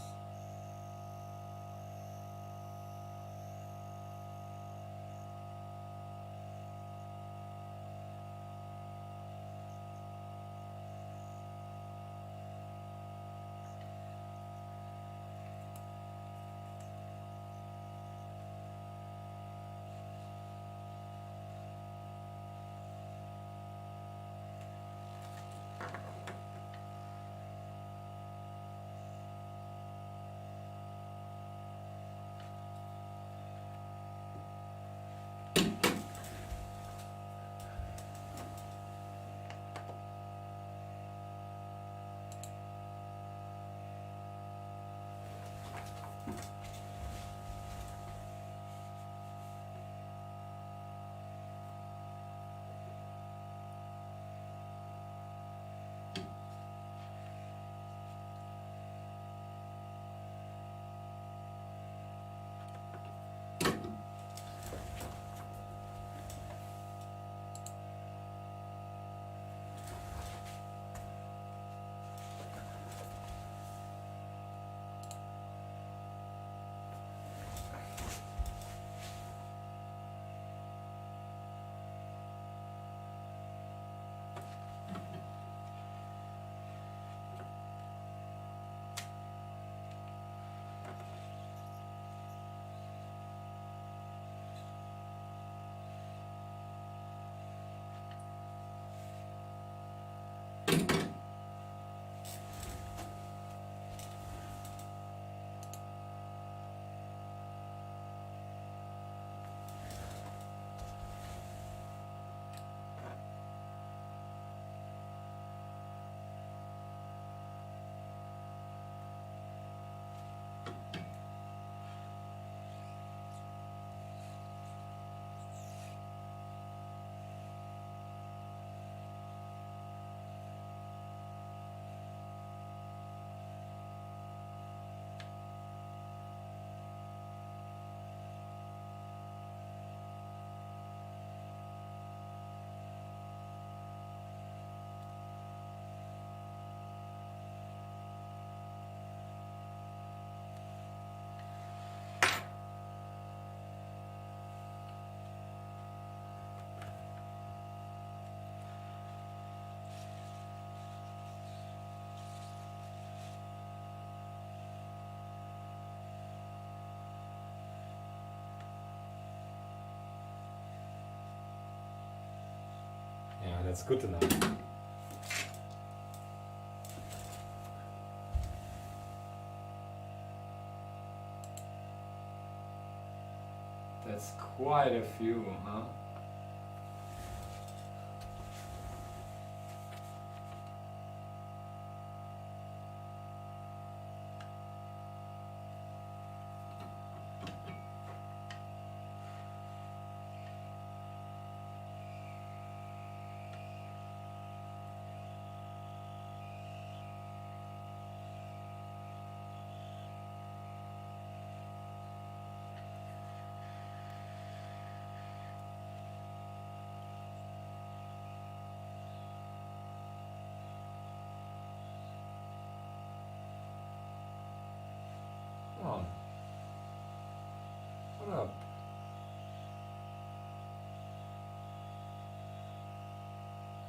Yeah, that's good enough. That's quite a few, huh? Come on. What up?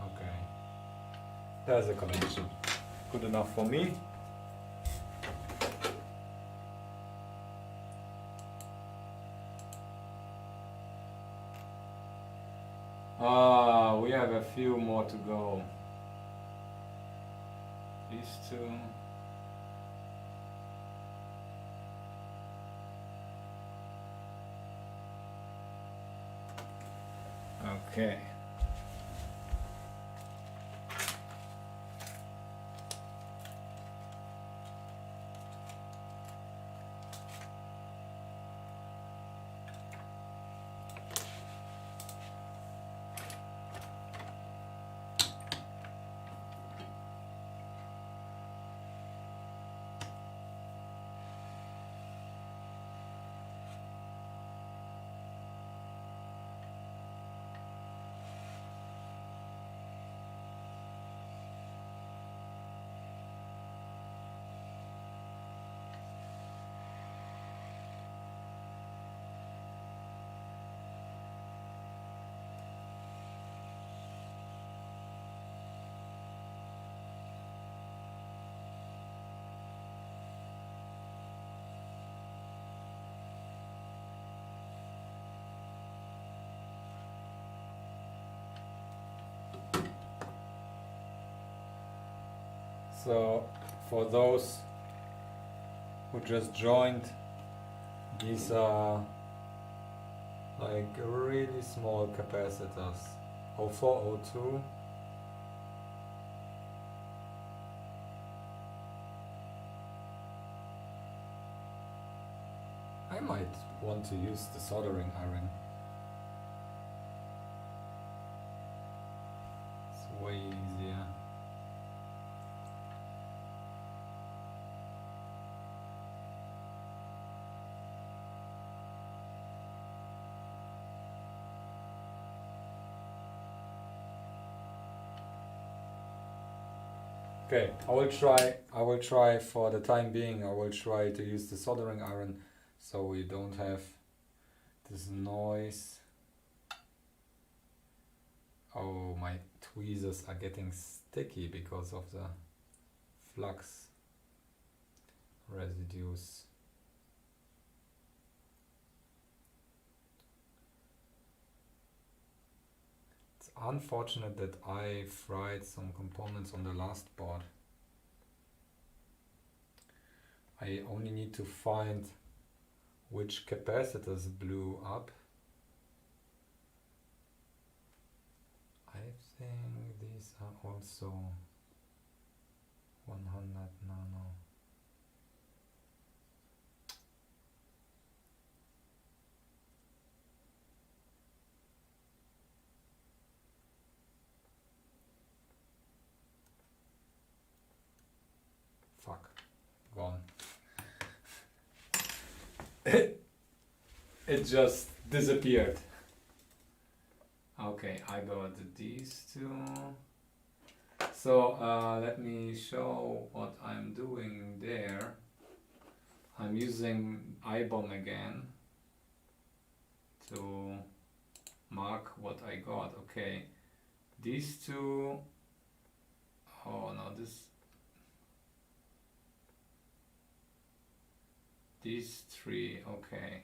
Okay. There's a connection. Good enough for me. We have a few more to go. These two. Okay. So for those who just joined, these are like really small capacitors. 0402. I might want to use the soldering iron. It's way easier. Okay, I will try for the time being, I will try to use the soldering iron so we don't have this noise. Oh, my tweezers are getting sticky because of the flux residues. It's unfortunate that I fried some components on the last board. I only need to find which capacitors blew up. I think these are also 100 nano. Fuck, gone. It just disappeared. Okay, I got these two. So let me show what I'm doing there. I'm using IBOM again to mark what I got. Okay, these two. Oh no, these three. Okay.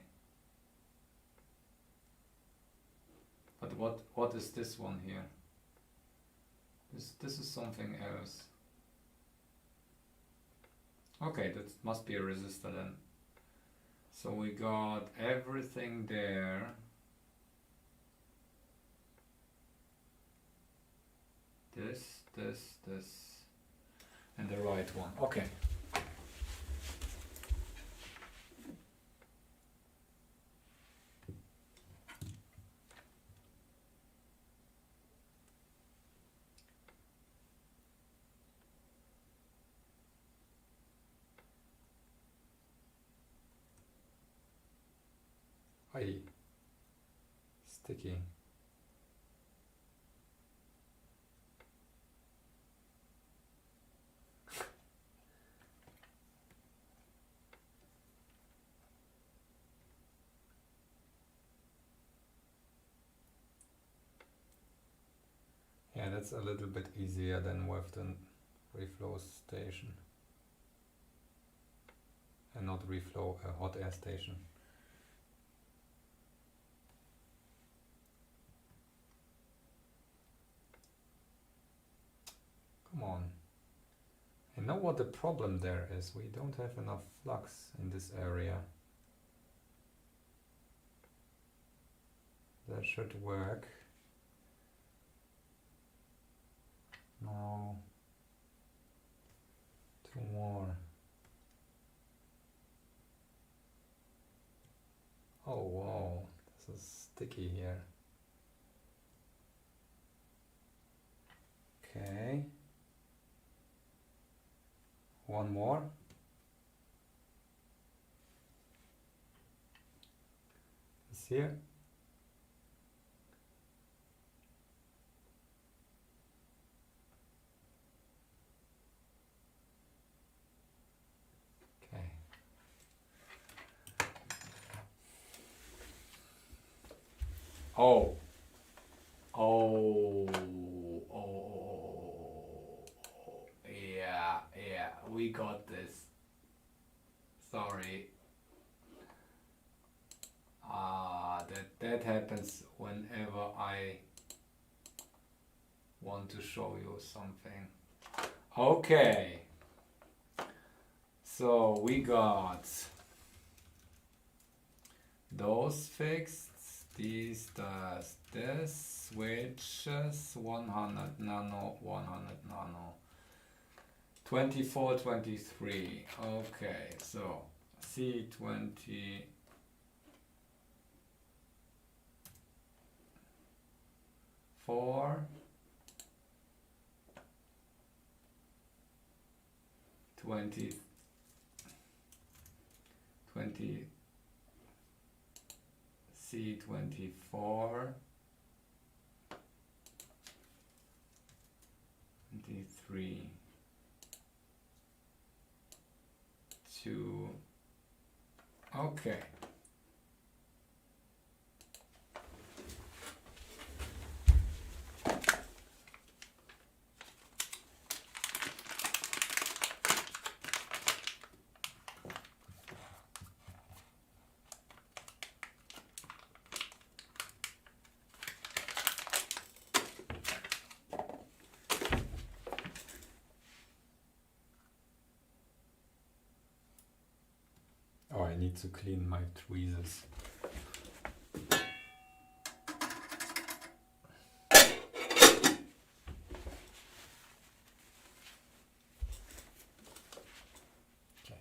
But what is this one here? This is something else. Okay, that must be a resistor then. So we got everything there. This, and the right one. Okay. Aye. Sticky. Yeah, that's a little bit easier than with the reflow station. And not reflow, a hot air station. Come on. I know what the problem there is. We don't have enough flux in this area. That should work. Now, two more. Oh wow, this is sticky here. Okay. One more. This here. Okay. Oh. Oh. Yeah, we got this. Sorry. That happens whenever I want to show you something. Okay, So we got those fixed, these does this, switches, 100 nano, 100 nano, 2423. Okay, so C20 4 20 C24 23 2. Okay. Oh, I need to clean my tweezers. Okay.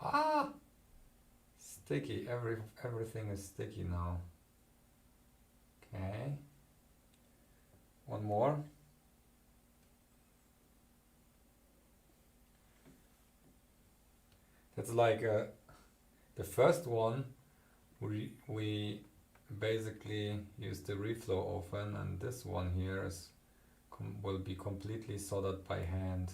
Ah! Sticky. Everything is sticky now. Okay. One more. That's like the first one. We basically use the reflow oven, and this one here is will be completely soldered by hand.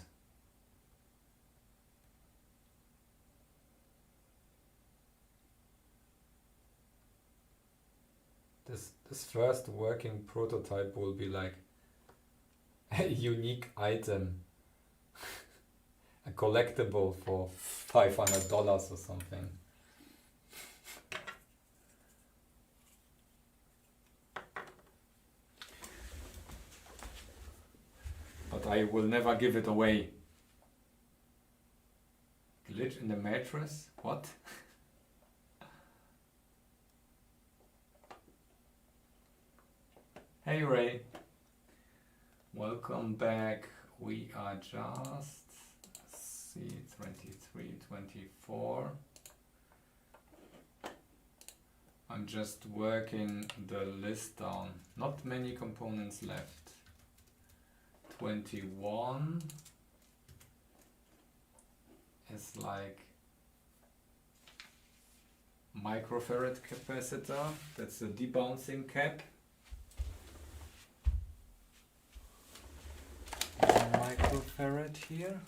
This first working prototype will be like a unique item, a collectible for $500 or something. But I will never give it away. Glitch in the mattress? What? Hey Ray, welcome back. We are just C2324. I'm just working the list down. Not many components left. 21 is like microfarad capacitor. That's a debouncing cap. Microfarad here.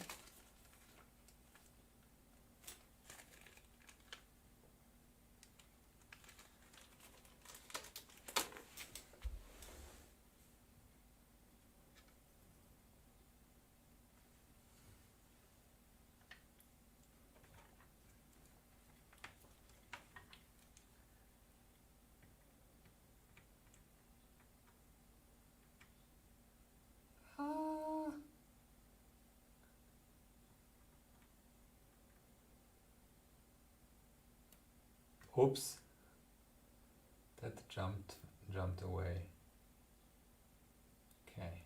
Oops, that jumped away. Okay.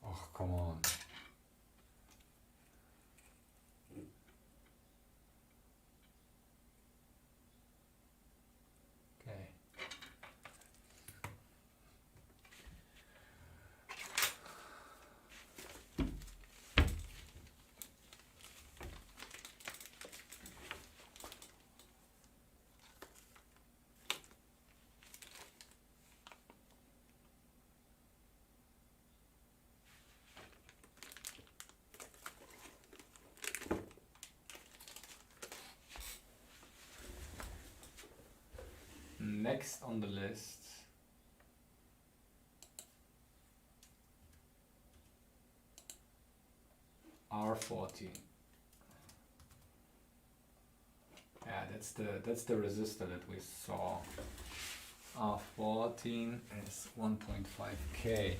Oh, come on. Okay. next on the list. R40. Yeah, that's the resistor that we saw. R14 is 1.5K.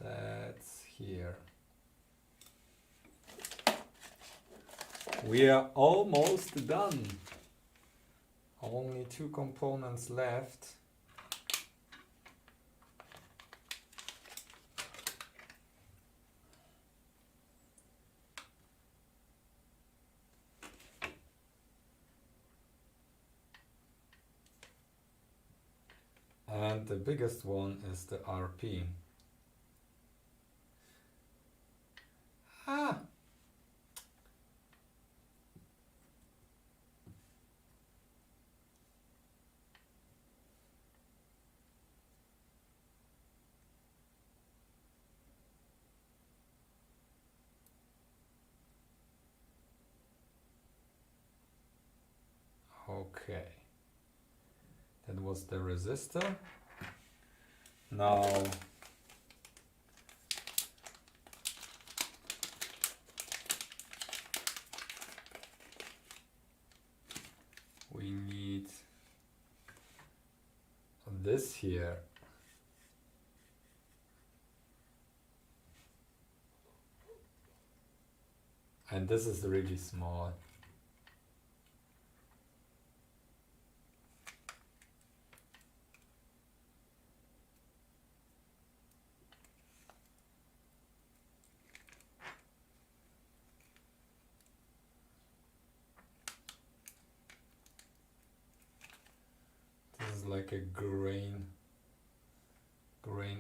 That's here. We are almost done. Only 2 components left. And the biggest one is the RP. Ah! Okay. That was the resistor. Now we need this here. And this is really small. This is like a grain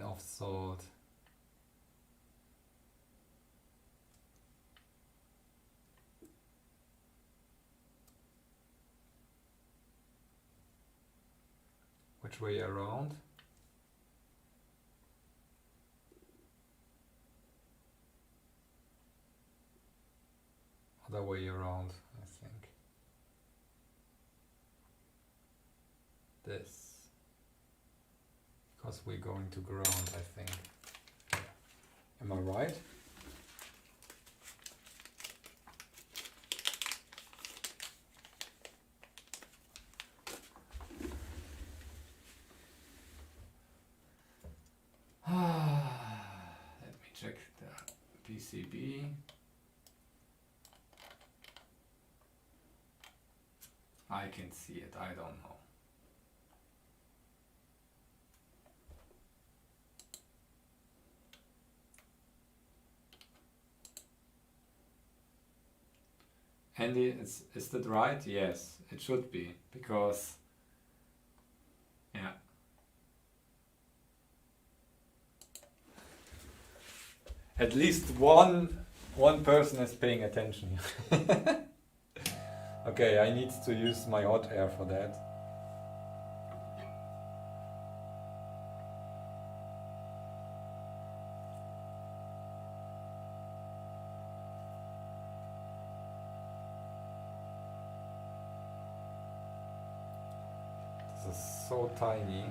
of salt. Which way around? Other way around, I think. This. Because we're going to ground, I think. Am I right? Let me check the PCB. I can see it, I don't know. Andy, is that right? Yes, it should be, because, yeah. At least one person is paying attention. Okay, I need to use my hot air for that. This is so tiny.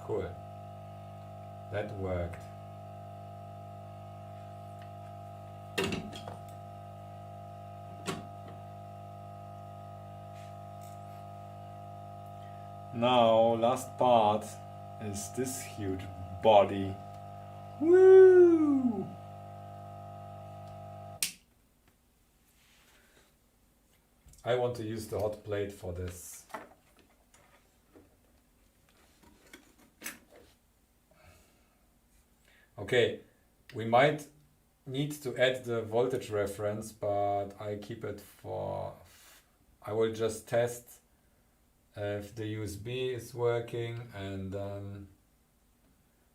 Cool. That worked. Now, last part is this huge body. Woo! I want to use the hot plate for this. Okay, we might need to add the voltage reference, but I keep it for... I will just test if the USB is working, and then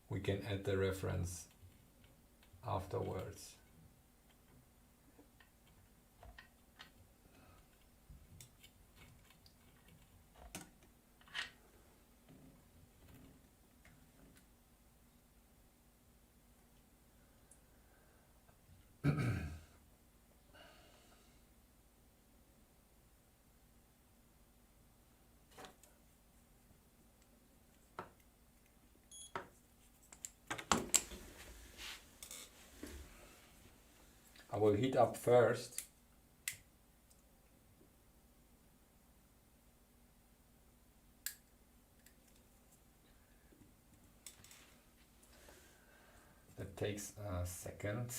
we can add the reference afterwards. I will heat up first. That takes a second.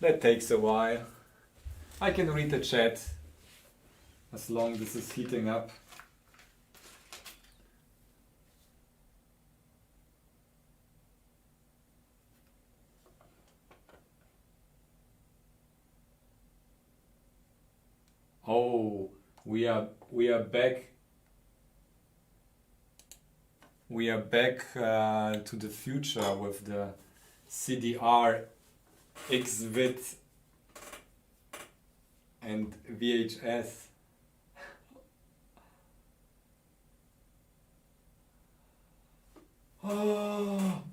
That takes a while. I can read the chat as long as this is heating up. Oh, we are back. We are back to the future with the CDR XVIT and VHS. Oh.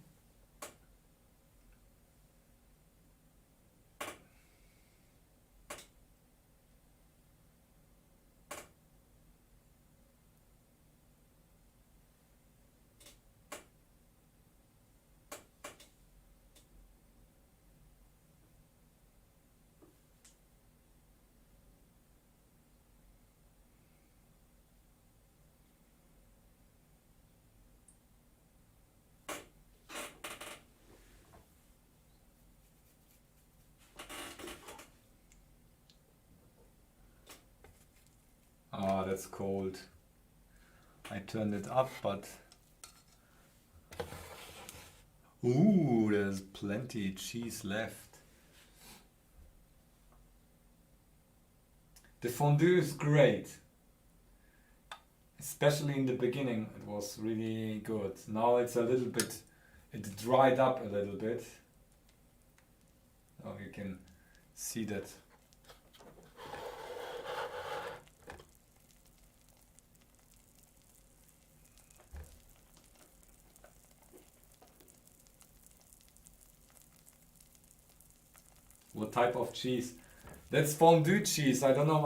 Ah, that's cold. I turned it up, but... Ooh, there's plenty cheese left. The fondue is great. Especially in the beginning, it was really good. Now it's a little bit... It dried up a little bit. Oh, you can see that. What type of cheese? That's fondue cheese. I don't know.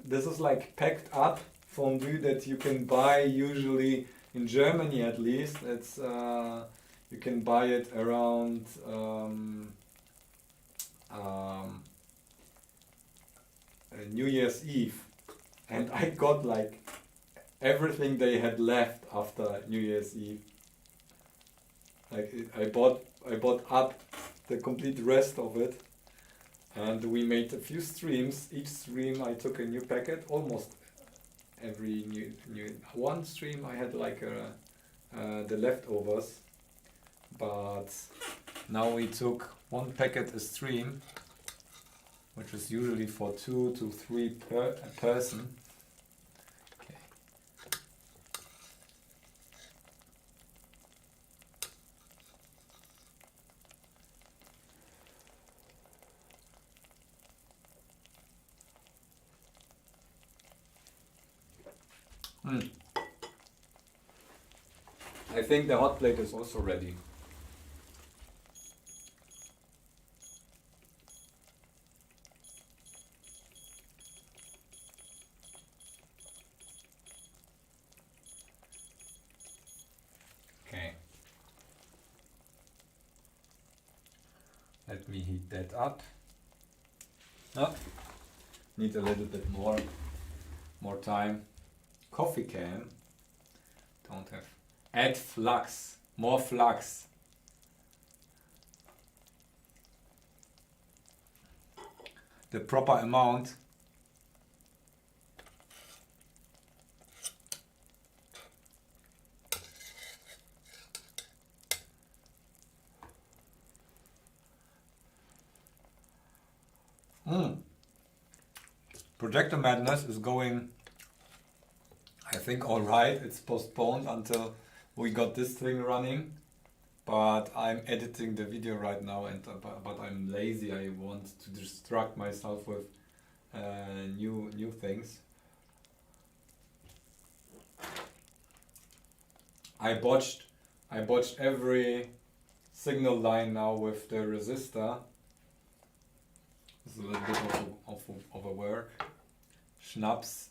This is like packed up fondue that you can buy usually in Germany, at least. It's you can buy it around New Year's Eve, and I got like everything they had left after New Year's Eve. I bought up the complete rest of it, and we made a few streams. Each stream I took a new packet. Almost every new one stream I had like the leftovers, but now we took one packet a stream, which is usually for 2 to 3 per person. Okay. I think the hot plate is also ready. Okay. Let me heat that up. Oh, need a little bit more time. Coffee can. Don't have. Add flux. More flux. The proper amount. Projector Madness is going, I think, alright. It's postponed until we got this thing running. But I'm editing the video right now, and but I'm lazy. I want to distract myself with new things. I botched every signal line now with the resistor. It's a little bit of a work. Schnaps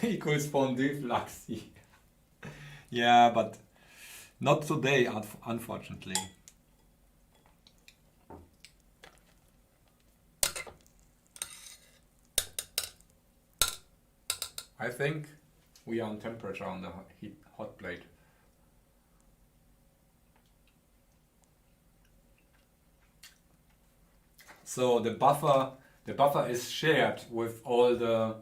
equals fondue flux. Yeah, but not today, unfortunately. I think we are on temperature on the hot plate. So the buffer is shared with all the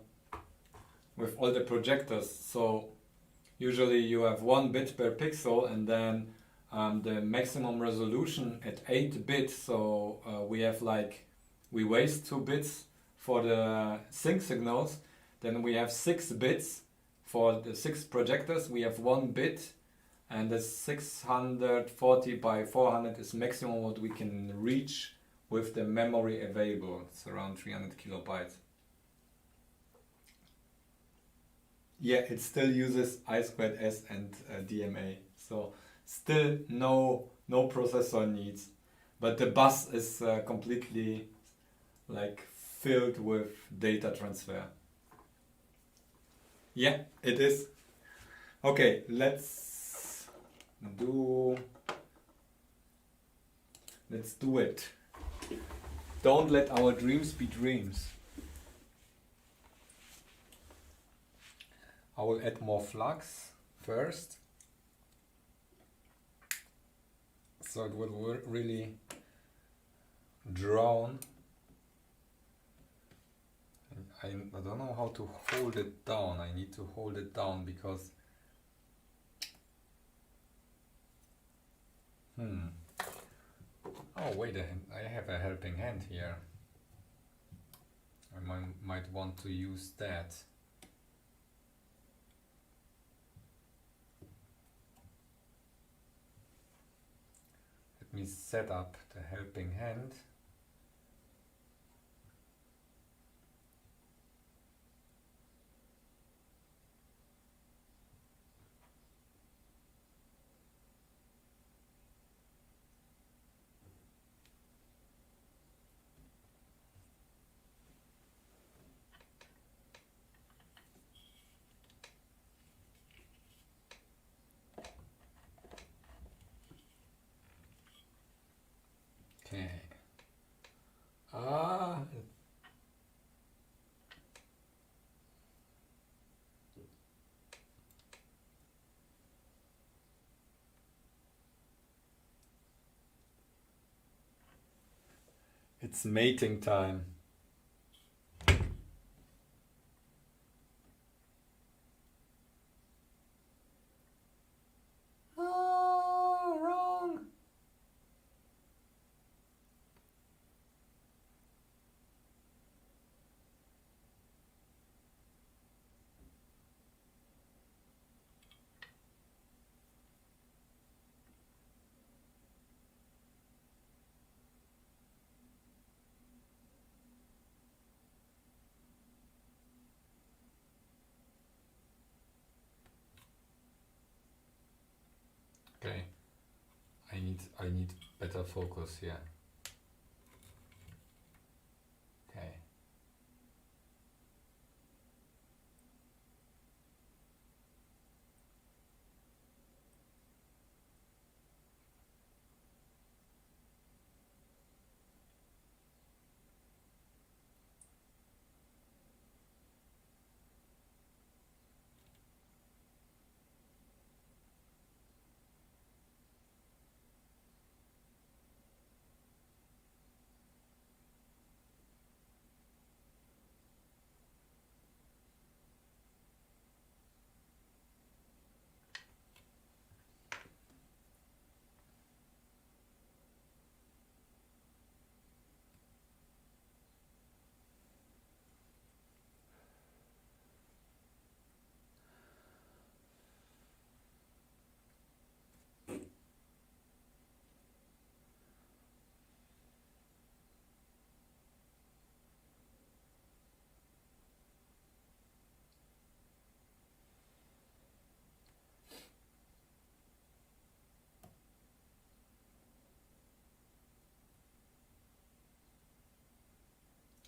projectors. So usually you have 1 bit per pixel, and then the maximum resolution at 8 bits. So we waste 2 bits for the sync signals. Then we have 6 bits for the 6 projectors. We have 1 bit, and the 640 by 400 is maximum what we can reach with the memory available. It's around 300 kilobytes. Yeah, it still uses I2S and DMA, so still no processor needs, but the bus is completely like filled with data transfer. Yeah, it is. Okay, let's do it. Don't let our dreams be dreams. I will add more flux first, so it will really drown. I don't know how to hold it down. I need to hold it down because oh, wait a minute, I have a helping hand here. I might want to use that. Let me set up the helping hand. Okay. It's mating time. Oh, wrong. need better focus here. Okay.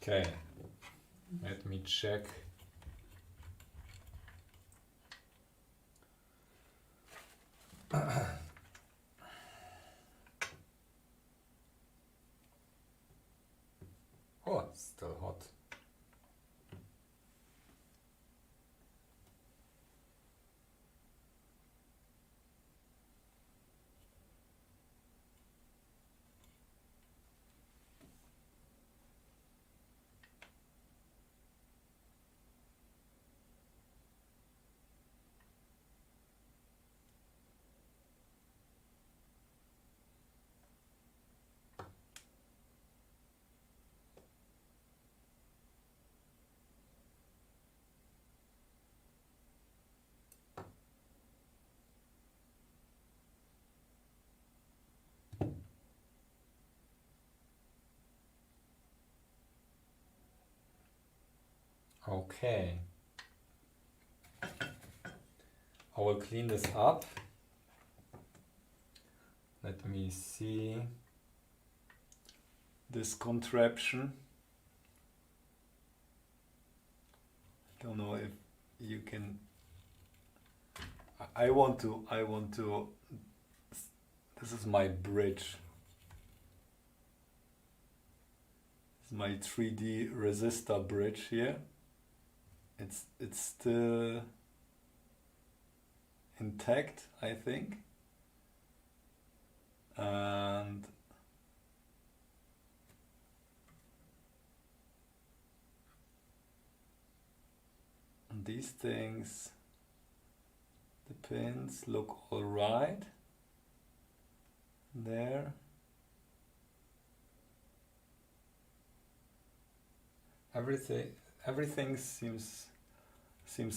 Okay, let me check. Oh, it's still hot. Okay. I will clean this up. Let me see this contraption. I don't know if you can. I want to. This is my bridge. This is my 3D resistor bridge here. It's still intact, I think. And these things, the pins look all right there. Everything seems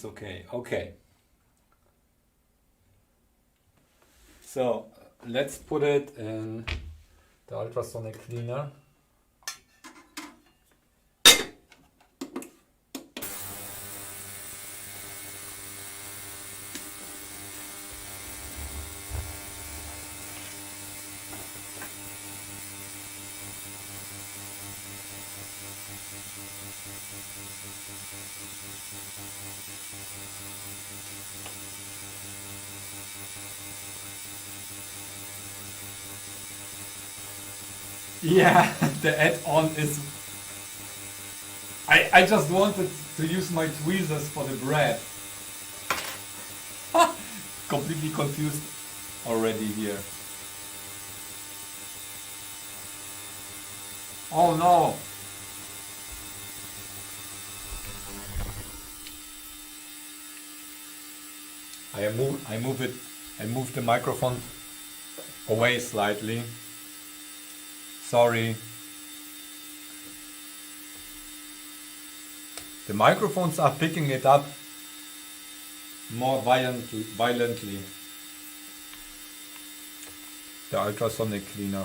okay. Okay. So let's put it in the ultrasonic cleaner. Yeah, the add-on is... I just wanted to use my tweezers for the bread. Completely confused already here. Oh no! I moved the microphone away slightly. Sorry. The microphones are picking it up more violently. The ultrasonic cleaner.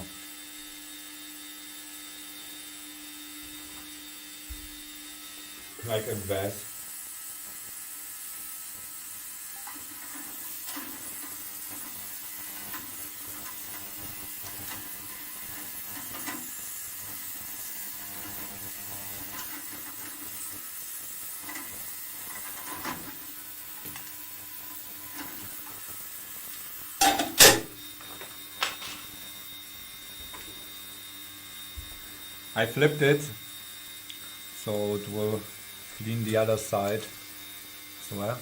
Like a vest. I flipped it so it will clean the other side as well.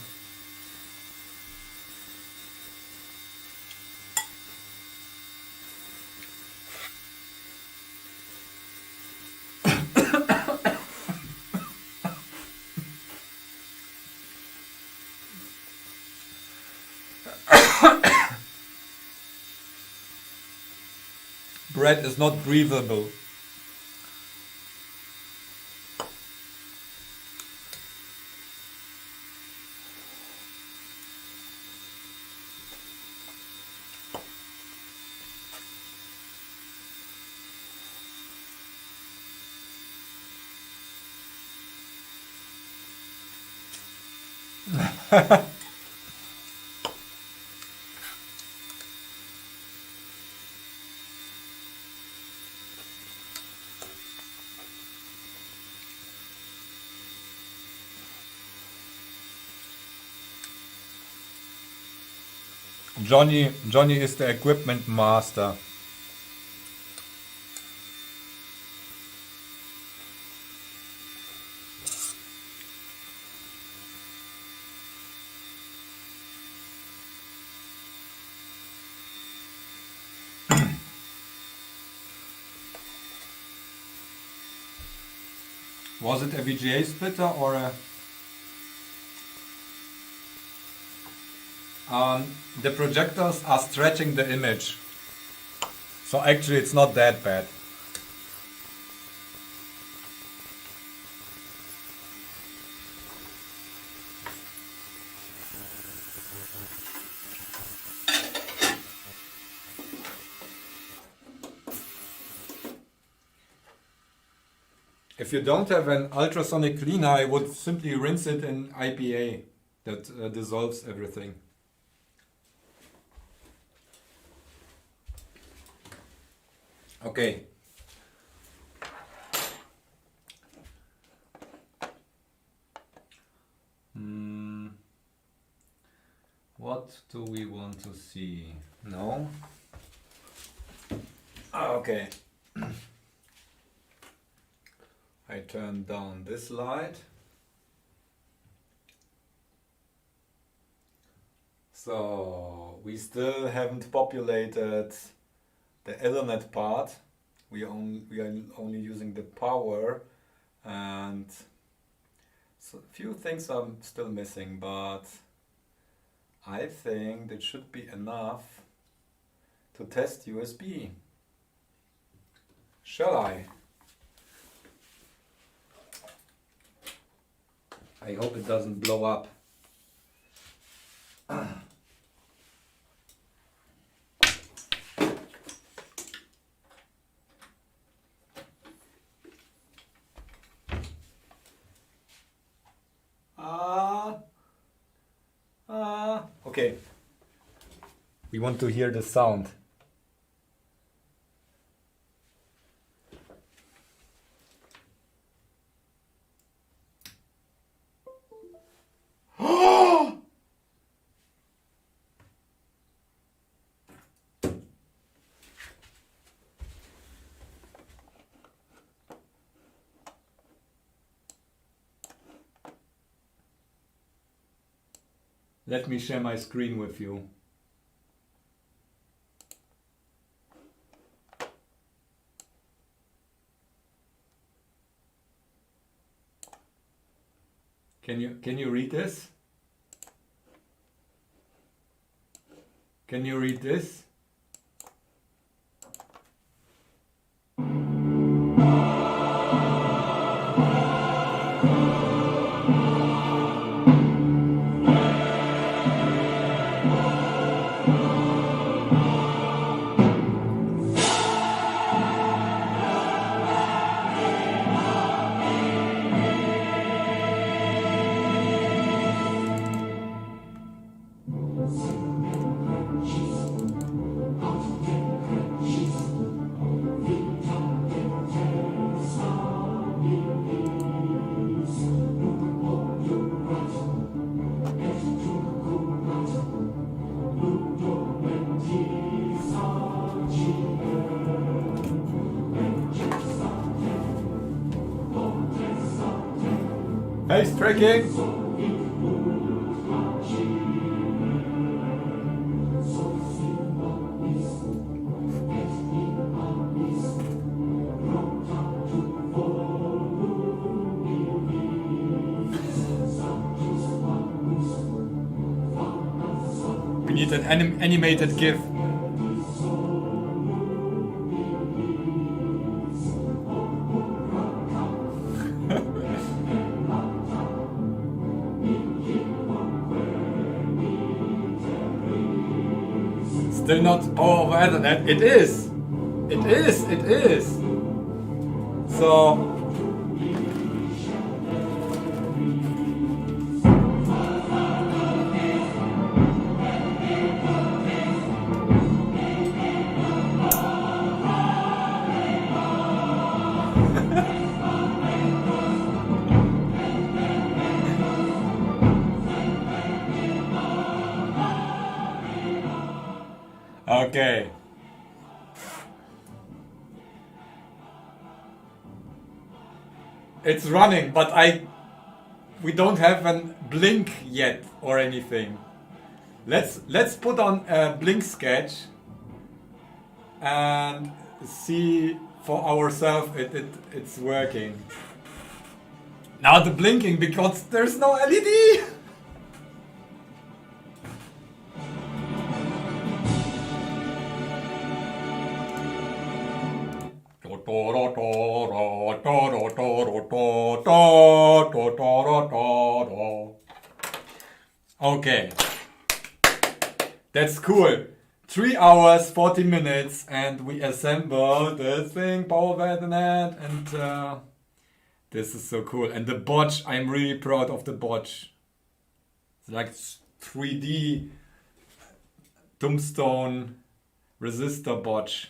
Bread is not breathable. Johnny is the equipment master. Was it a VGA splitter or a... the projectors are stretching the image. So actually it's not that bad. If you don't have an ultrasonic cleaner, I would simply rinse it in IPA. That dissolves everything. Okay. What do we want to see? No? Okay. I turn down this light. So we still haven't populated the Ethernet part. We are only using the power, and so a few things are still missing, but I think that should be enough to test USB. Shall I? I hope it doesn't blow up. Okay. We want to hear the sound. Let me share my screen with you. Can you read this? Can you read this? Maze tracking. We need an animated GIF. Still not power over Ethernet. It is. It is. It is. So. Okay. It's running, but we don't have a blink yet or anything. Let's put on a blink sketch and see for ourselves it's working. Now the blinking because there's no LED. Okay, that's cool. 3 hours, 40 minutes, and we assembled this thing, power Ethernet, and this is so cool. And the botch, I'm really proud of the botch. It's like 3D tombstone resistor botch.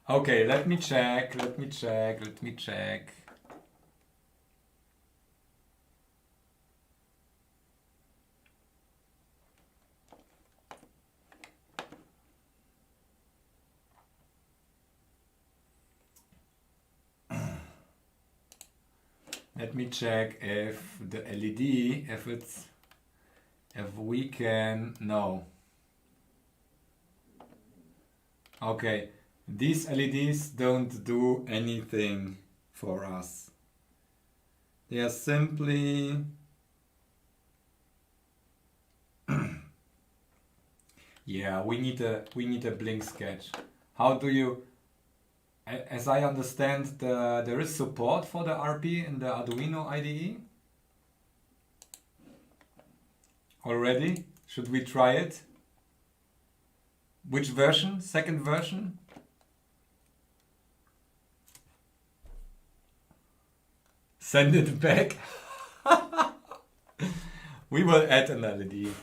Okay, let me check. Let me check if the LED, if we can, no. Okay, these LEDs don't do anything for us. They are simply yeah, we need a blink sketch. How do you, as I understand, there is support for the RP in the Arduino IDE already. Should we try it? Which version? Second version? Send it back. We will add an LED.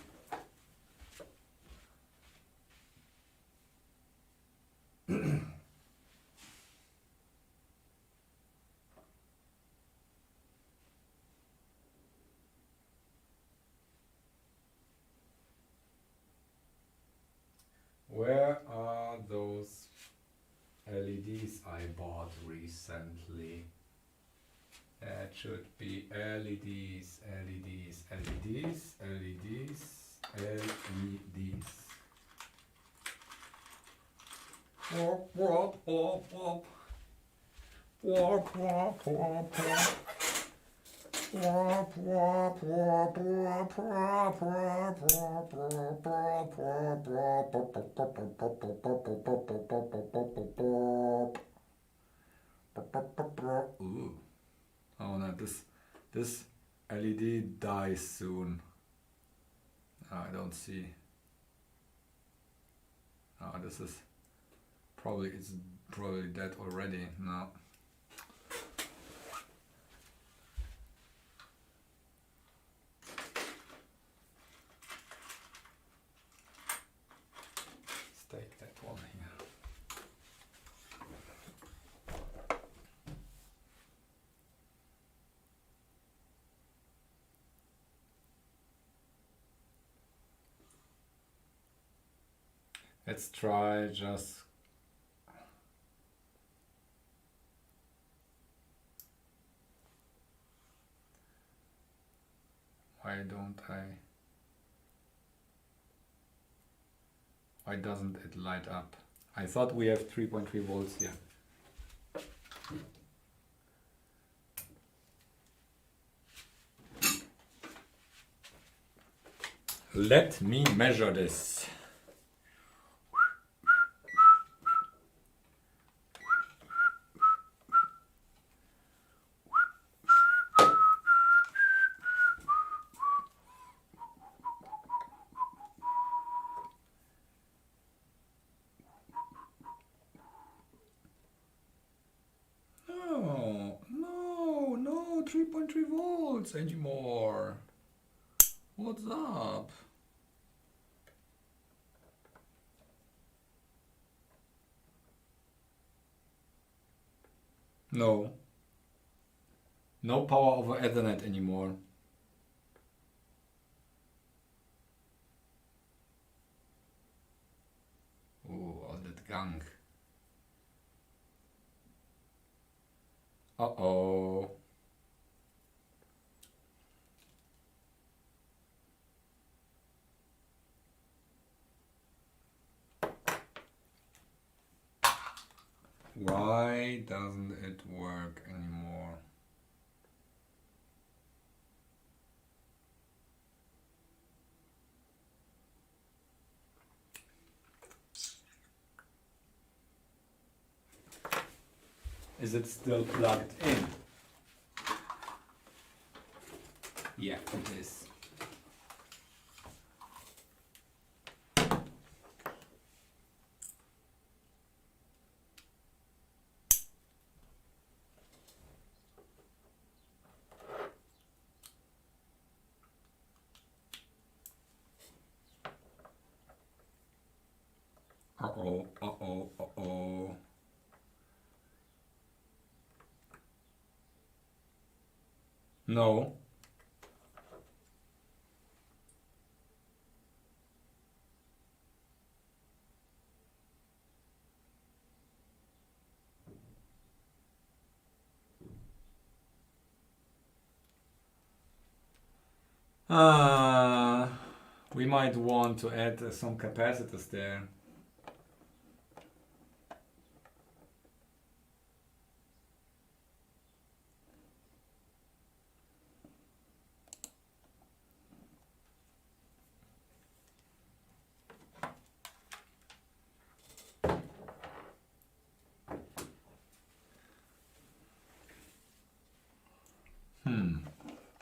Where are those LEDs I bought recently? That should be LEDs. Wop, wop, wop, wop. Wop, wop, wop, wop. Wop, wop, wop, wop, wop, wop, wop. Ooh. Oh no, this LED dies soon. I don't see. Oh, this is it's probably dead already. No. Let's take that one here. Let's try just Why doesn't it light up? I thought we have 3.3 volts here. Let me measure this. No, 3.3 volts anymore. What's up? No power over Ethernet anymore. Oh, all that gunk. Uh-oh. Why doesn't it work anymore? Is it still plugged in? Yeah, it is. Uh-oh, uh-oh, uh-oh. No. We might want to add some capacitors there.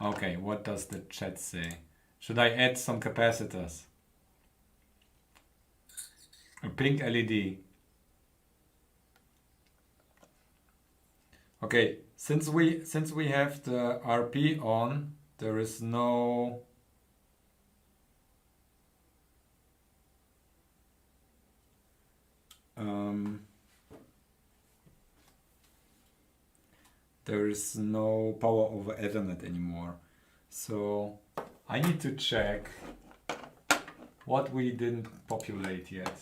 Okay, what does the chat say? Should I add some capacitors? A pink LED. Okay, since we have the RP on, there is no power over Ethernet anymore. So I need to check what we didn't populate yet.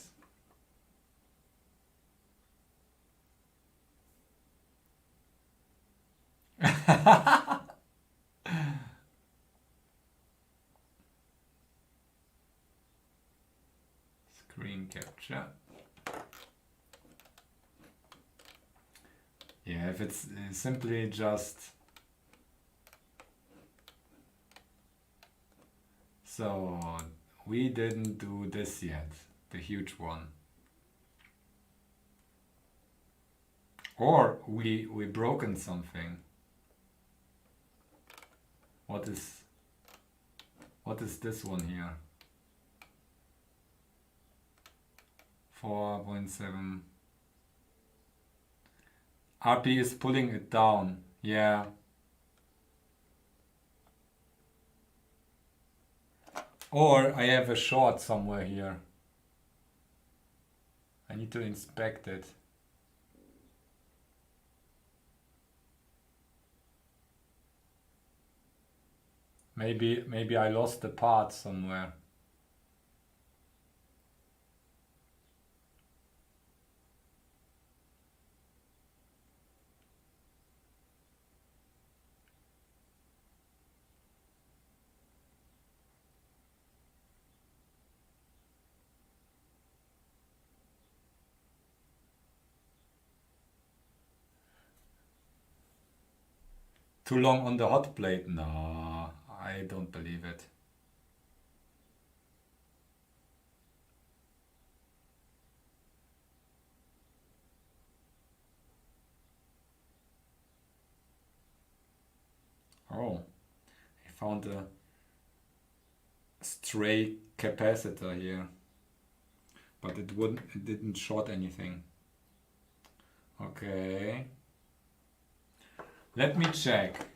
Screen capture. Yeah, if it's simply just... So, we didn't do this yet, the huge one. Or we broken something. What is this one here? 4.7. RP is pulling it down. Yeah. Or I have a short somewhere here. I need to inspect it. Maybe I lost the part somewhere. Too long on the hot plate? No, I don't believe it. Oh, I found a stray capacitor here, but it didn't short anything. Okay. Let me check.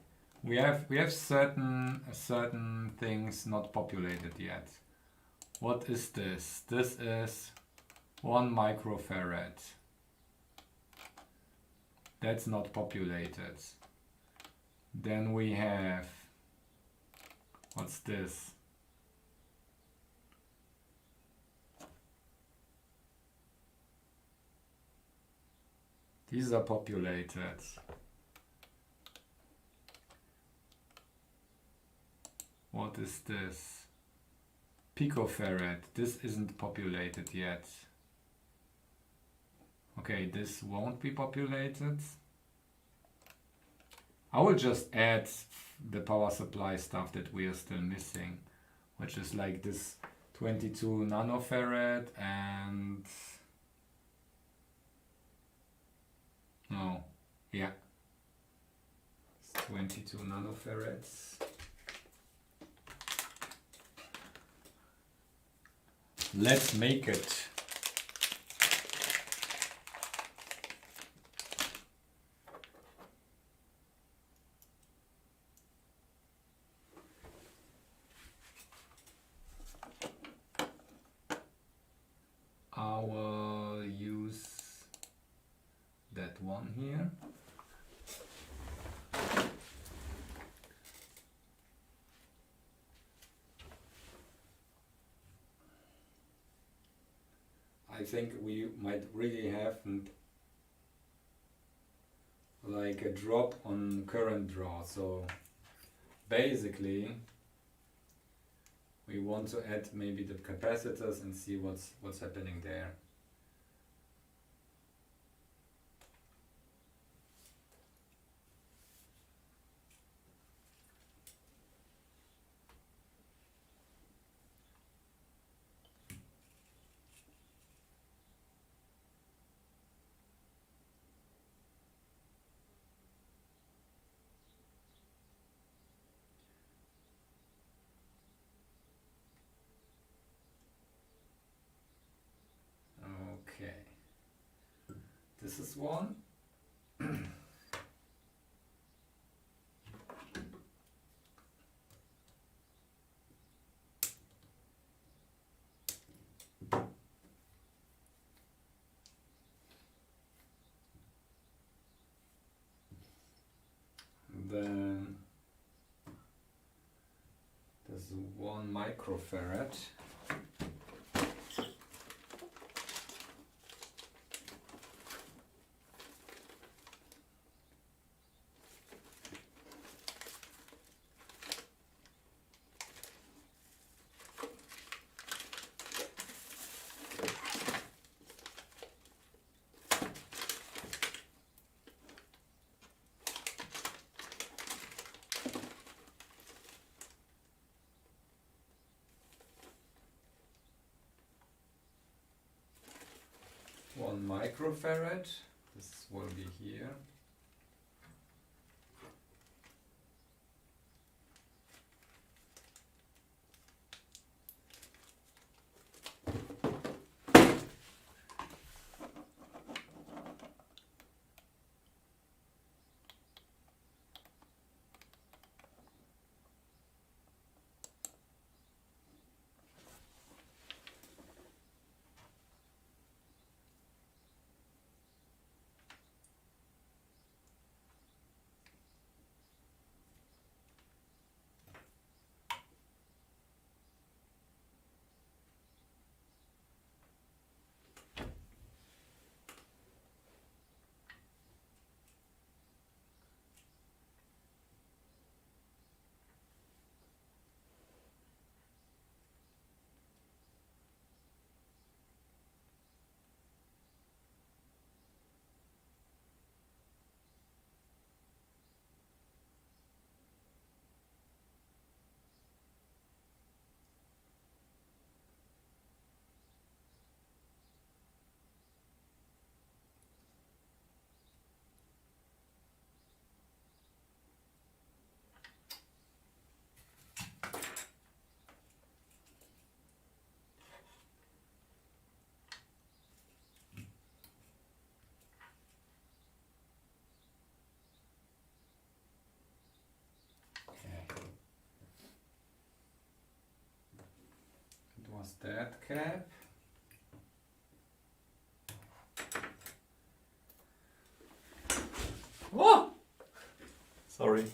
We have certain things not populated yet. What is this? This is 1 microfarad. That's not populated. Then we have, what's this? These are populated. What is this? Picofarad. This isn't populated yet. Okay, this won't be populated. I will just add the power supply stuff that we are still missing, which is like this 22 nanofarad and... Oh, yeah. It's 22 nanofarads. Let's make it. I will use that one here. I think we might really have like a drop on current draw. So basically we want to add maybe the capacitors and see what's happening there. Okay, this is one. Then there's 1 microfarad. Microfarad. This will be here. was that cap? Oh! Sorry.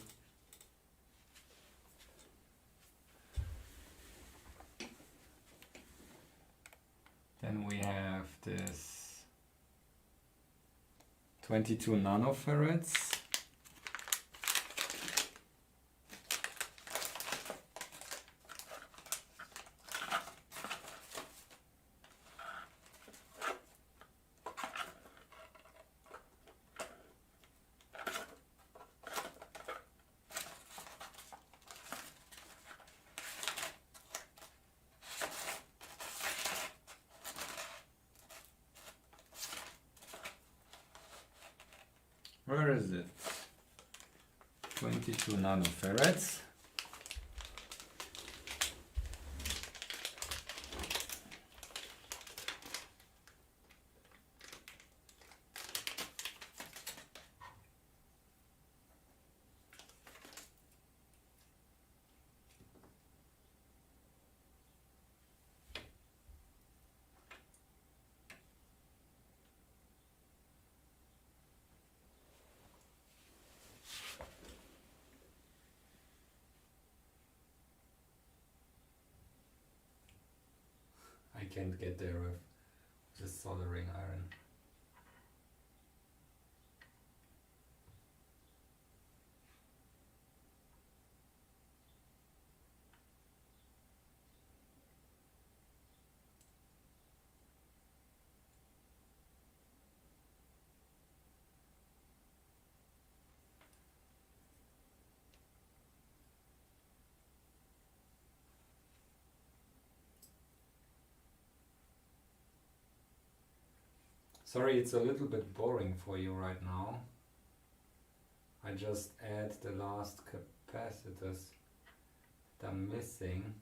Then we have this 22 nanofarads. Where is it? 22 nanofarads. I can't get there with just soldering iron. Sorry, it's a little bit boring for you right now. I just add the last capacitors that are missing.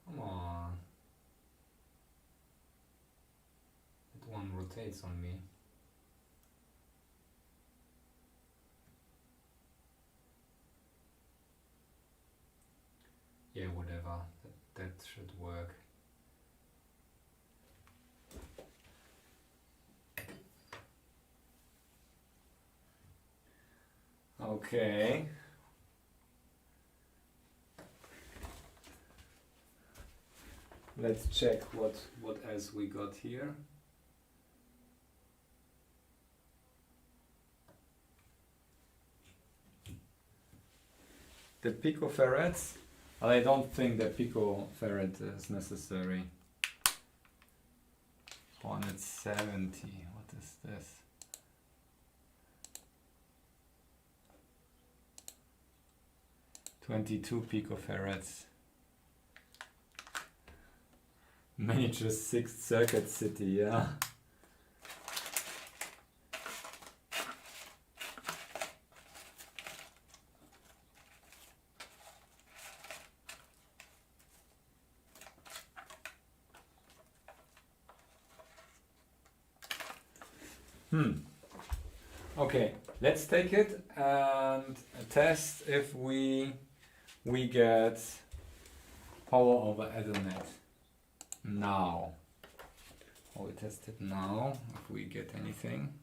Come on. That one rotates on me. Yeah, whatever. That should work. Okay. Let's check what else we got here. The picofarads. I don't think the picofarad is necessary. 170. What is this? $22 picofarads. Miniature 6th circuit city, yeah. Okay, let's take it and test if we get power over Ethernet now. Or we test it now if we get anything.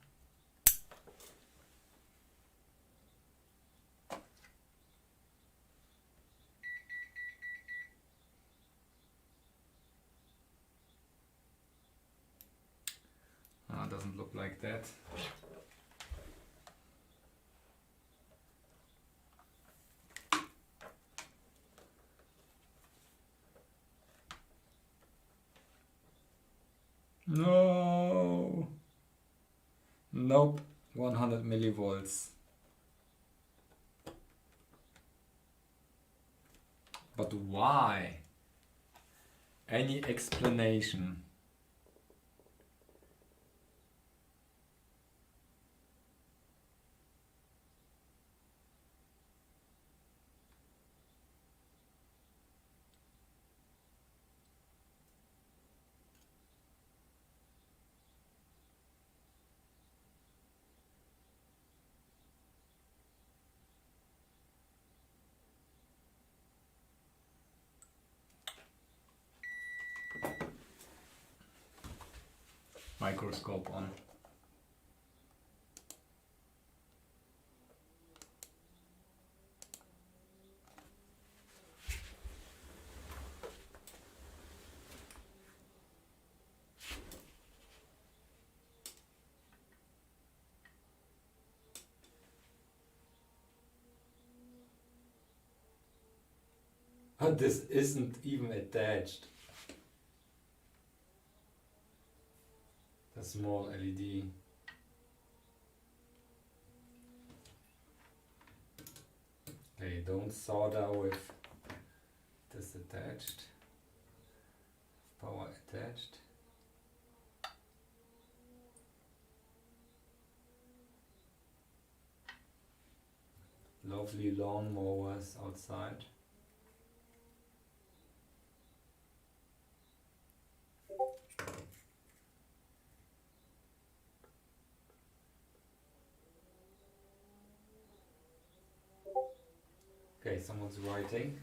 Doesn't look like that. No. Nope. 100 millivolts. But why? Any explanation? microscope on. But this isn't even attached. The small LED. Okay, don't solder with this attached. Power attached. Lovely lawn mowers outside. Okay, someone's writing.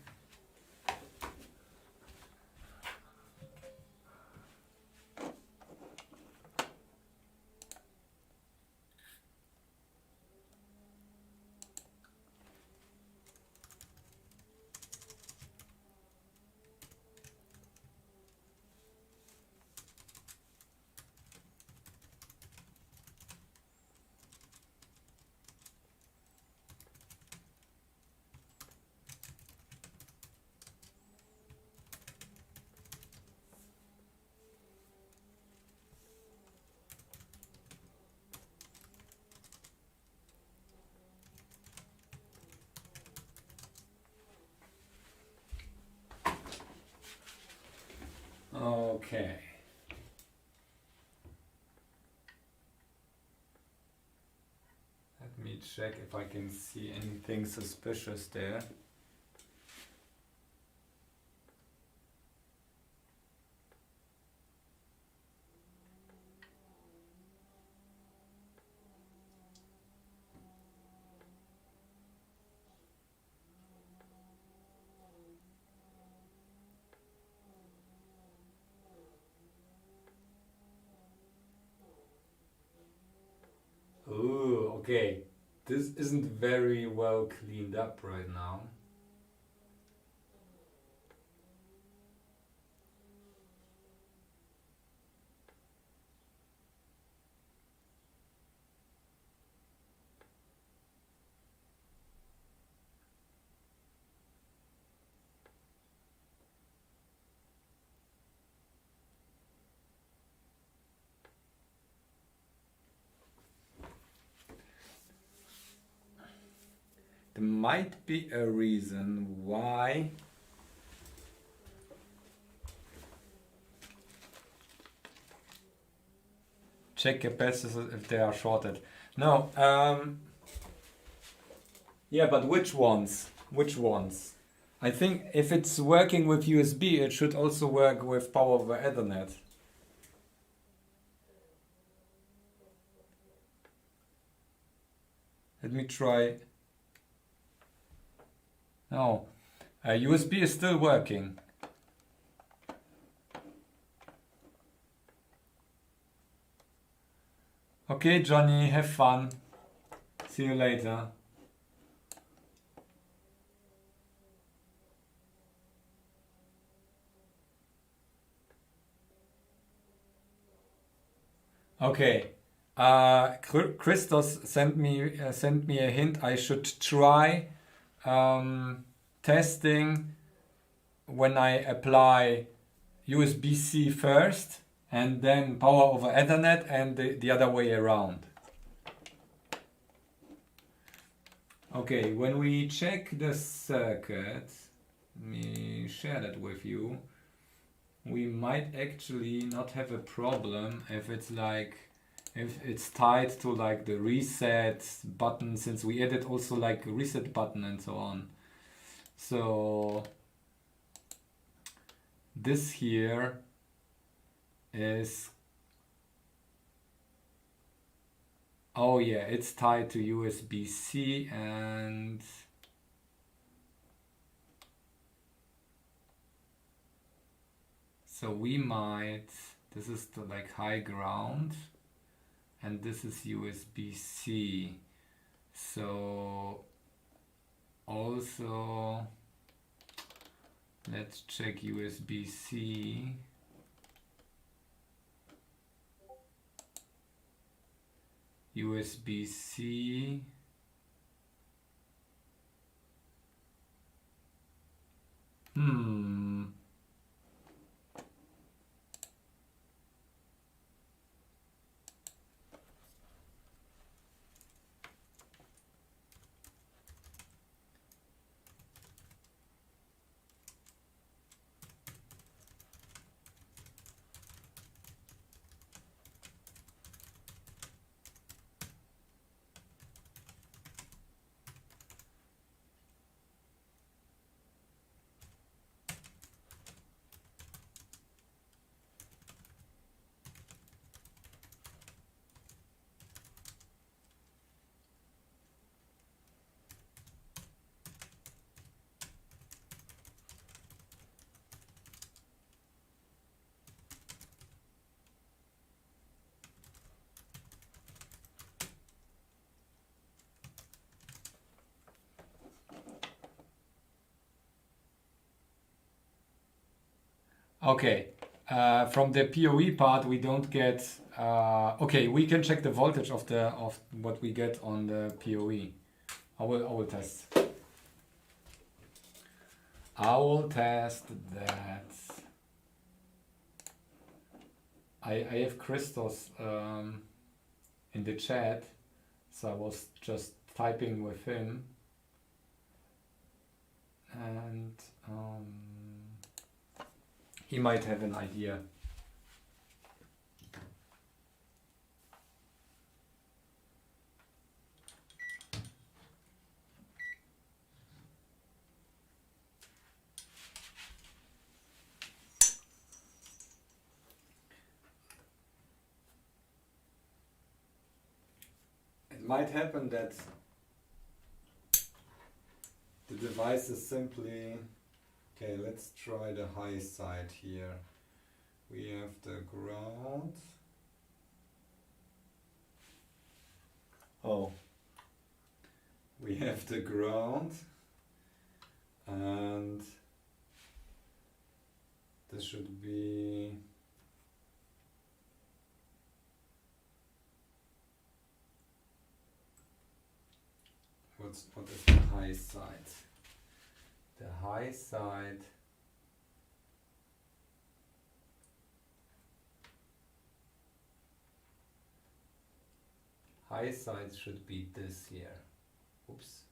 Okay. Let me check if I can see anything suspicious there. Ooh, okay. This isn't very well cleaned up right now. There might be a reason why check capacitors if they are shorted. No, yeah, but which ones? Which ones? I think if it's working with USB, it should also work with power over Ethernet. Let me try. No, USB is still working. Okay, Johnny, have fun. See you later. Okay. Christos sent me a hint. I should try testing when I apply USB-C first and then power over Ethernet and the other way around. Okay, when we check the circuit, let me share that with you. We might actually not have a problem if it's tied to like the reset button, since we added also like a reset button and so on. So this here is, oh yeah, it's tied to USB-C, and so we might, This is the like high ground, and this is USB-C. So also let's check USB-C. USB-C. Okay, from the PoE part we don't get. Okay, we can check the voltage of what we get on the PoE. I will test. I will test that. I have Christos in the chat, so I was just typing with him, and he might have an idea. It might happen that the device is simply... Okay, let's try the high side here. We have the ground. Oh. We have the ground. And this should be... What is the high side? The high side should be this here. Oops.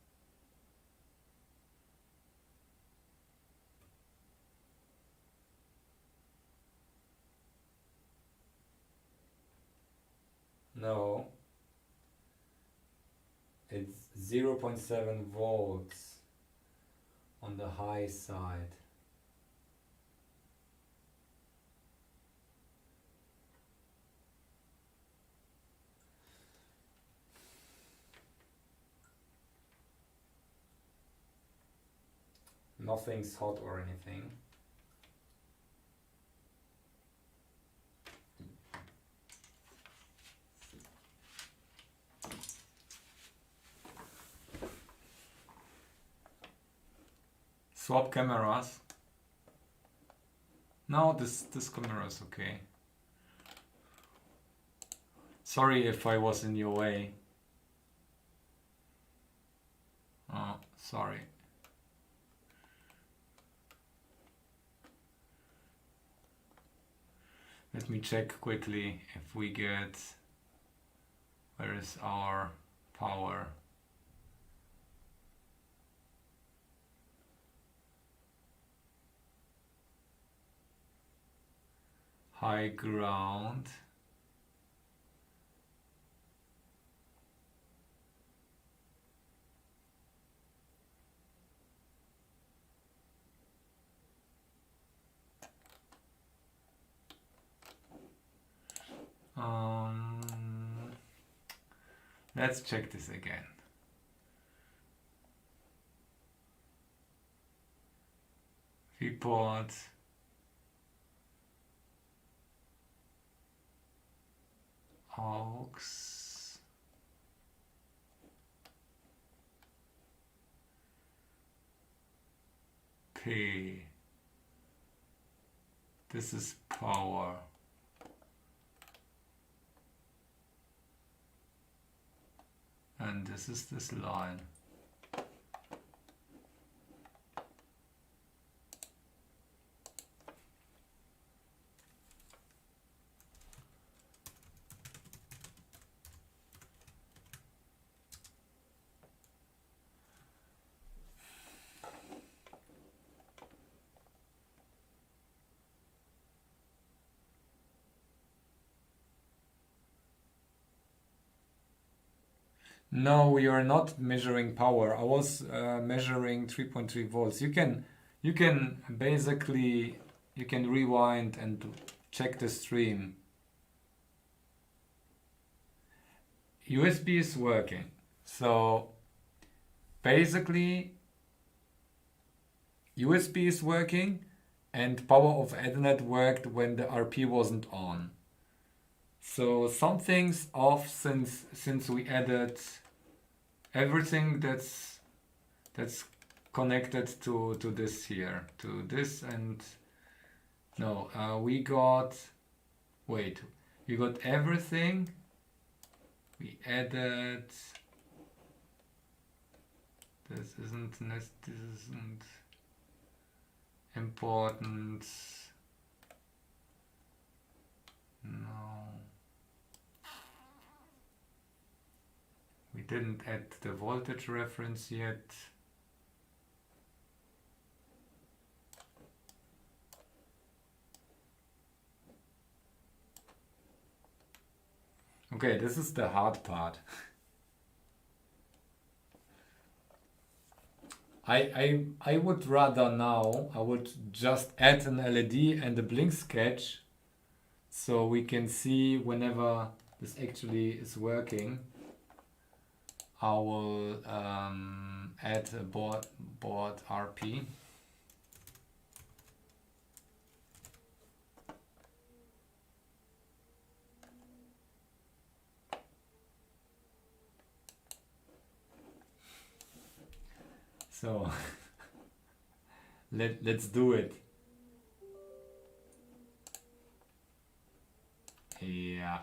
No. It's 0.7 volts on the high side. Nothing's hot or anything. Swap cameras. No, this camera is okay. Sorry if I was in your way. Oh, sorry. Let me check quickly if we get... Where is our power? High ground. Let's check this again. Report. aux P. This is power. And this is this line. No, we are not measuring power. I was measuring 3.3 volts. You can basically rewind and check the stream. USB is working. So basically USB is working and power of Ethernet worked when the RP wasn't on. So something's off since we added everything that's connected to this here, to this, and no, we got everything. We added this isn't important. No. We didn't add the voltage reference yet. Okay, this is the hard part. I would rather now, I would just add an LED and a blink sketch so we can see whenever this actually is working. I will add a board RP. So let's do it. Yeah.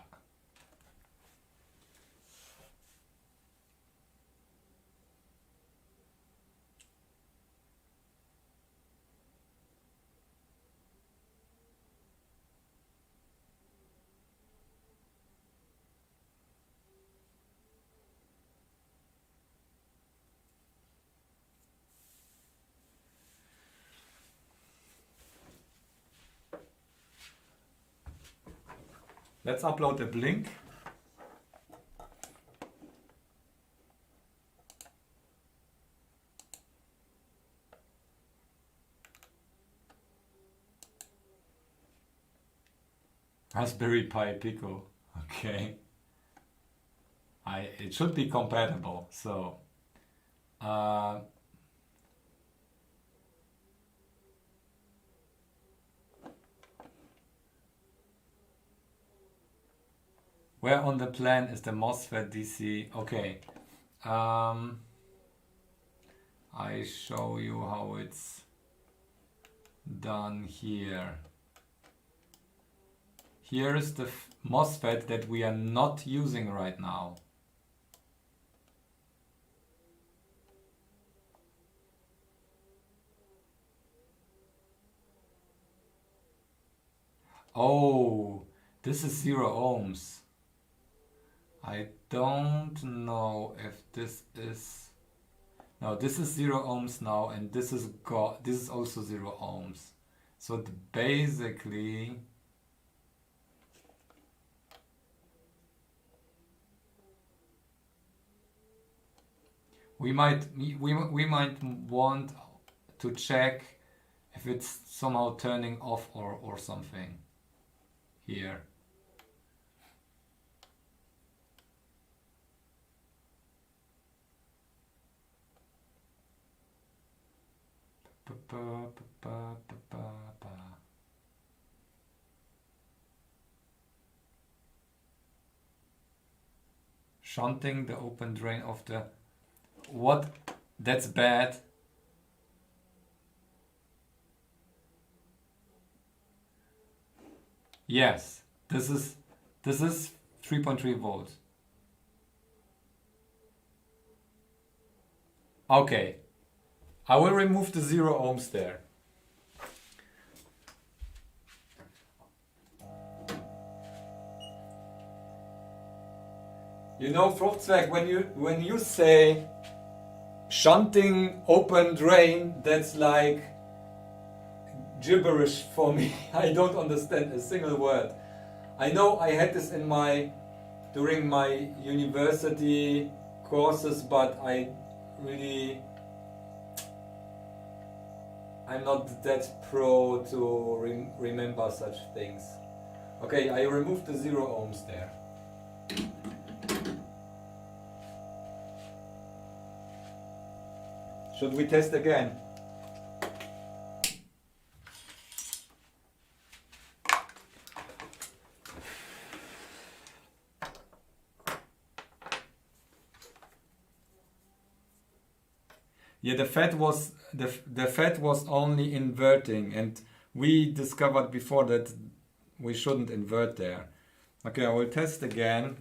Let's upload a blink. Raspberry Pi Pico. Okay. It should be compatible. So where on the plan is the MOSFET DC? Okay. I show you how it's done here. Here is the MOSFET that we are not using right now. Oh, this is 0 ohms. I don't know if this is... No, this is 0 ohms now, and this is also 0 ohms. So basically... We might want to check if it's somehow turning off or something here. Shunting the open drain of the... What? That's bad. Yes, this is 3.3 volts. Okay, I will remove the 0 ohms there. You know, Fruchtzwerg, when you say shunting open drain, that's like gibberish for me. I don't understand a single word. I know I had this during my university courses, but I'm not that pro to remember such things. Okay, I removed the 0 ohms there. Should we test again? Yeah, the FET was only inverting, and we discovered before that we shouldn't invert there. Okay, I will test again.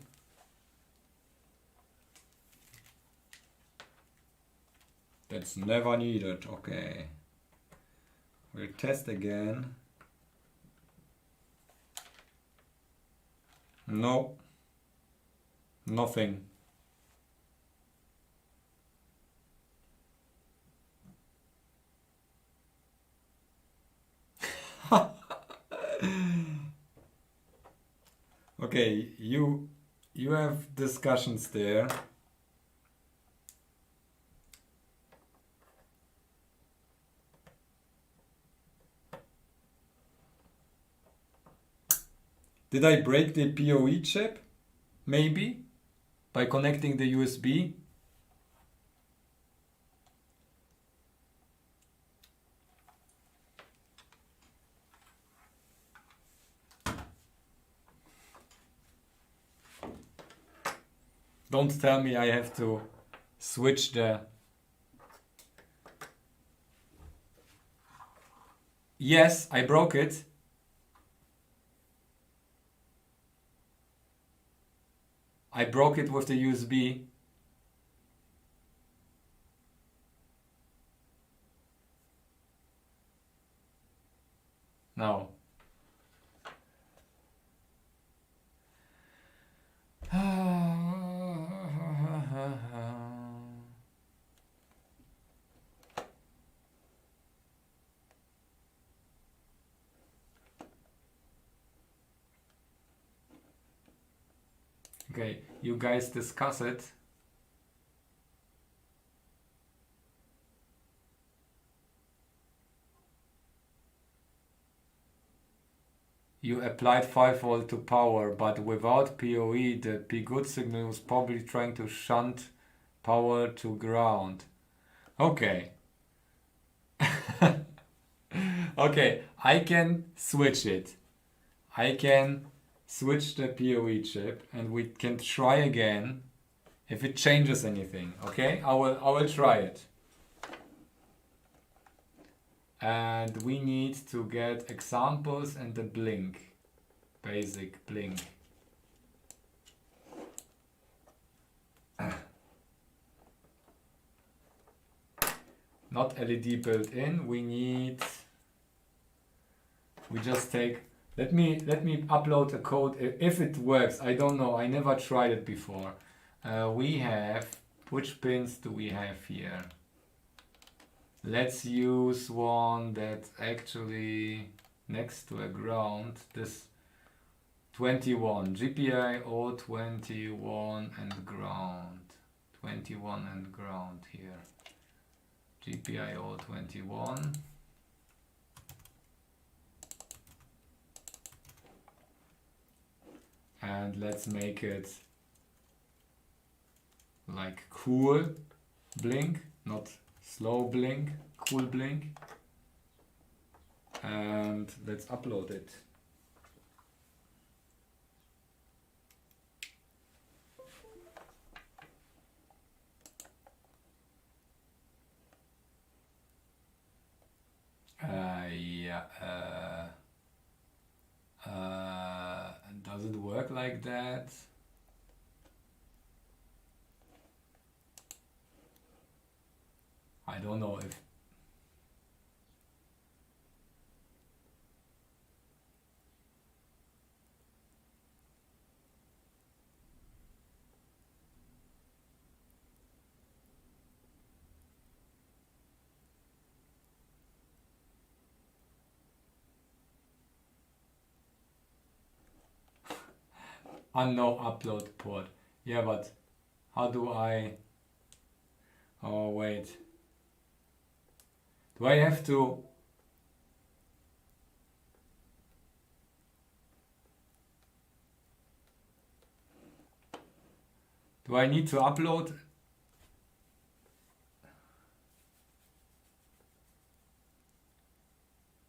That's never needed. Okay. We'll test again. No. Nothing. Okay, you have discussions there. Did I break the PoE chip? Maybe? By connecting the USB? Don't tell me I have to switch the... Yes, I broke it. I broke it with the USB. No. Okay, you guys discuss it. You applied 5 volt to power, but without PoE, the P good signal was probably trying to shunt power to ground. Okay. Okay, I can switch it. I can switch the PoE chip and we can try again if it changes anything. Okay, I will try it. And we need to get examples and the blink, basic blink. Not LED built in, we just take, let me upload a code if it works. I don't know, I never tried it before. We have, which pins do we have here? Let's use one that's actually next to a ground. This 21, GPIO 21 and ground. 21 and ground here. GPIO 21. And let's make it like cool blink, not slow blink, cool blink. And let's upload it. Yeah. Does it work like that? I don't know if. Unknown upload port. Yeah, but how do I... Oh, wait. Do I have to... Do I need to upload?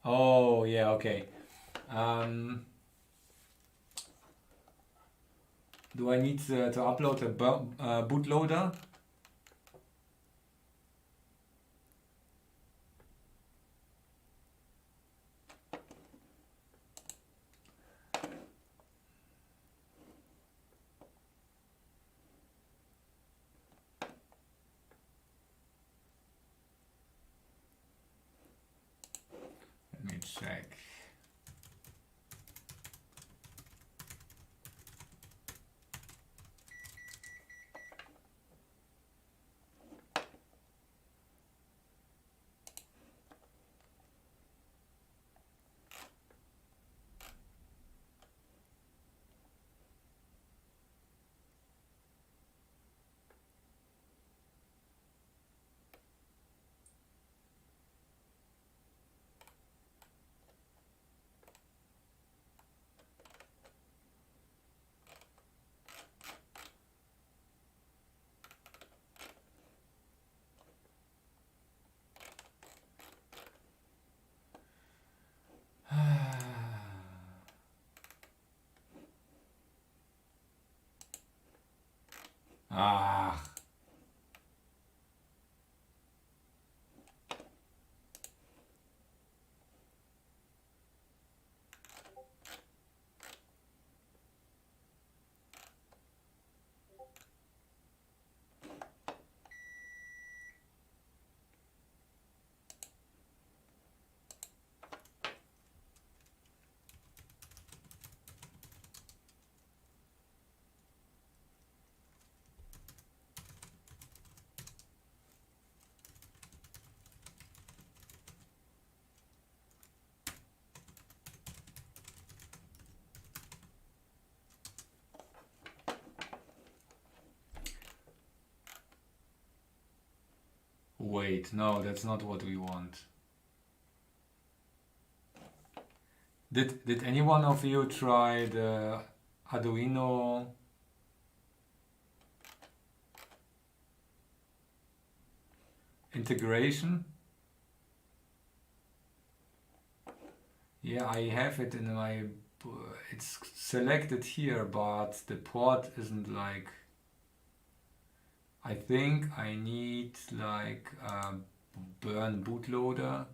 Oh, yeah, okay. Do I need to upload a bootloader? Let me check. Ah. Wait, no, that's not what we want. Did any one of you try the Arduino integration? Yeah, I have it in my... It's selected here, but the port isn't like... I think I need like a burn bootloader.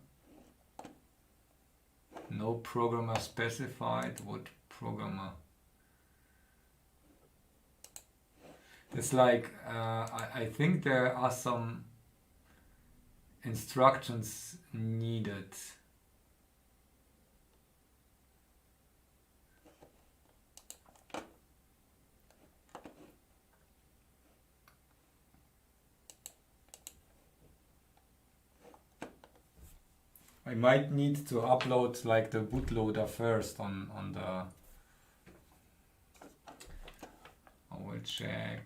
No programmer specified. What programmer? It's like I think there are some instructions needed. I might need to upload like the bootloader first on the... I will check.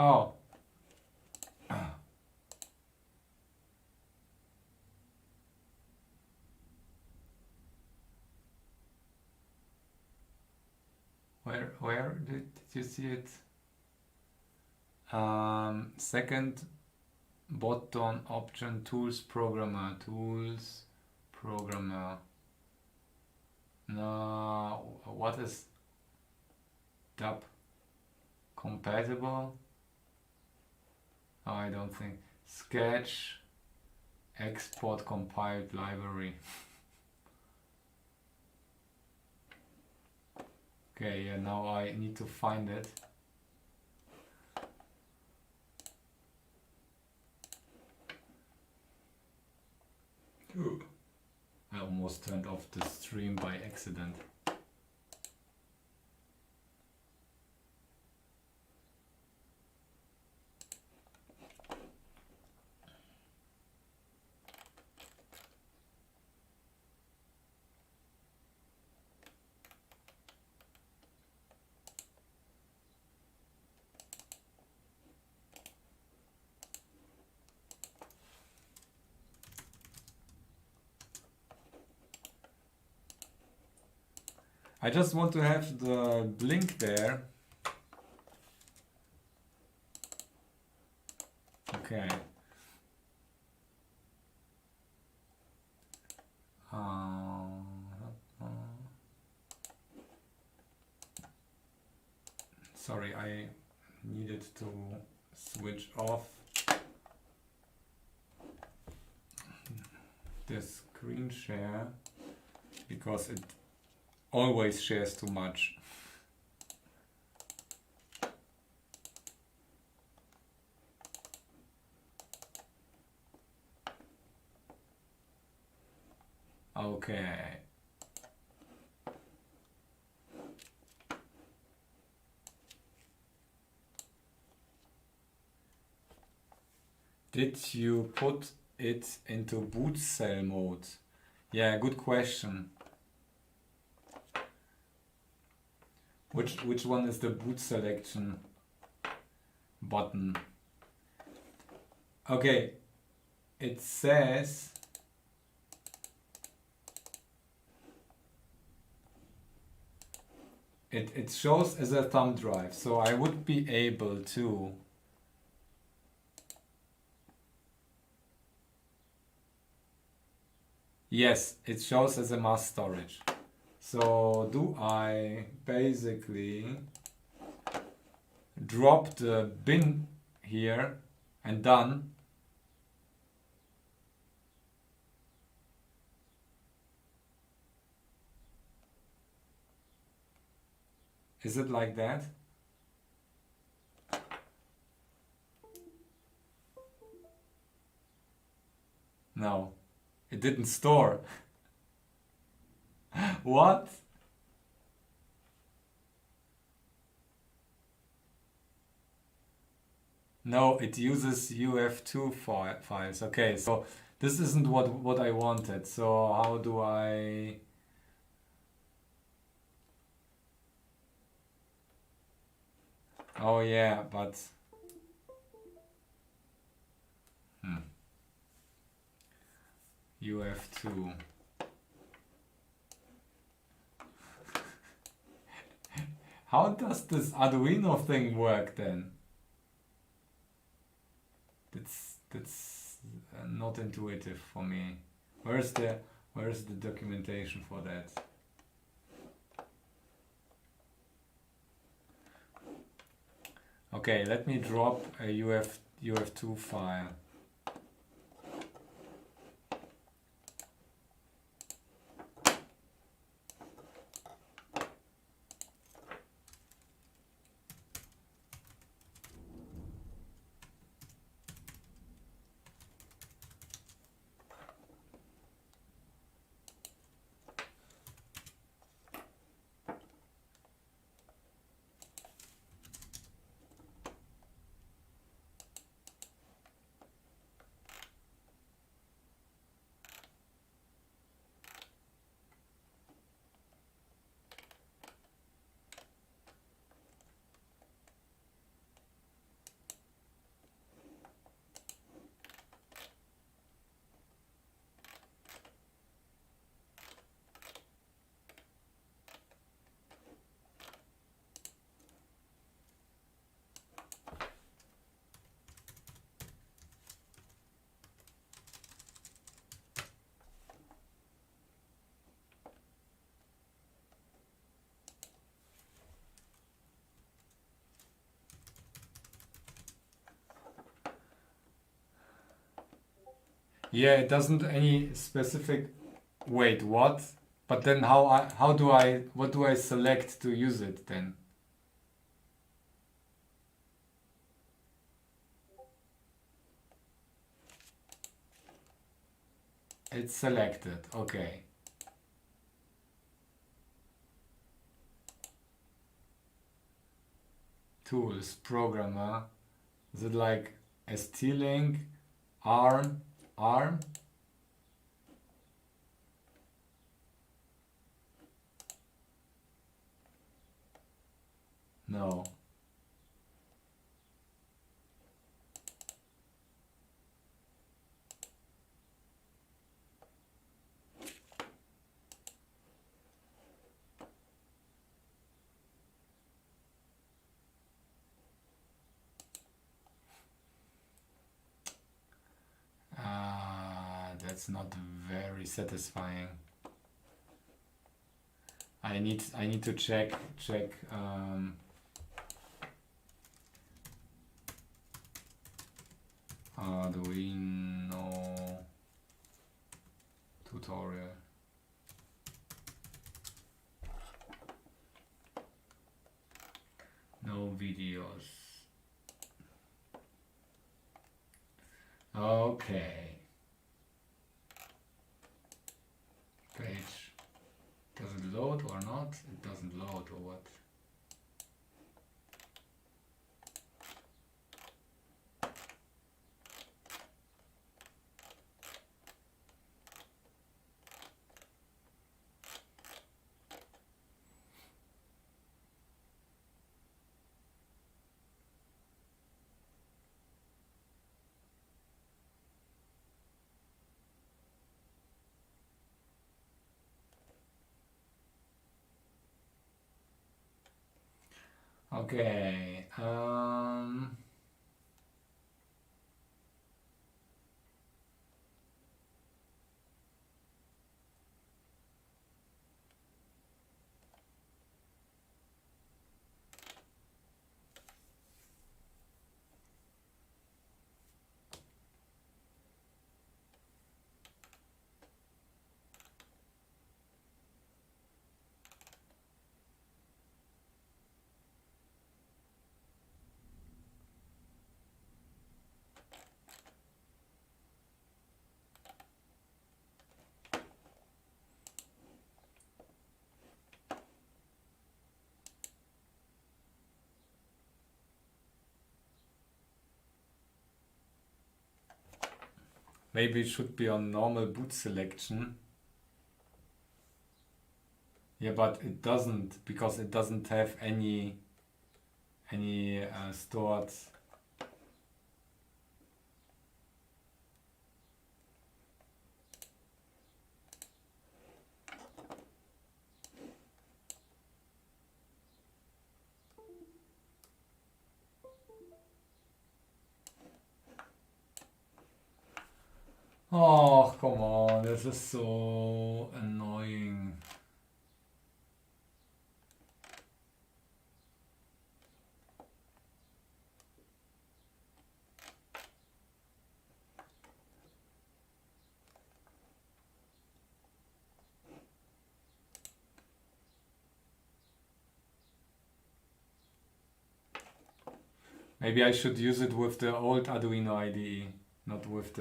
Oh. Where did you see it? Second button option, tools programmer. No, what is dub compatible? Oh, I don't think. Sketch export compiled library. Okay, yeah, now I need to find it. I almost turned off the stream by accident. I just want to have the blink there. Okay. Sorry, I needed to switch off the screen share because it always shares too much. Okay. Did you put it into boot cell mode? Yeah, good question. Which one is the boot selection button? Okay, it says it shows as a thumb drive, so I would be able to yes, it shows as a mass storage. So do I basically drop the bin here and done? Is it like that? No, it didn't store. What? No, it uses UF2 files. Okay, so this isn't what I wanted. So how do I... Oh yeah, but... UF2. How does this Arduino thing work then? That's not intuitive for me. Where's the documentation for that? Okay, let me drop a UF2 file. Yeah, it doesn't any specific. Wait, what? But then how do I what do I select to use it then? It's selected. Okay. Tools, programmer. Is it like ST-Link, ARM? No. That's not very satisfying. I need to check Arduino tutorial. No videos. Okay. Page. Does it load or not? It doesn't load or what? Okay. Maybe it should be on normal boot selection. Yeah, but it doesn't, because it doesn't have any stored. Oh, come on, this is so annoying. Maybe I should use it with the old Arduino IDE, not with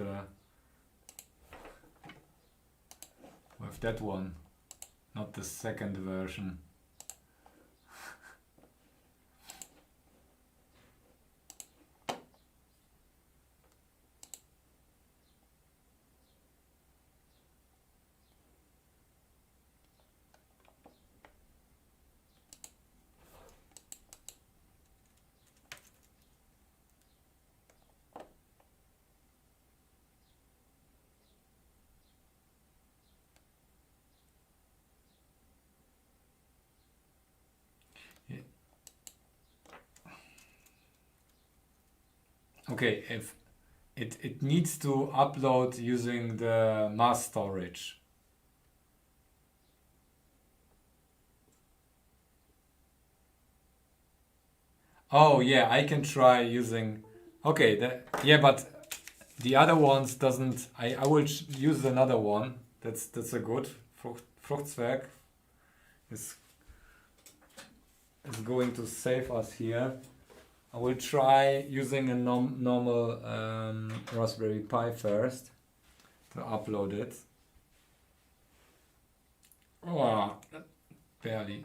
that one, not the second version. Okay, if it needs to upload using the mass storage. Oh yeah, I can try using. Okay, yeah, but The other ones doesn't. I will use another one. That's a good Fruchtzwerg is going to save us here. I will try using a normal Raspberry Pi first to upload it. Oh, barely.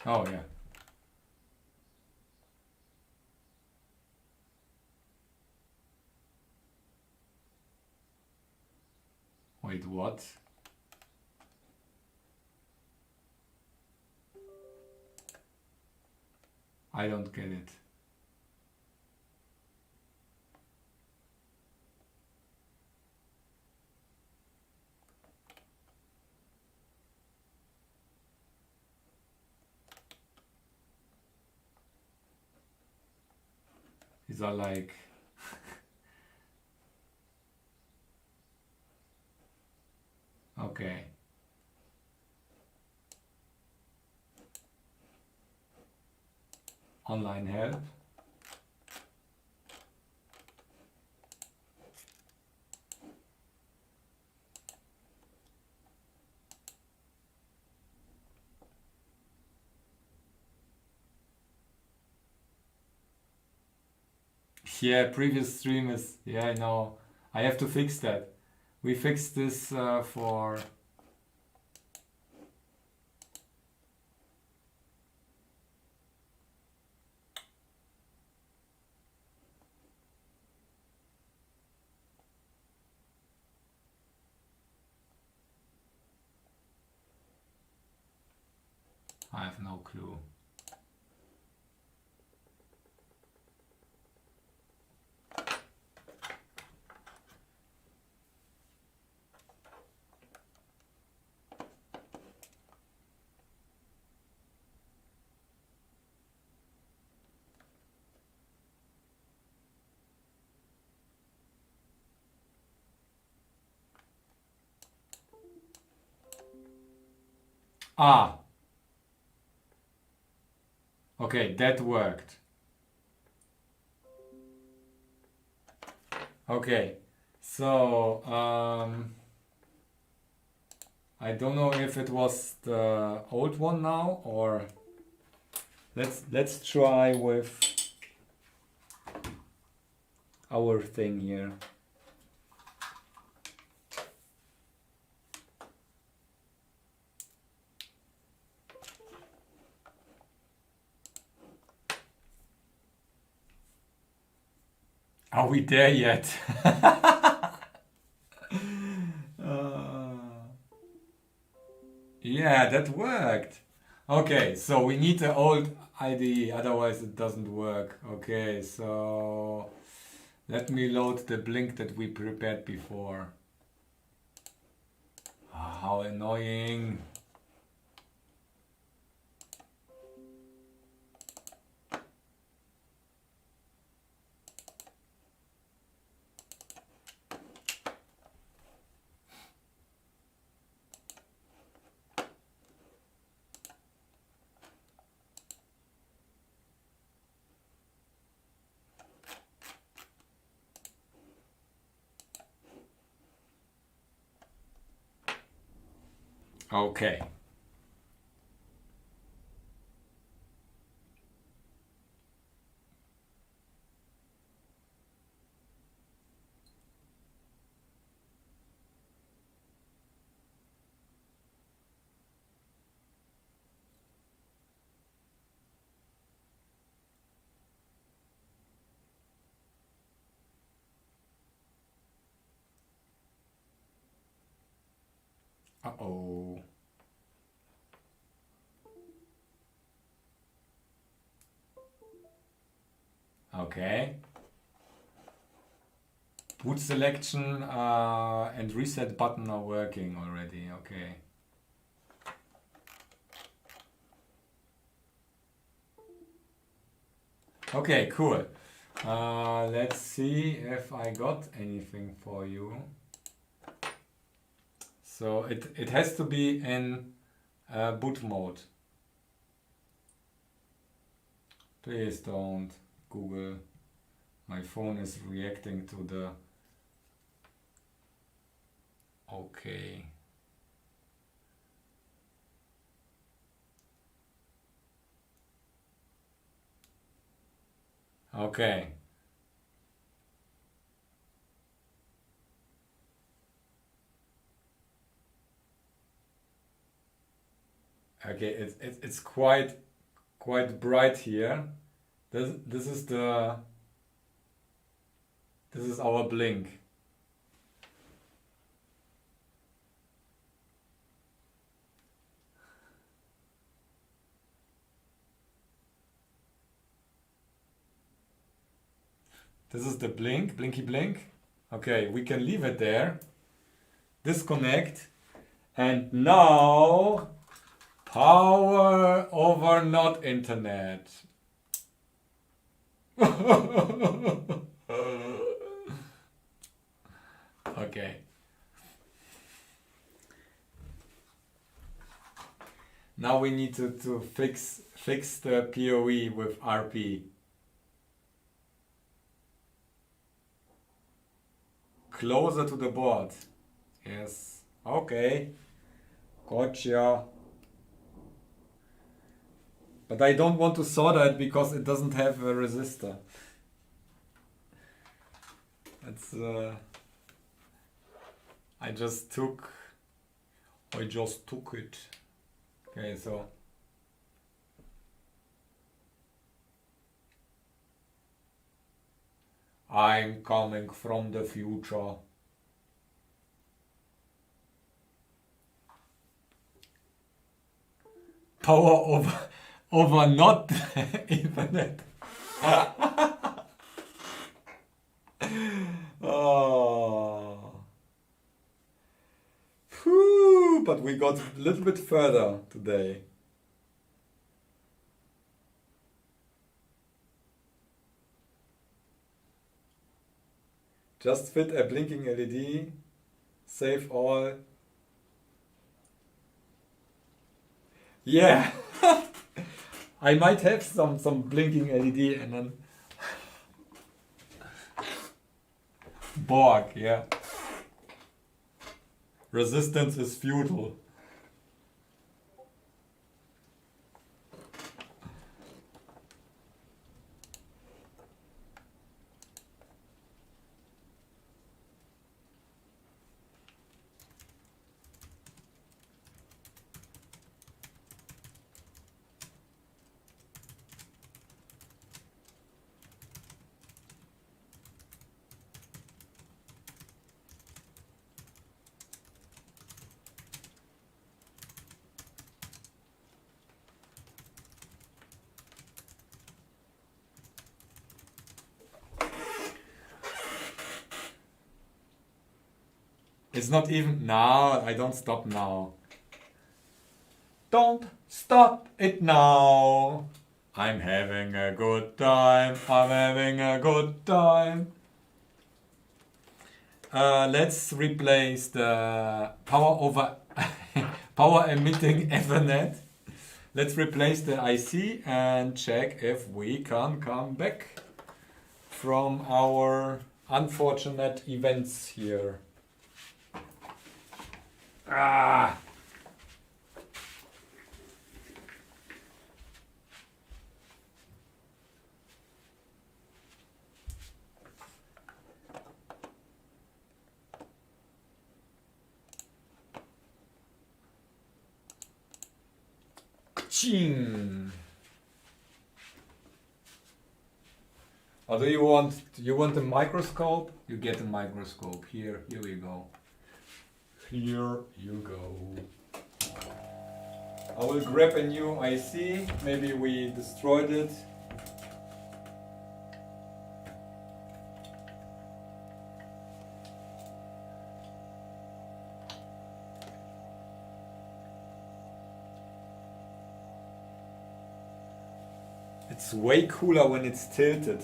Oh yeah. Wait, what? I don't get it. These are like okay. Online help. Yeah, previous stream is, yeah, I know. I have to fix that. We fixed this for... I have no clue. Ah, okay, that worked. Okay, so I don't know if it was the old one now, or let's try with our thing here. Are we there yet? Yeah, that worked. Okay, so we need the old IDE, otherwise it doesn't work. Okay, so let me load the blink that we prepared before. Ah, how annoying. Okay. Uh-oh. Okay. Boot selection and reset button are working already. Okay. Okay, cool. Let's see if I got anything for you. So it has to be in boot mode. Please don't Google. My phone is reacting to the... Okay. Okay. Okay, it's quite bright here. This is our blink. This is the blink, blinky blink. Okay, we can leave it there. Disconnect. And now power over not internet. Okay. Now we need to fix the PoE with RP. Closer to the board. Yes. Okay. Gotcha. But I don't want to solder it because it doesn't have a resistor. It's I just took it. Okay, so I'm coming from the future. Power over not Ethernet. Oh. Whew, but we got a little bit further today. Just fit a blinking LED, save all. Yeah, I might have some blinking LED and then Borg, yeah. Resistance is futile. It's not even now. I don't stop now. Don't stop it now. I'm having a good time. I'm having a good time. Let's replace the power emitting Ethernet. Let's replace the IC and check if we can come back from our unfortunate events here. Ah! Ching! Or do you want a microscope? You get a microscope. Here we go. Here you go. I will grab a new IC. Maybe we destroyed it. It's way cooler when it's tilted.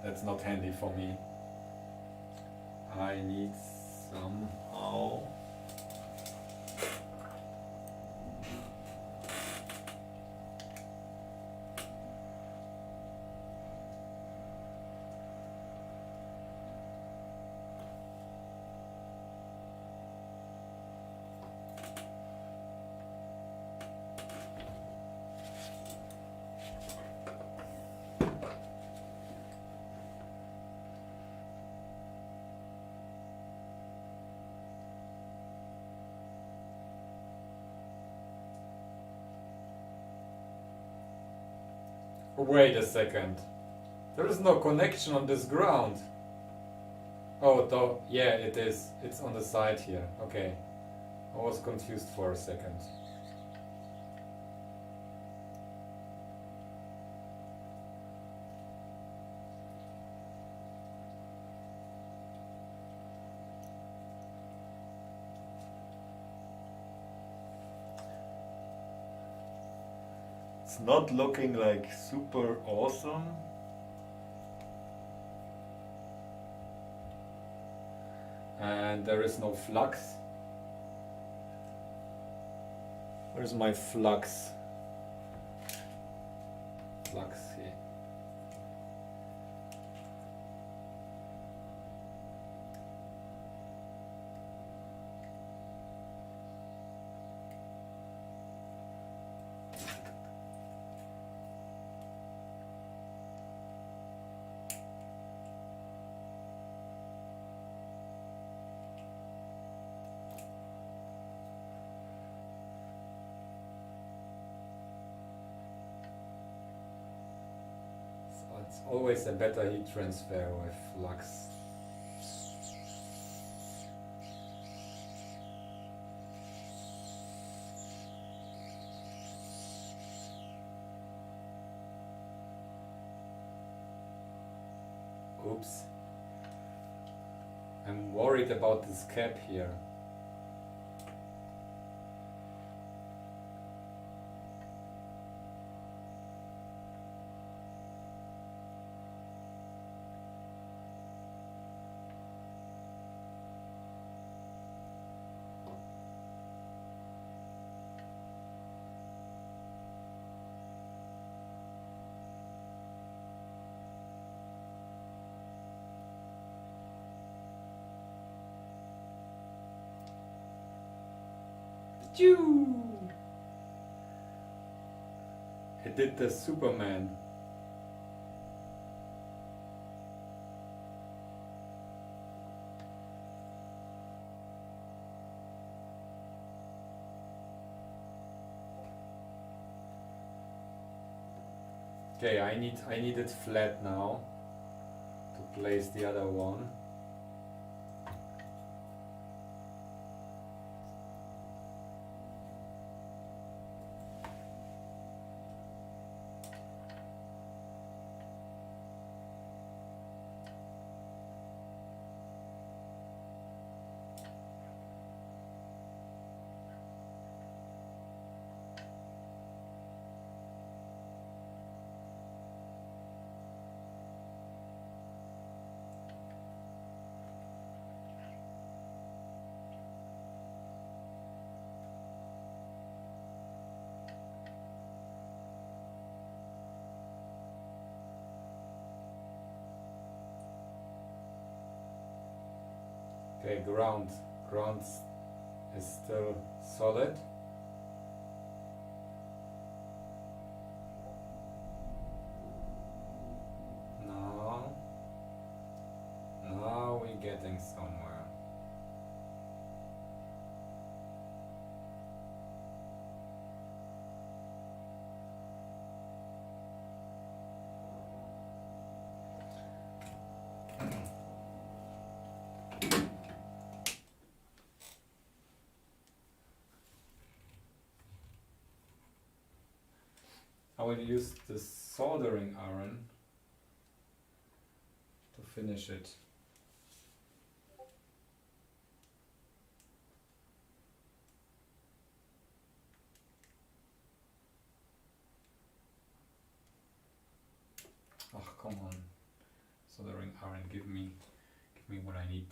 that's not handy for me. I need somehow wait a second. There is no connection on this ground. Oh, though, yeah, it is. It's on the side here. Okay. I was confused for a second. It's not looking like super awesome. And there is no flux. Where's my flux? Flux here. It's always a better heat transfer with flux. Oops. I'm worried about this cap here. It did the Superman. Okay, I need it flat now to place the other one. Okay, ground is still solid. Now we're getting somewhere. I will use the soldering iron to finish it. Oh, come on. So current. Give me what I need.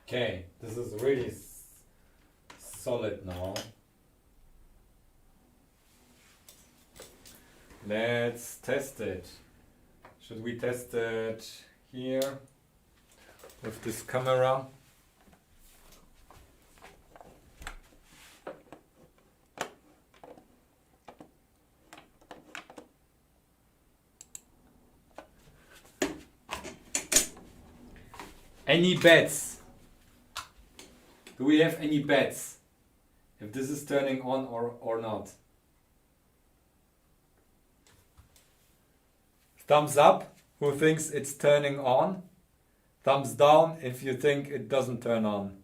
Okay, this is really solid now. Let's test it. Should we test it here with this camera? Any bets? Do we have any bets if this is turning on or not? Thumbs up who thinks it's turning on. Thumbs down if you think it doesn't turn on.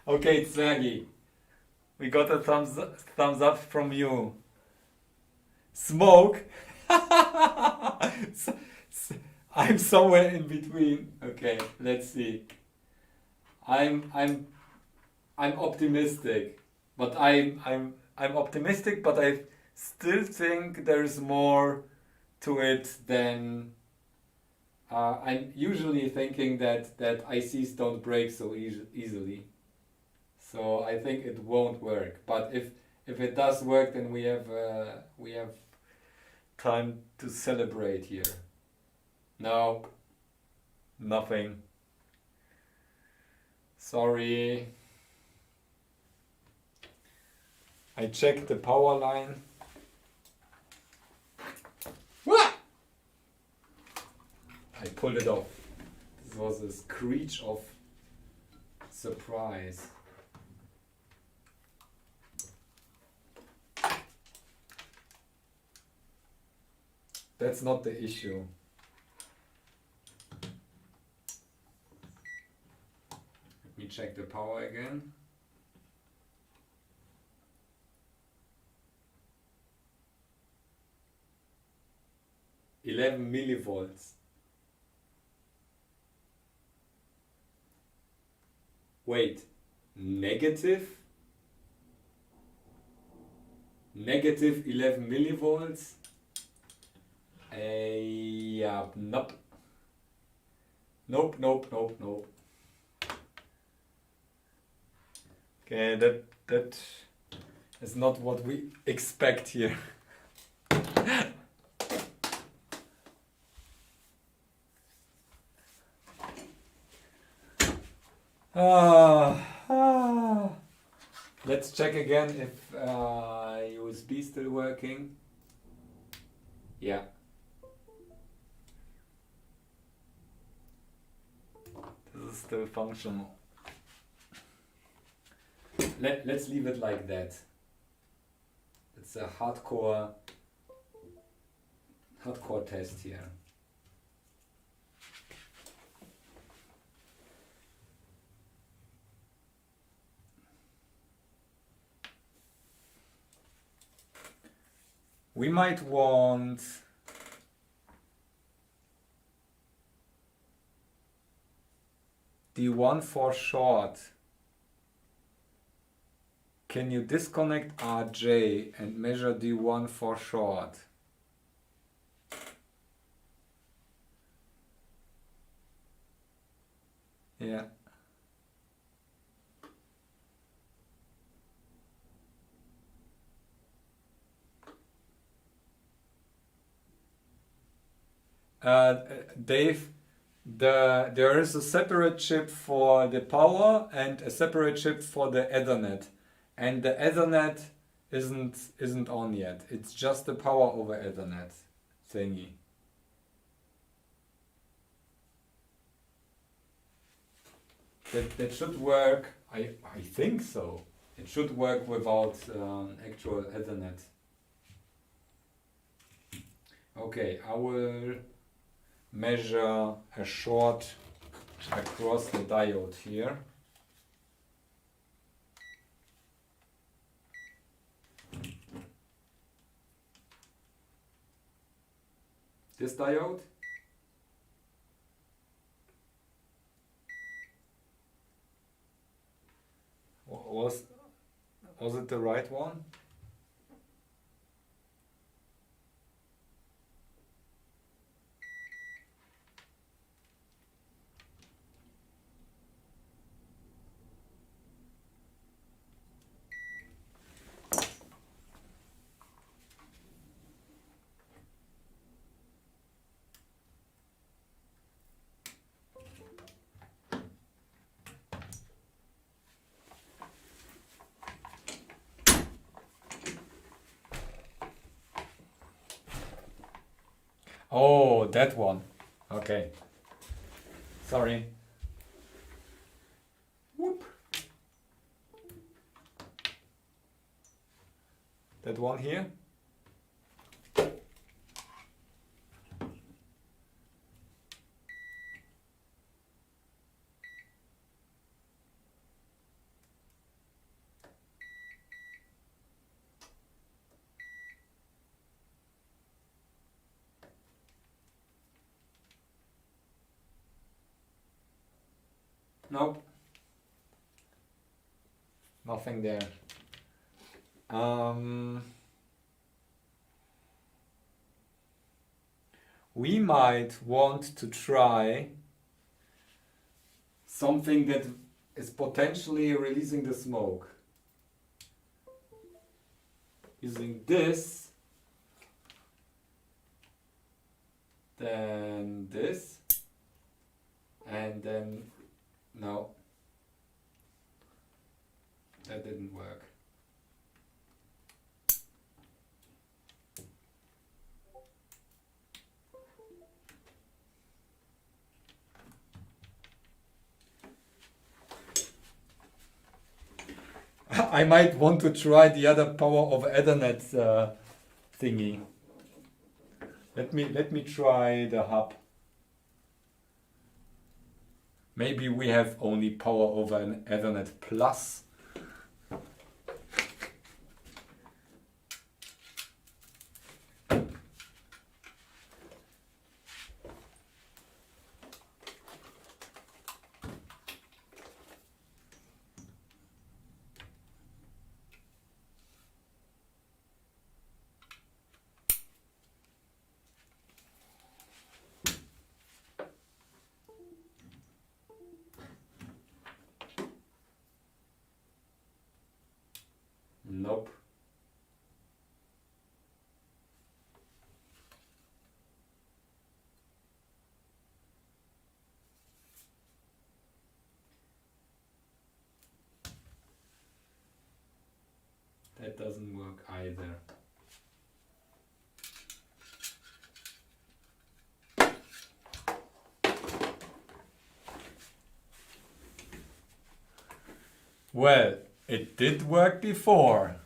Okay, Zergi. We got a thumbs up from you. Smoke. I'm somewhere in between. Okay, let's see. I'm optimistic, but I'm optimistic, but I still think there is more to it than I'm usually thinking that ICs don't break so easily. So I think it won't work. But if it does work, then we have time to celebrate here. No, nothing. Sorry. I checked the power line. What? I pulled it off. This was a screech of surprise. That's not the issue. Let me check the power again. $11 millivolts. Wait, negative 11 millivolts? Yeah, nope. Nope. Okay, that is not what we expect here. Let's check again if USB still working. Yeah. This is still functional. Let's leave it like that. It's a hardcore test here. We might want D1 for short. Can you disconnect RJ and measure D1 for short? Yeah. Dave, there is a separate chip for the power and a separate chip for the Ethernet, and the Ethernet isn't on yet. It's just the power over Ethernet thingy. That should work. I think so. It should work without actual Ethernet. Okay, I will measure a short across the diode here. This diode. Was it the right one? Oh, that one. Okay. Sorry. Whoop. That one here. Nope. Nothing there. We might want to try something that is potentially releasing the smoke. Using this, then this, and then no, that didn't work. I might want to try the other power of Ethernet thingy. Let me try the hub. Maybe we have only power over an Ethernet plus. Nope. That doesn't work either. Well, it did work before.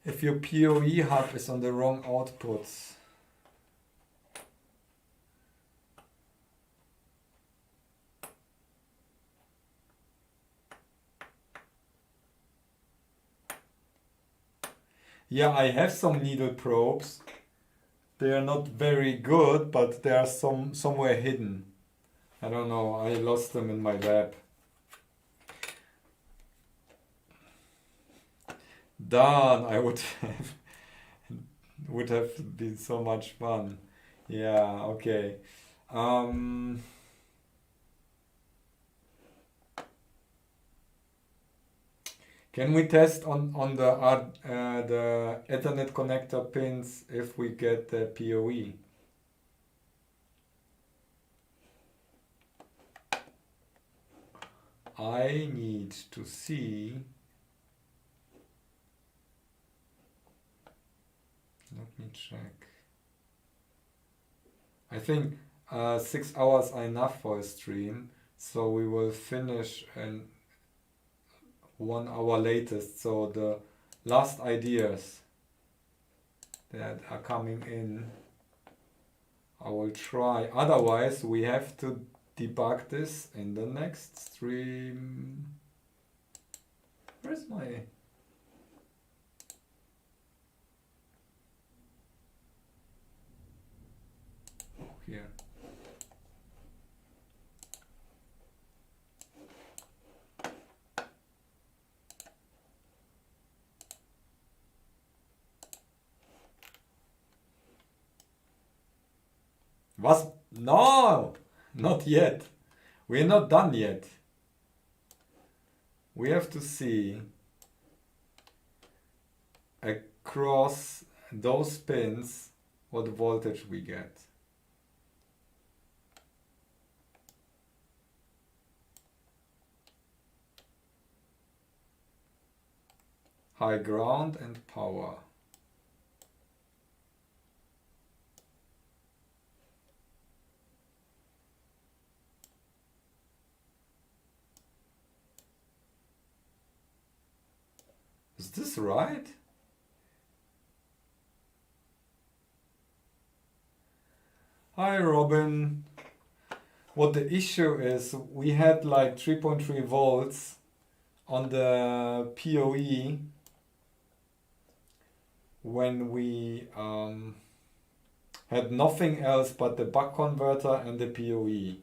If your PoE hub is on the wrong outputs. Yeah, I have some needle probes. They are not very good, but they are somewhere hidden. I don't know, I lost them in my lab. Darn, I would have Would have been so much fun. Yeah, okay. Um, can we test on the Ethernet connector pins if we get the PoE? I need to see. Let me check. I think 6 hours are enough for a stream, so we will finish in 1 hour latest. So the last ideas that are coming in, I will try. Otherwise, we have to debug this in the next stream. Where's my... Oh, here. Was? No! Not yet. We're not done yet. We have to see across those pins what voltage we get. High ground and power. Is this right? Hi Robin. What the issue is, we had like 3.3 volts on the PoE when we had nothing else but the buck converter and the PoE.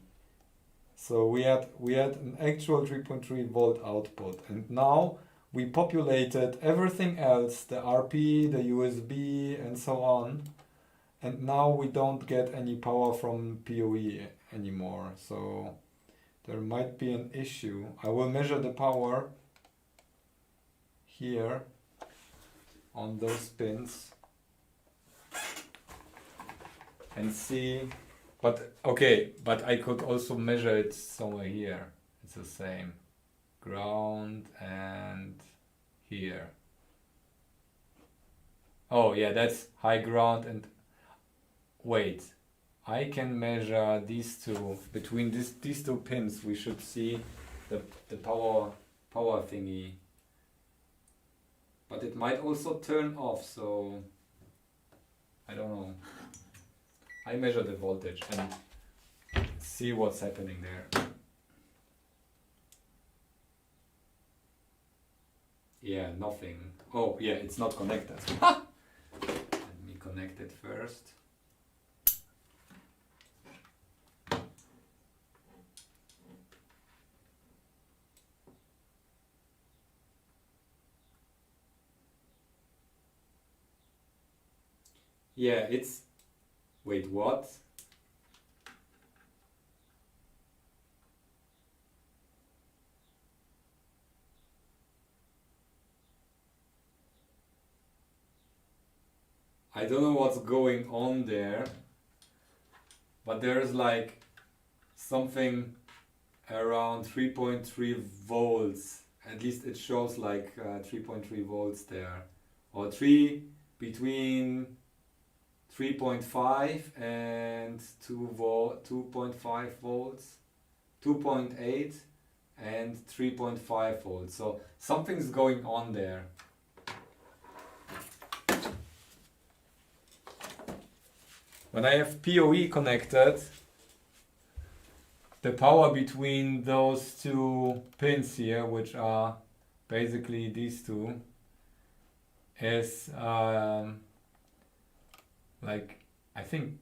So we had an actual 3.3 volt output, and now we populated everything else, the RP, the USB, and so on. And now we don't get any power from PoE anymore. So there might be an issue. I will measure the power here on those pins and see. But okay, but I could also measure it somewhere here. It's the same. Ground and here. Oh yeah, that's high ground and wait. I can measure these two. Between these two pins we should see the power thingy. But it might also turn off, so I don't know. I measure the voltage and see what's happening there. Yeah, nothing. Oh, yeah, it's not connected. Let me connect it first. Yeah, it's... Wait, what? I don't know what's going on there, but there's like something around 3.3 volts. At least it shows like 3.3 volts there, or between 3.5 and 2.5 volts, 2.8 and 3.5 volts. So something's going on there. When I have PoE connected, the power between those two pins here, which are basically these two, is like, I think,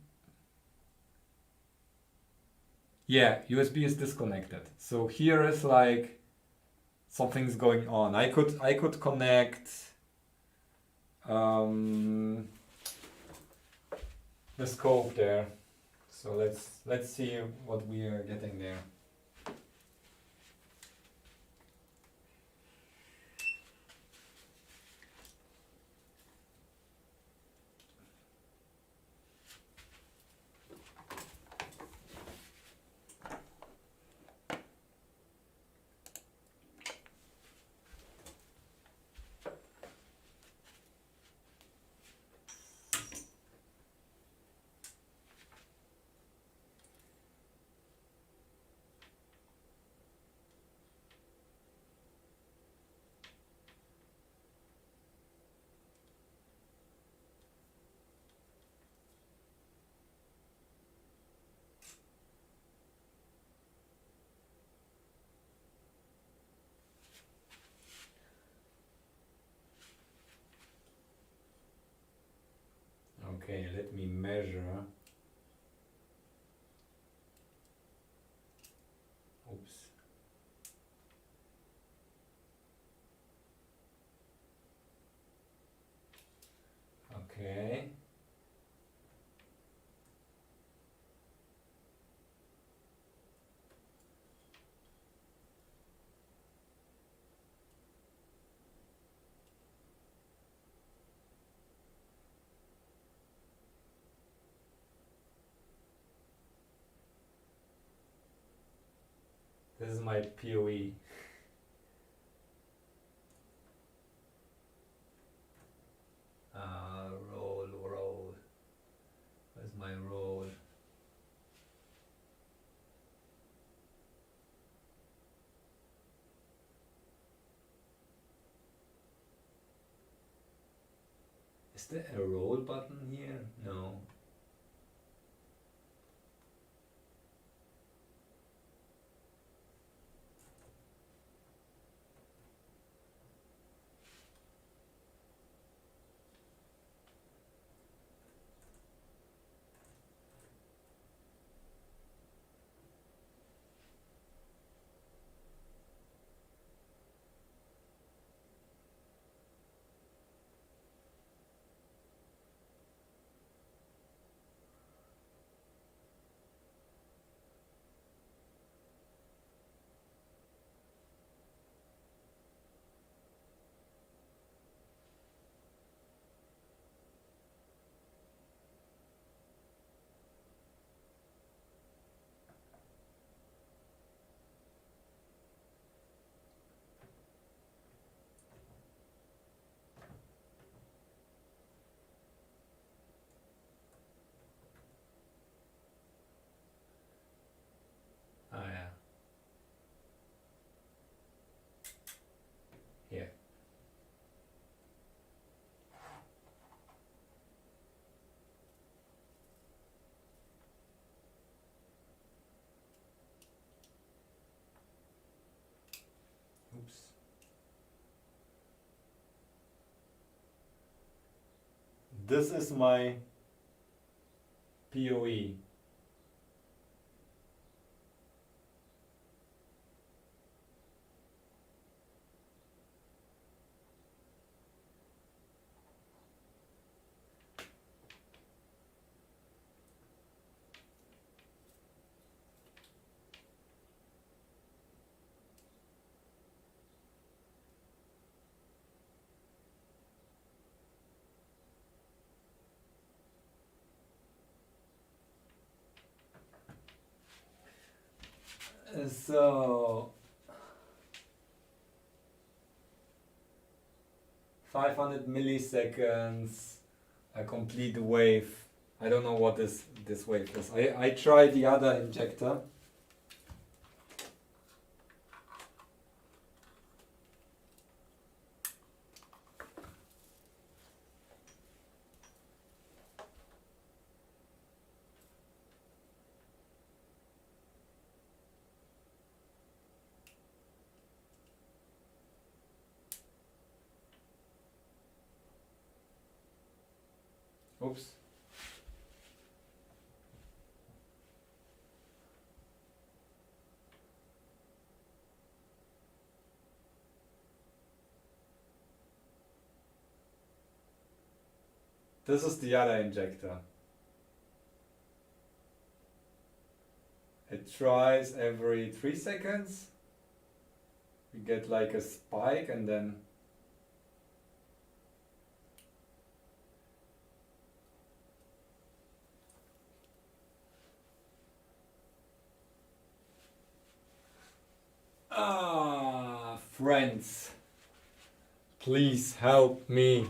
yeah, USB is disconnected. So here is like something's going on. I could connect the scope there. So let's see what we are getting there. Okay, let me measure. Oops. Okay. This is my PoE. Roll. Where's my roll? Is there a roll button here? No. Ah, yeah. Here. Oops. This is my PoE. So 500 milliseconds, a complete wave. I don't know what this wave is. I tried the other injector. Oops. This is the other injector. it tries every 3 seconds. We get like a spike and then friends, please help me.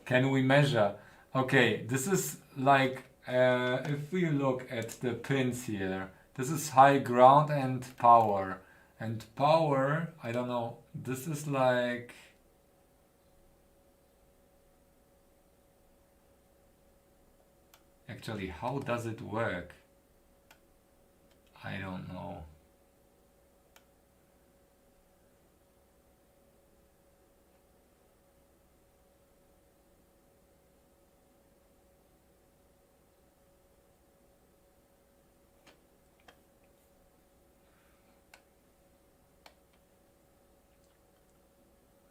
Can we measure? Okay, this is like, if we look at the pins here, this is high ground and power. And power, I don't know, this is like... Actually, how does it work? I don't know.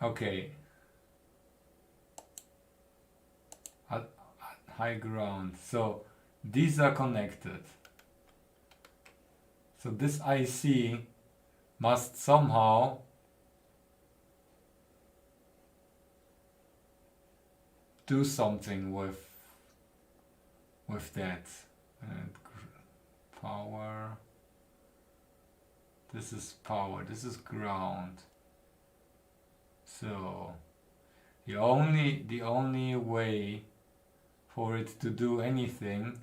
Okay. High ground. So these are connected. So this IC must somehow do something with that. And power. This is power. This is ground. So the only way for it to do anything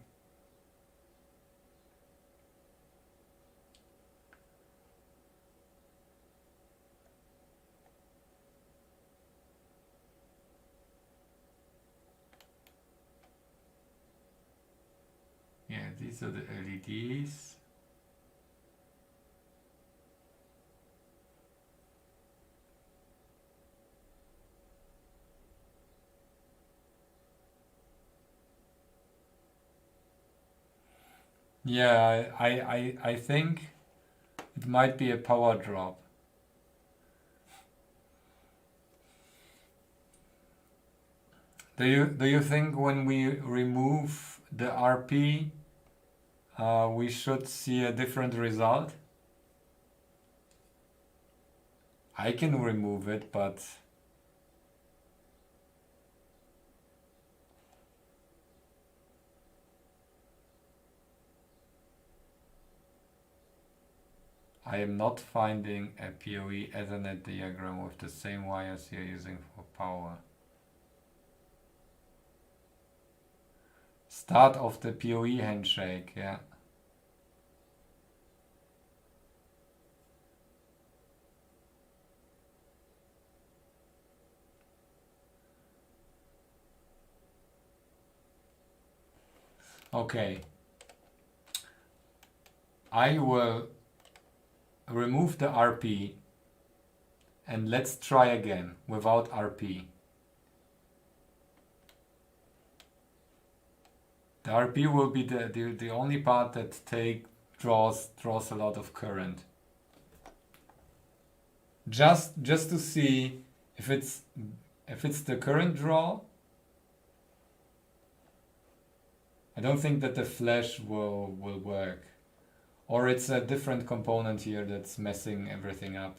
these are the LEDs. Yeah, I think it might be a power drop. Do you think when we remove the RP we should see a different result? I can remove it, but I am not finding a PoE Ethernet diagram with the same wires you're using for power. Start of the PoE handshake, yeah. Okay. I will remove the RP and let's try again without RP. The RP will be the only part that draws a lot of current. Just to see if it's the current draw. I don't think that the flash will work. Or it's a different component here that's messing everything up.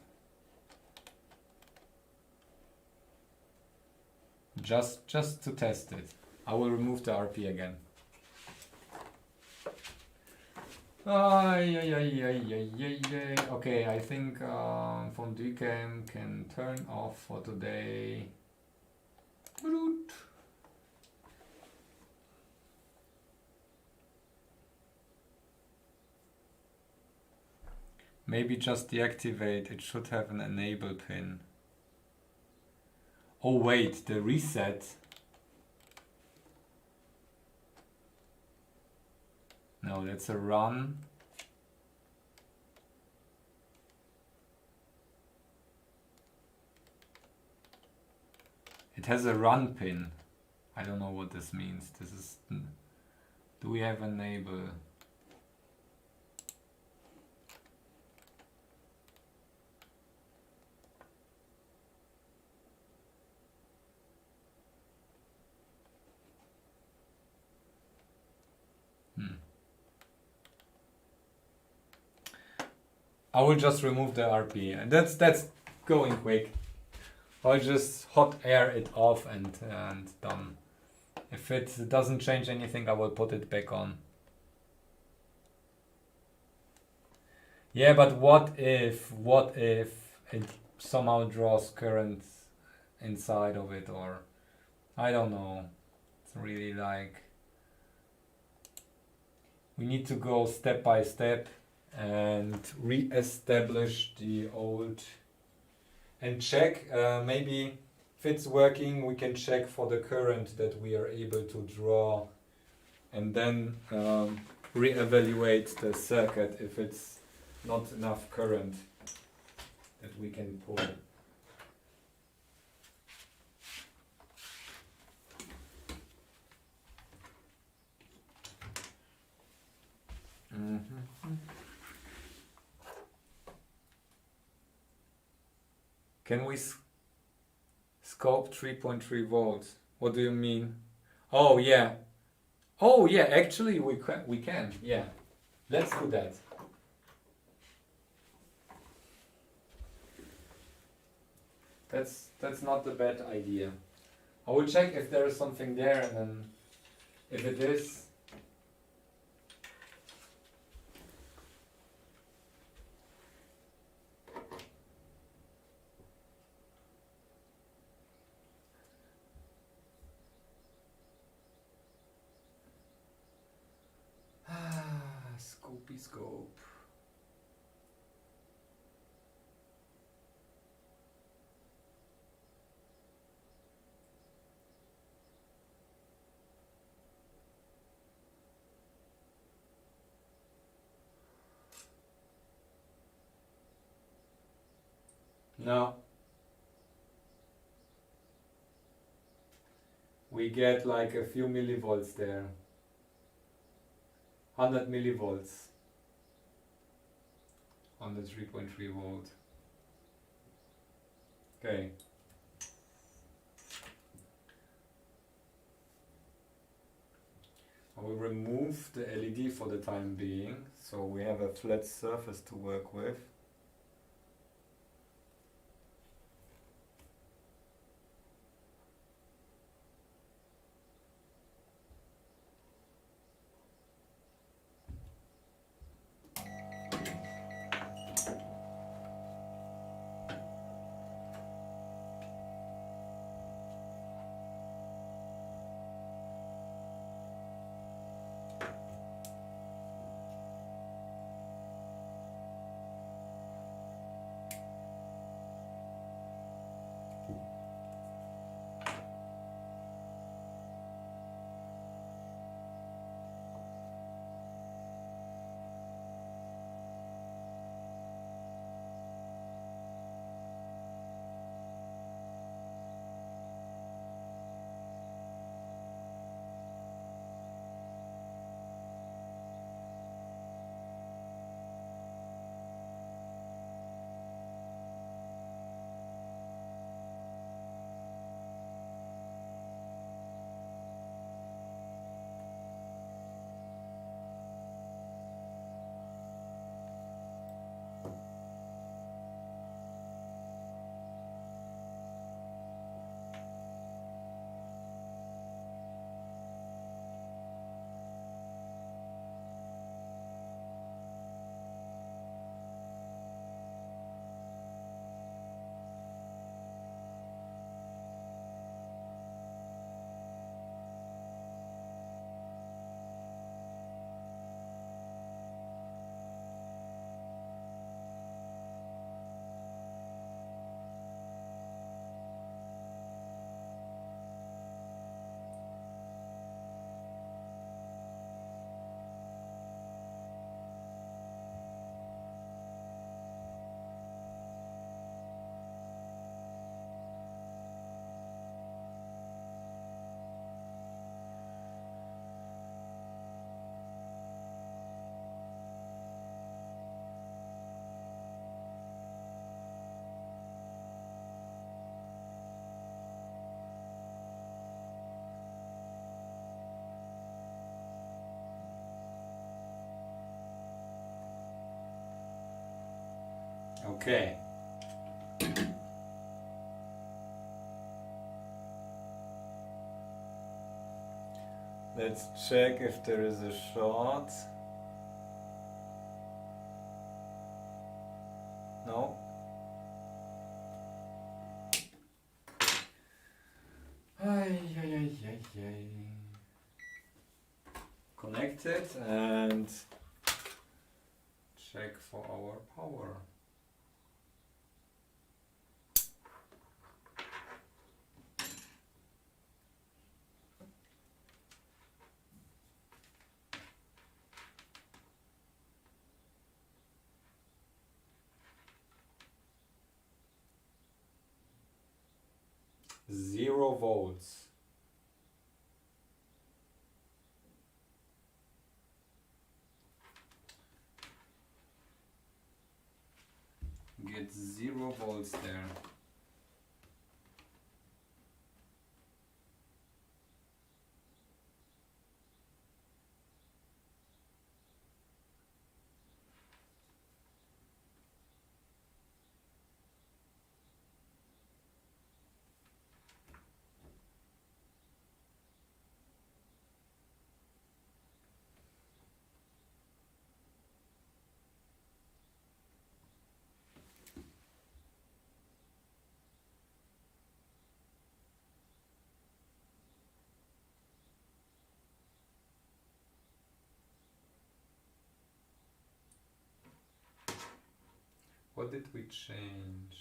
Just to test it. I will remove the RP again. Okay, I think von Ducam can turn off for today. Maybe just deactivate, it should have an enable pin. Oh wait, the reset. No, that's a run. It has a run pin. I don't know what this means. This is... Do we have enable? I will just remove the RP, and that's going quick. I'll just hot air it off and done. If it doesn't change anything, I will put it back on. Yeah, but what if it somehow draws current inside of it, or I don't know. It's really like we need to go step by step and re-establish the old and check maybe if it's working. We can check for the current that we are able to draw, and then re-evaluate the circuit if it's not enough current that we can pull. Can we scope 3.3 volts? What do you mean? Oh yeah. Oh yeah, actually we can. Yeah. Let's do that. That's not a bad idea. I will check if there is something there, and then if it is, scopey scope. No. We get like a few millivolts there. 100 millivolts on the 3.3 volt. Okay. I will remove the LED for the time being, so we have a flat surface to work with. Okay. Let's check if there is a short. No. Connected and check for our power. Zero volts. Get 0 volts there. What did we change?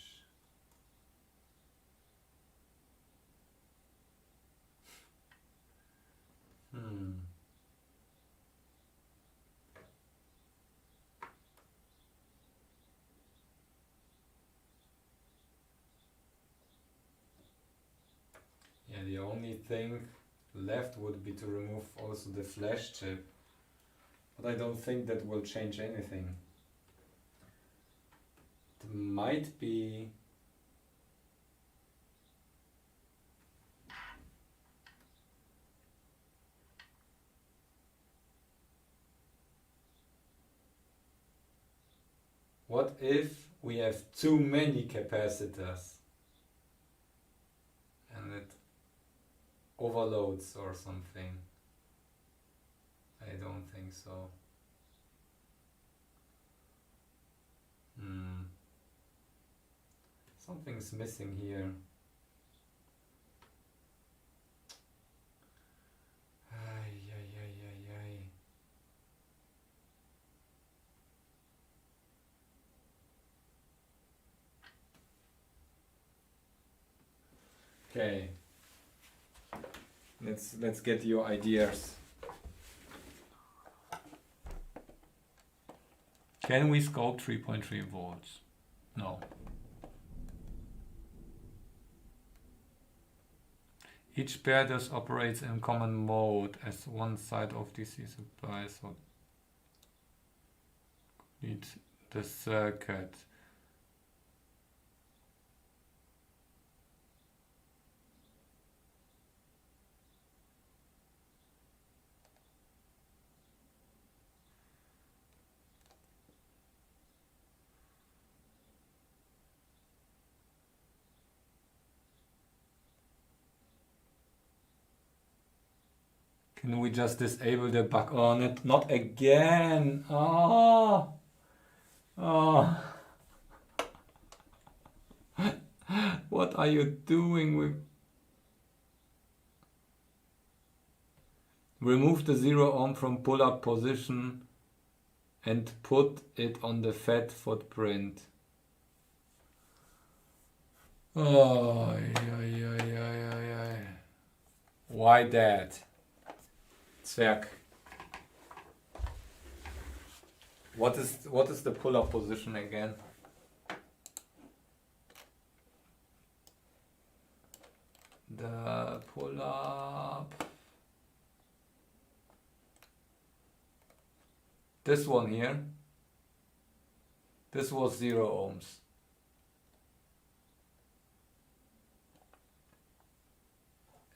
Yeah, the only thing left would be to remove also the flash chip. But I don't think that will change anything. It might be what if we have too many capacitors and it overloads or something? I don't think so. Something's missing here. Okay. Let's get your ideas. Can we scope 3.3 volts? No. Each pair thus operates in common mode as one side of DC supply, so need the circuit. Can we just disable the bug on it? Not again! Oh! Oh! What are you doing with... Remove the 0 ohm from pull-up position and put it on the fat footprint. Oh, why that? Zwerg. What is the pull-up position again? The pull-up. This one here. This was 0 ohms.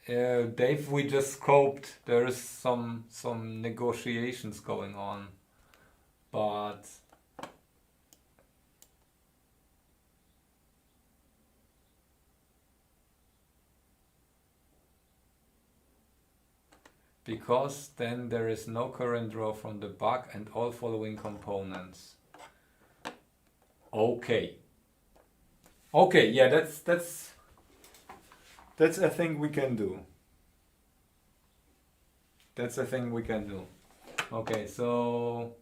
Dave, we just scoped. There is some negotiations going on, but because then there is no current draw from the bug and all following components. Okay. Okay, yeah, that's a thing we can do. That's a thing we can do. Okay, so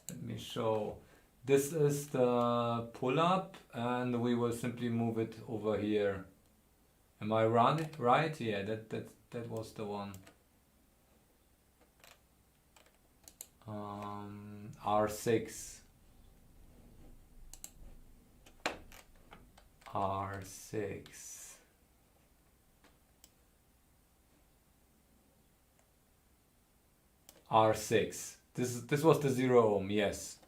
let me show. This is the pull-up, and we will simply move it over here. Am I right? Yeah, that was the one. R6. R6. R6. This was the 0 ohm, yes.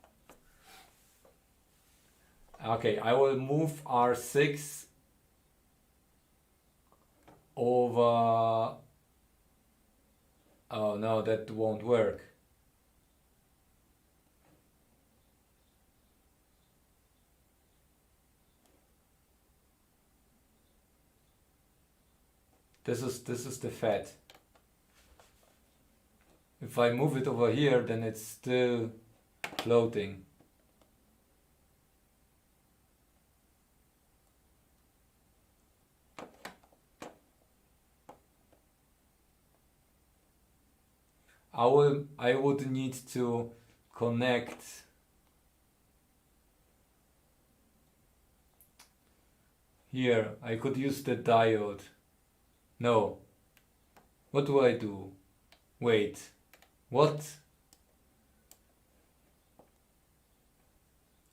Okay, I will move R6 over. Oh no, that won't work. This is the FET. If I move it over here, then it's still floating. I would need to connect here. I could use the diode. No. What do I do? Wait. What?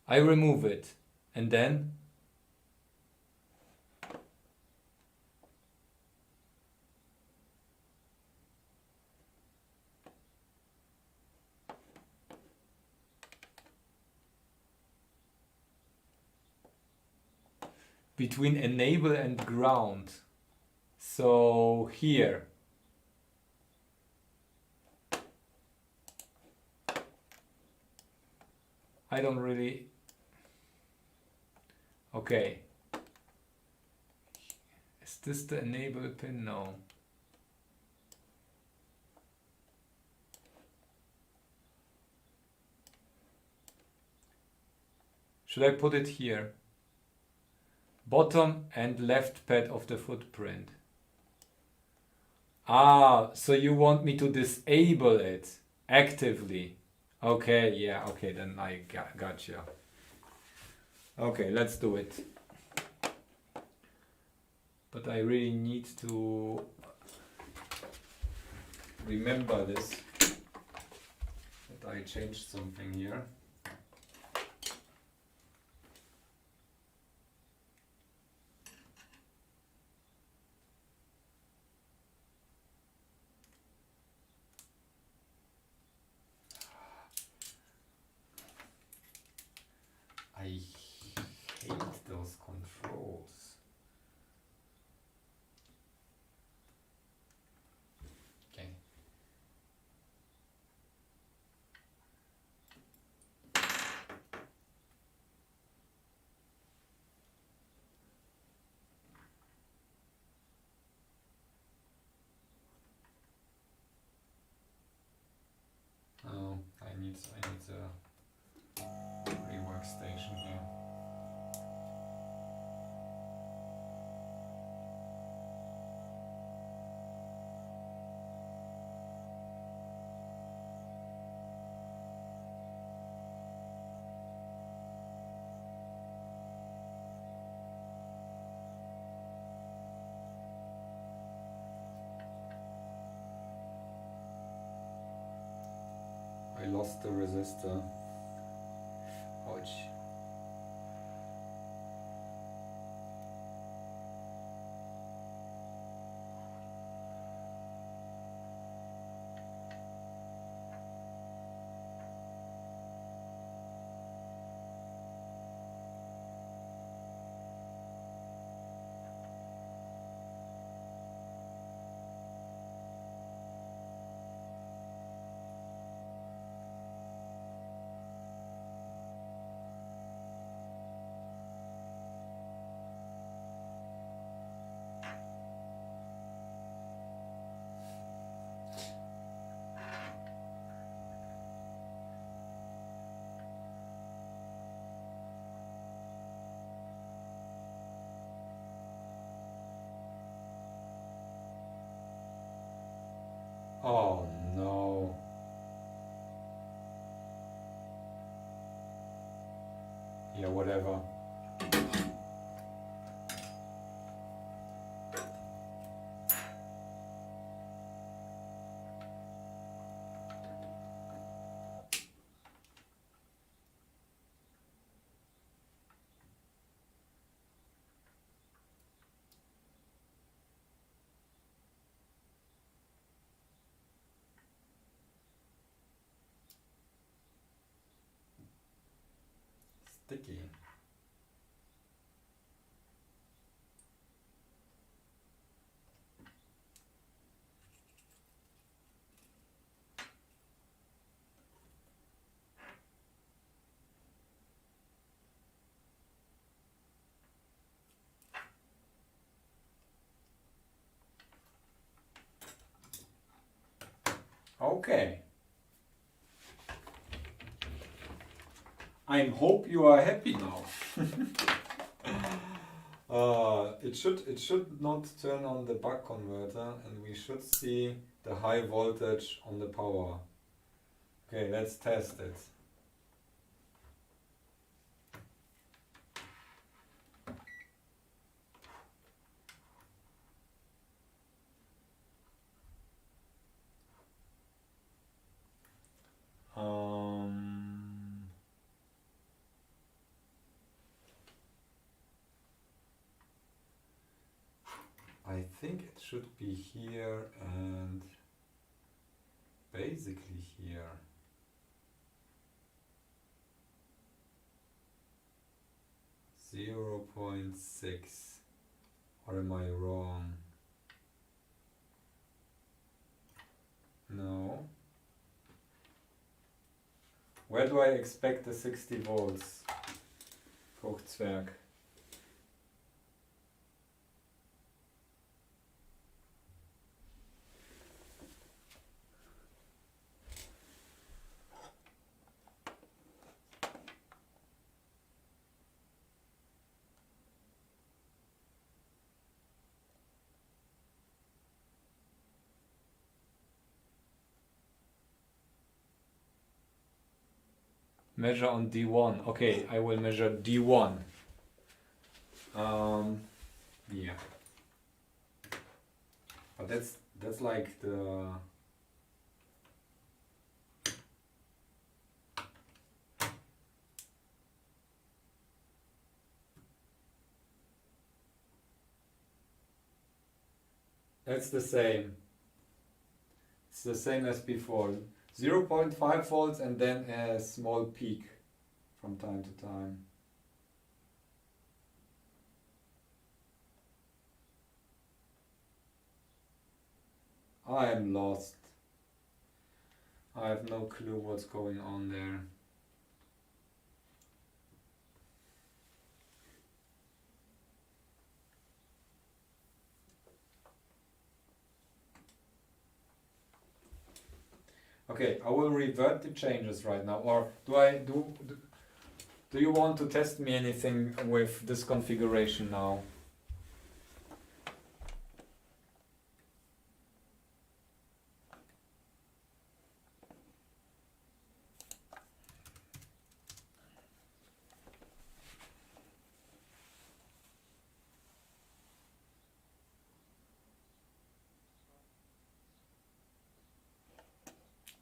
I remove it. And then? Between enable and ground. So here. I don't really. Okay. Is this the enable pin? No. Should I put it here? Bottom and left pad of the footprint. Ah, so you want me to disable it actively. Okay, yeah, okay, then I gotcha. Okay, let's do it. But I really need to remember this, that I changed something here. I hate those controls. Okay. Oh, I need a workstation here. I lost the resistor. Ouch. Oh no. Yeah, whatever. Sticky. Okay. I hope you are happy now. It should not turn on the buck converter, and we should see the high voltage on the power. Okay, let's test it. I think it should be here and basically here. .6, or am I wrong? No. Where do I expect the 60 volts? Fruchtzwerg. Measure on D1. Okay, I will measure D1. Yeah. But that's like the that's the same. It's the same as before. 0.5 volts and then a small peak from time to time. I am lost. I have no clue what's going on there. Okay, I will revert the changes right now. Or do you want to test me anything with this configuration now?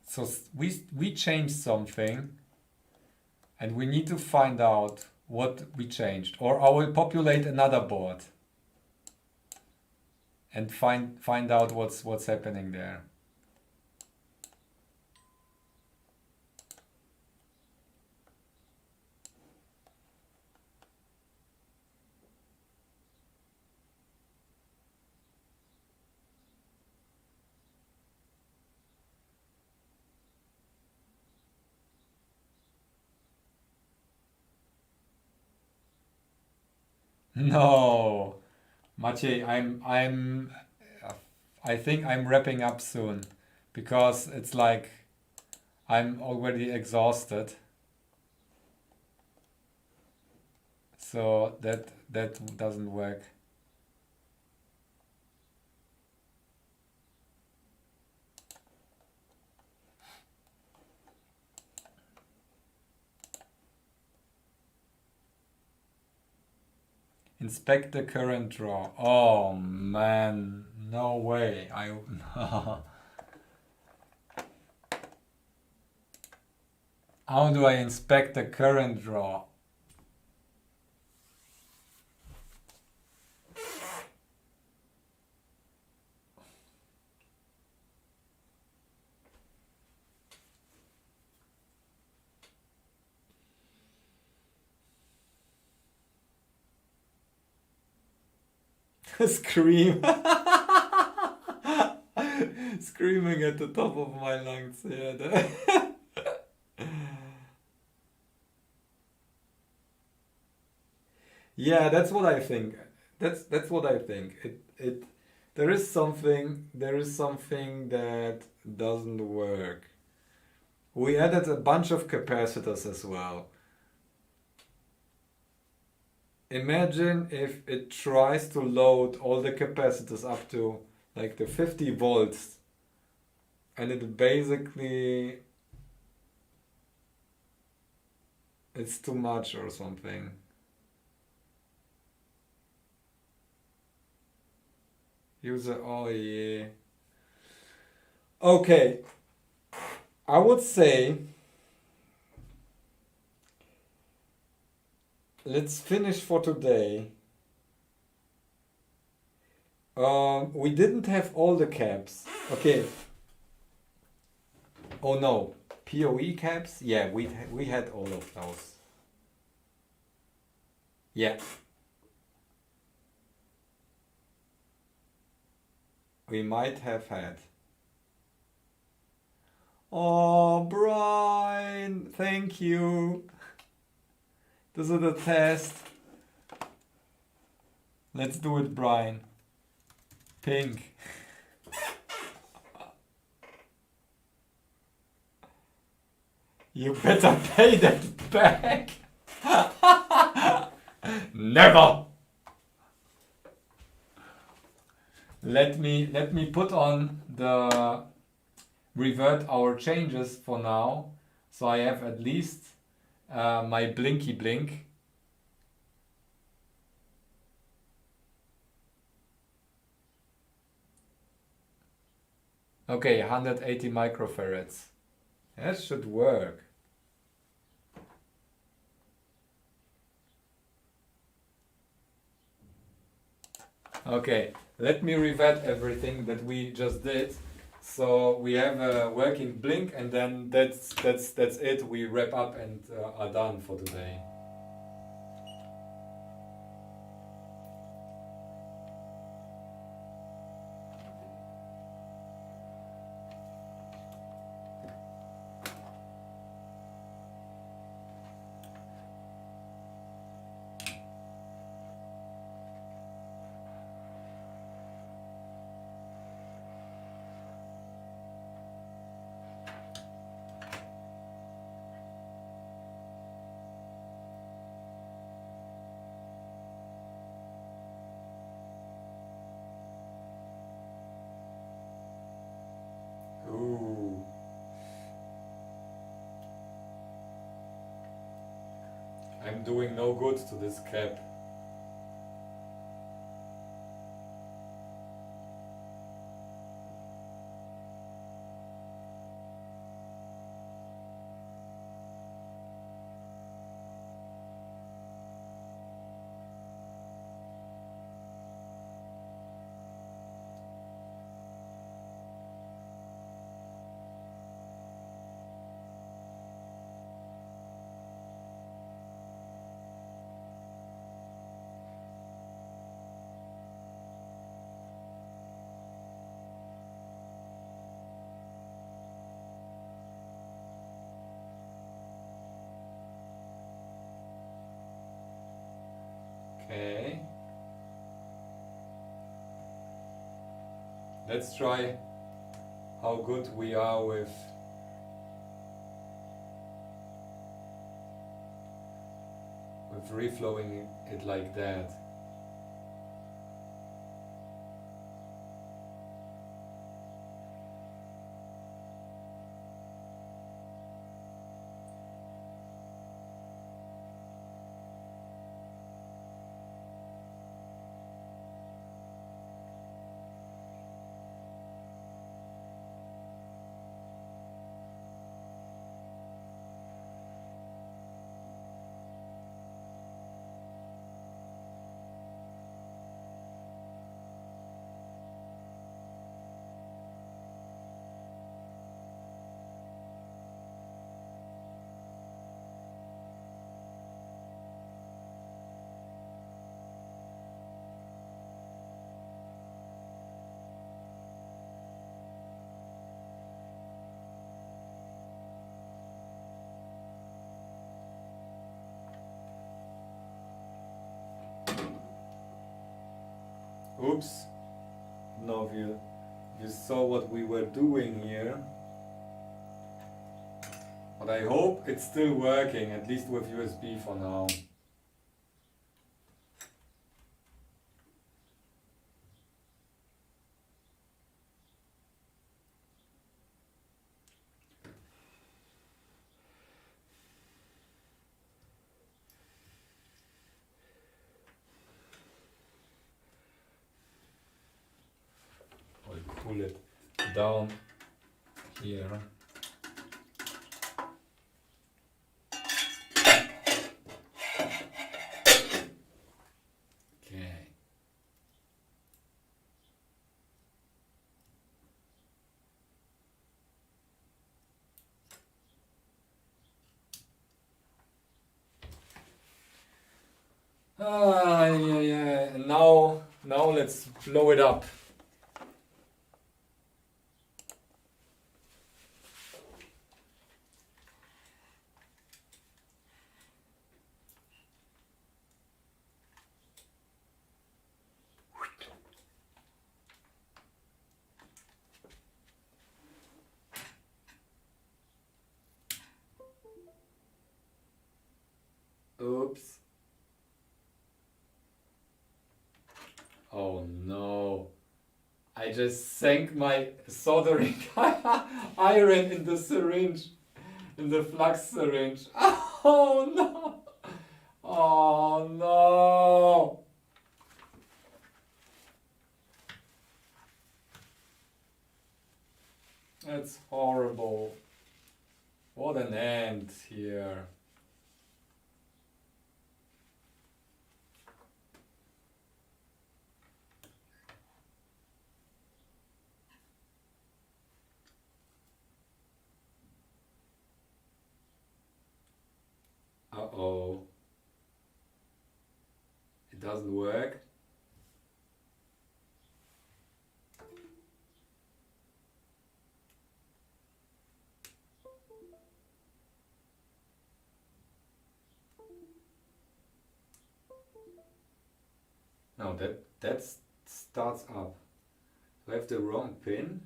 So we changed something and we need to find out what we changed, or I will populate another board and find out what's happening there. No, Maciej, I think I'm wrapping up soon because it's like I'm already exhausted. So that doesn't work. Inspect the current draw. Oh man, no way. How do I inspect the current draw? Scream. Screaming at the top of my lungs. Yeah. Yeah, that's what I think. That's what I think. There is something that doesn't work. We added a bunch of capacitors as well. Imagine if it tries to load all the capacitors up to like the 50 volts and it basically it's too much or something. User, oh yeah. Okay, I would say let's finish for today. We didn't have all the caps. Okay. Oh no, PoE caps? Yeah, we had all of those. Yeah. We might have had. Oh, Brian, thank you. This is the test. Let's do it, Brian. Pink. You better pay that back. Never. Let me put on the revert our changes for now, so I have at least my blinky blink. Okay, 180 microfarads. That should work. Okay, let me revert everything that we just did. So we have a working blink, and then that's it. We wrap up and are done for today. Ooh. I'm doing no good to this cap. Okay. Let's try how good we are with reflowing it like that. Oops. No, you saw what we were doing here. But I hope it's still working, at least with USB for now. I'll cool it down here. Okay. Yeah. And now let's blow it up. Oops. Oh no. I just sank my soldering iron in the syringe, in the flux syringe. Oh no. Oh no. That's horrible. What an end here. Uh-oh. It doesn't work. No, that starts up. Do I have the wrong pin?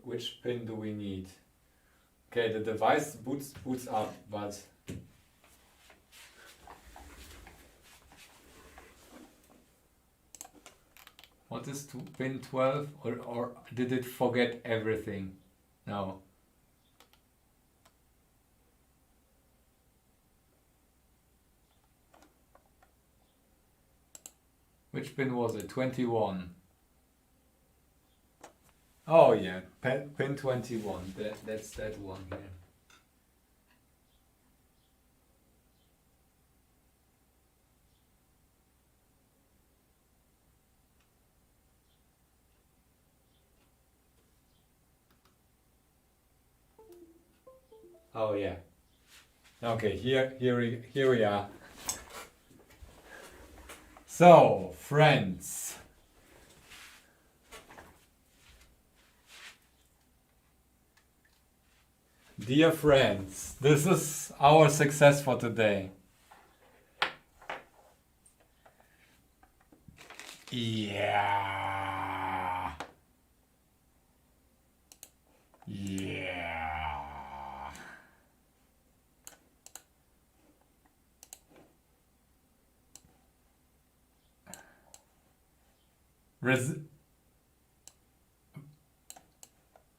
Which pin do we need? Okay, the device boots up, but what is pin 12? Or did it forget everything? No. Which pin was it? 21. Oh yeah, pin 21. That's that one here. Oh yeah. Okay, here we are. So, friends. Dear friends, this is our success for today. Yeah. Yeah.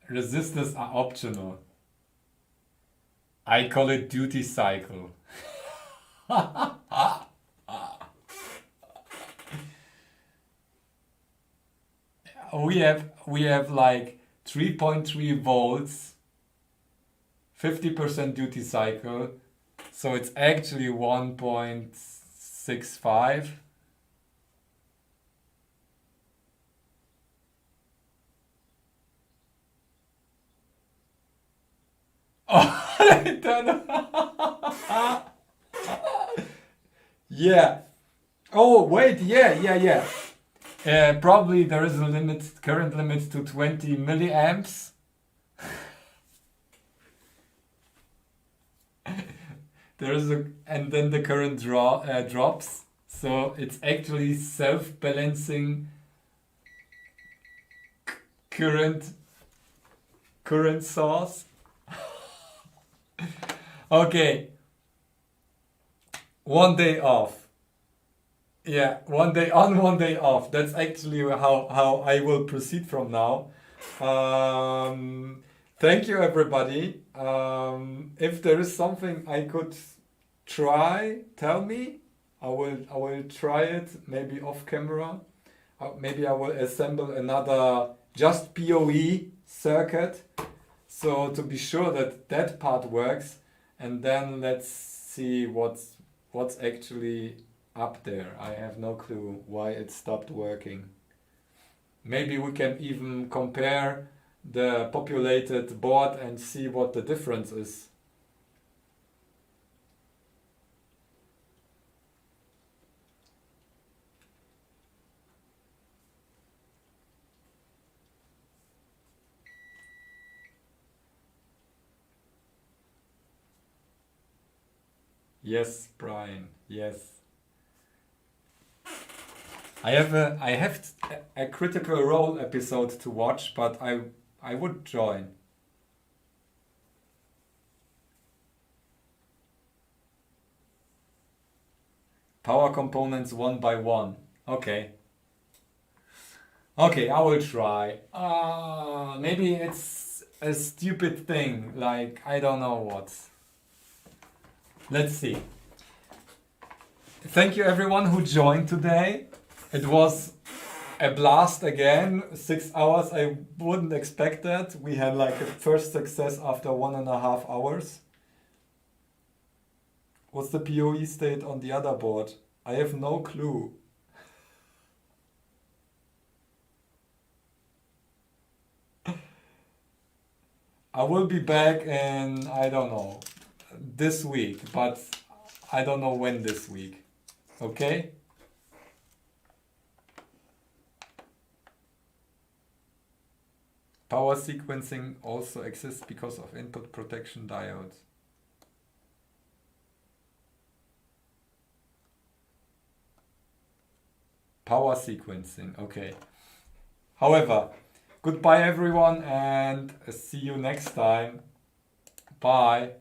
Resistors are optional. I call it duty cycle. We have like 3.3 volts, 50% duty cycle, so it's actually 1.65. Oh, I don't know. Yeah. Oh, wait. Yeah. Probably there is a current limit to 20 milliamps. There's a, and then the current drops. So it's actually self-balancing current source. Okay. One day off. Yeah, one day on, one day off. That's actually how I will proceed from now. Thank you, everybody. If there is something I could try, tell me. I will try it, maybe off camera. Maybe I will assemble another just PoE circuit. So to be sure that that part works, and then let's see what's actually up there. I have no clue why it stopped working. Maybe we can even compare the populated board and see what the difference is. Yes, Brian. Yes. I have a Critical Role episode to watch, but I would join. Power components one by one. Okay. Okay, I will try. Maybe it's a stupid thing, like I don't know what. Let's see. Thank you everyone who joined today. It was a blast again. 6 hours, I wouldn't expect that. We had like a first success after 1.5 hours. What's the PoE state on the other board? I have no clue. I will be back in, I don't know, this week, but I don't know when this week. Okay? Power sequencing also exists because of input protection diodes. Power sequencing, okay. However, goodbye everyone and see you next time. Bye.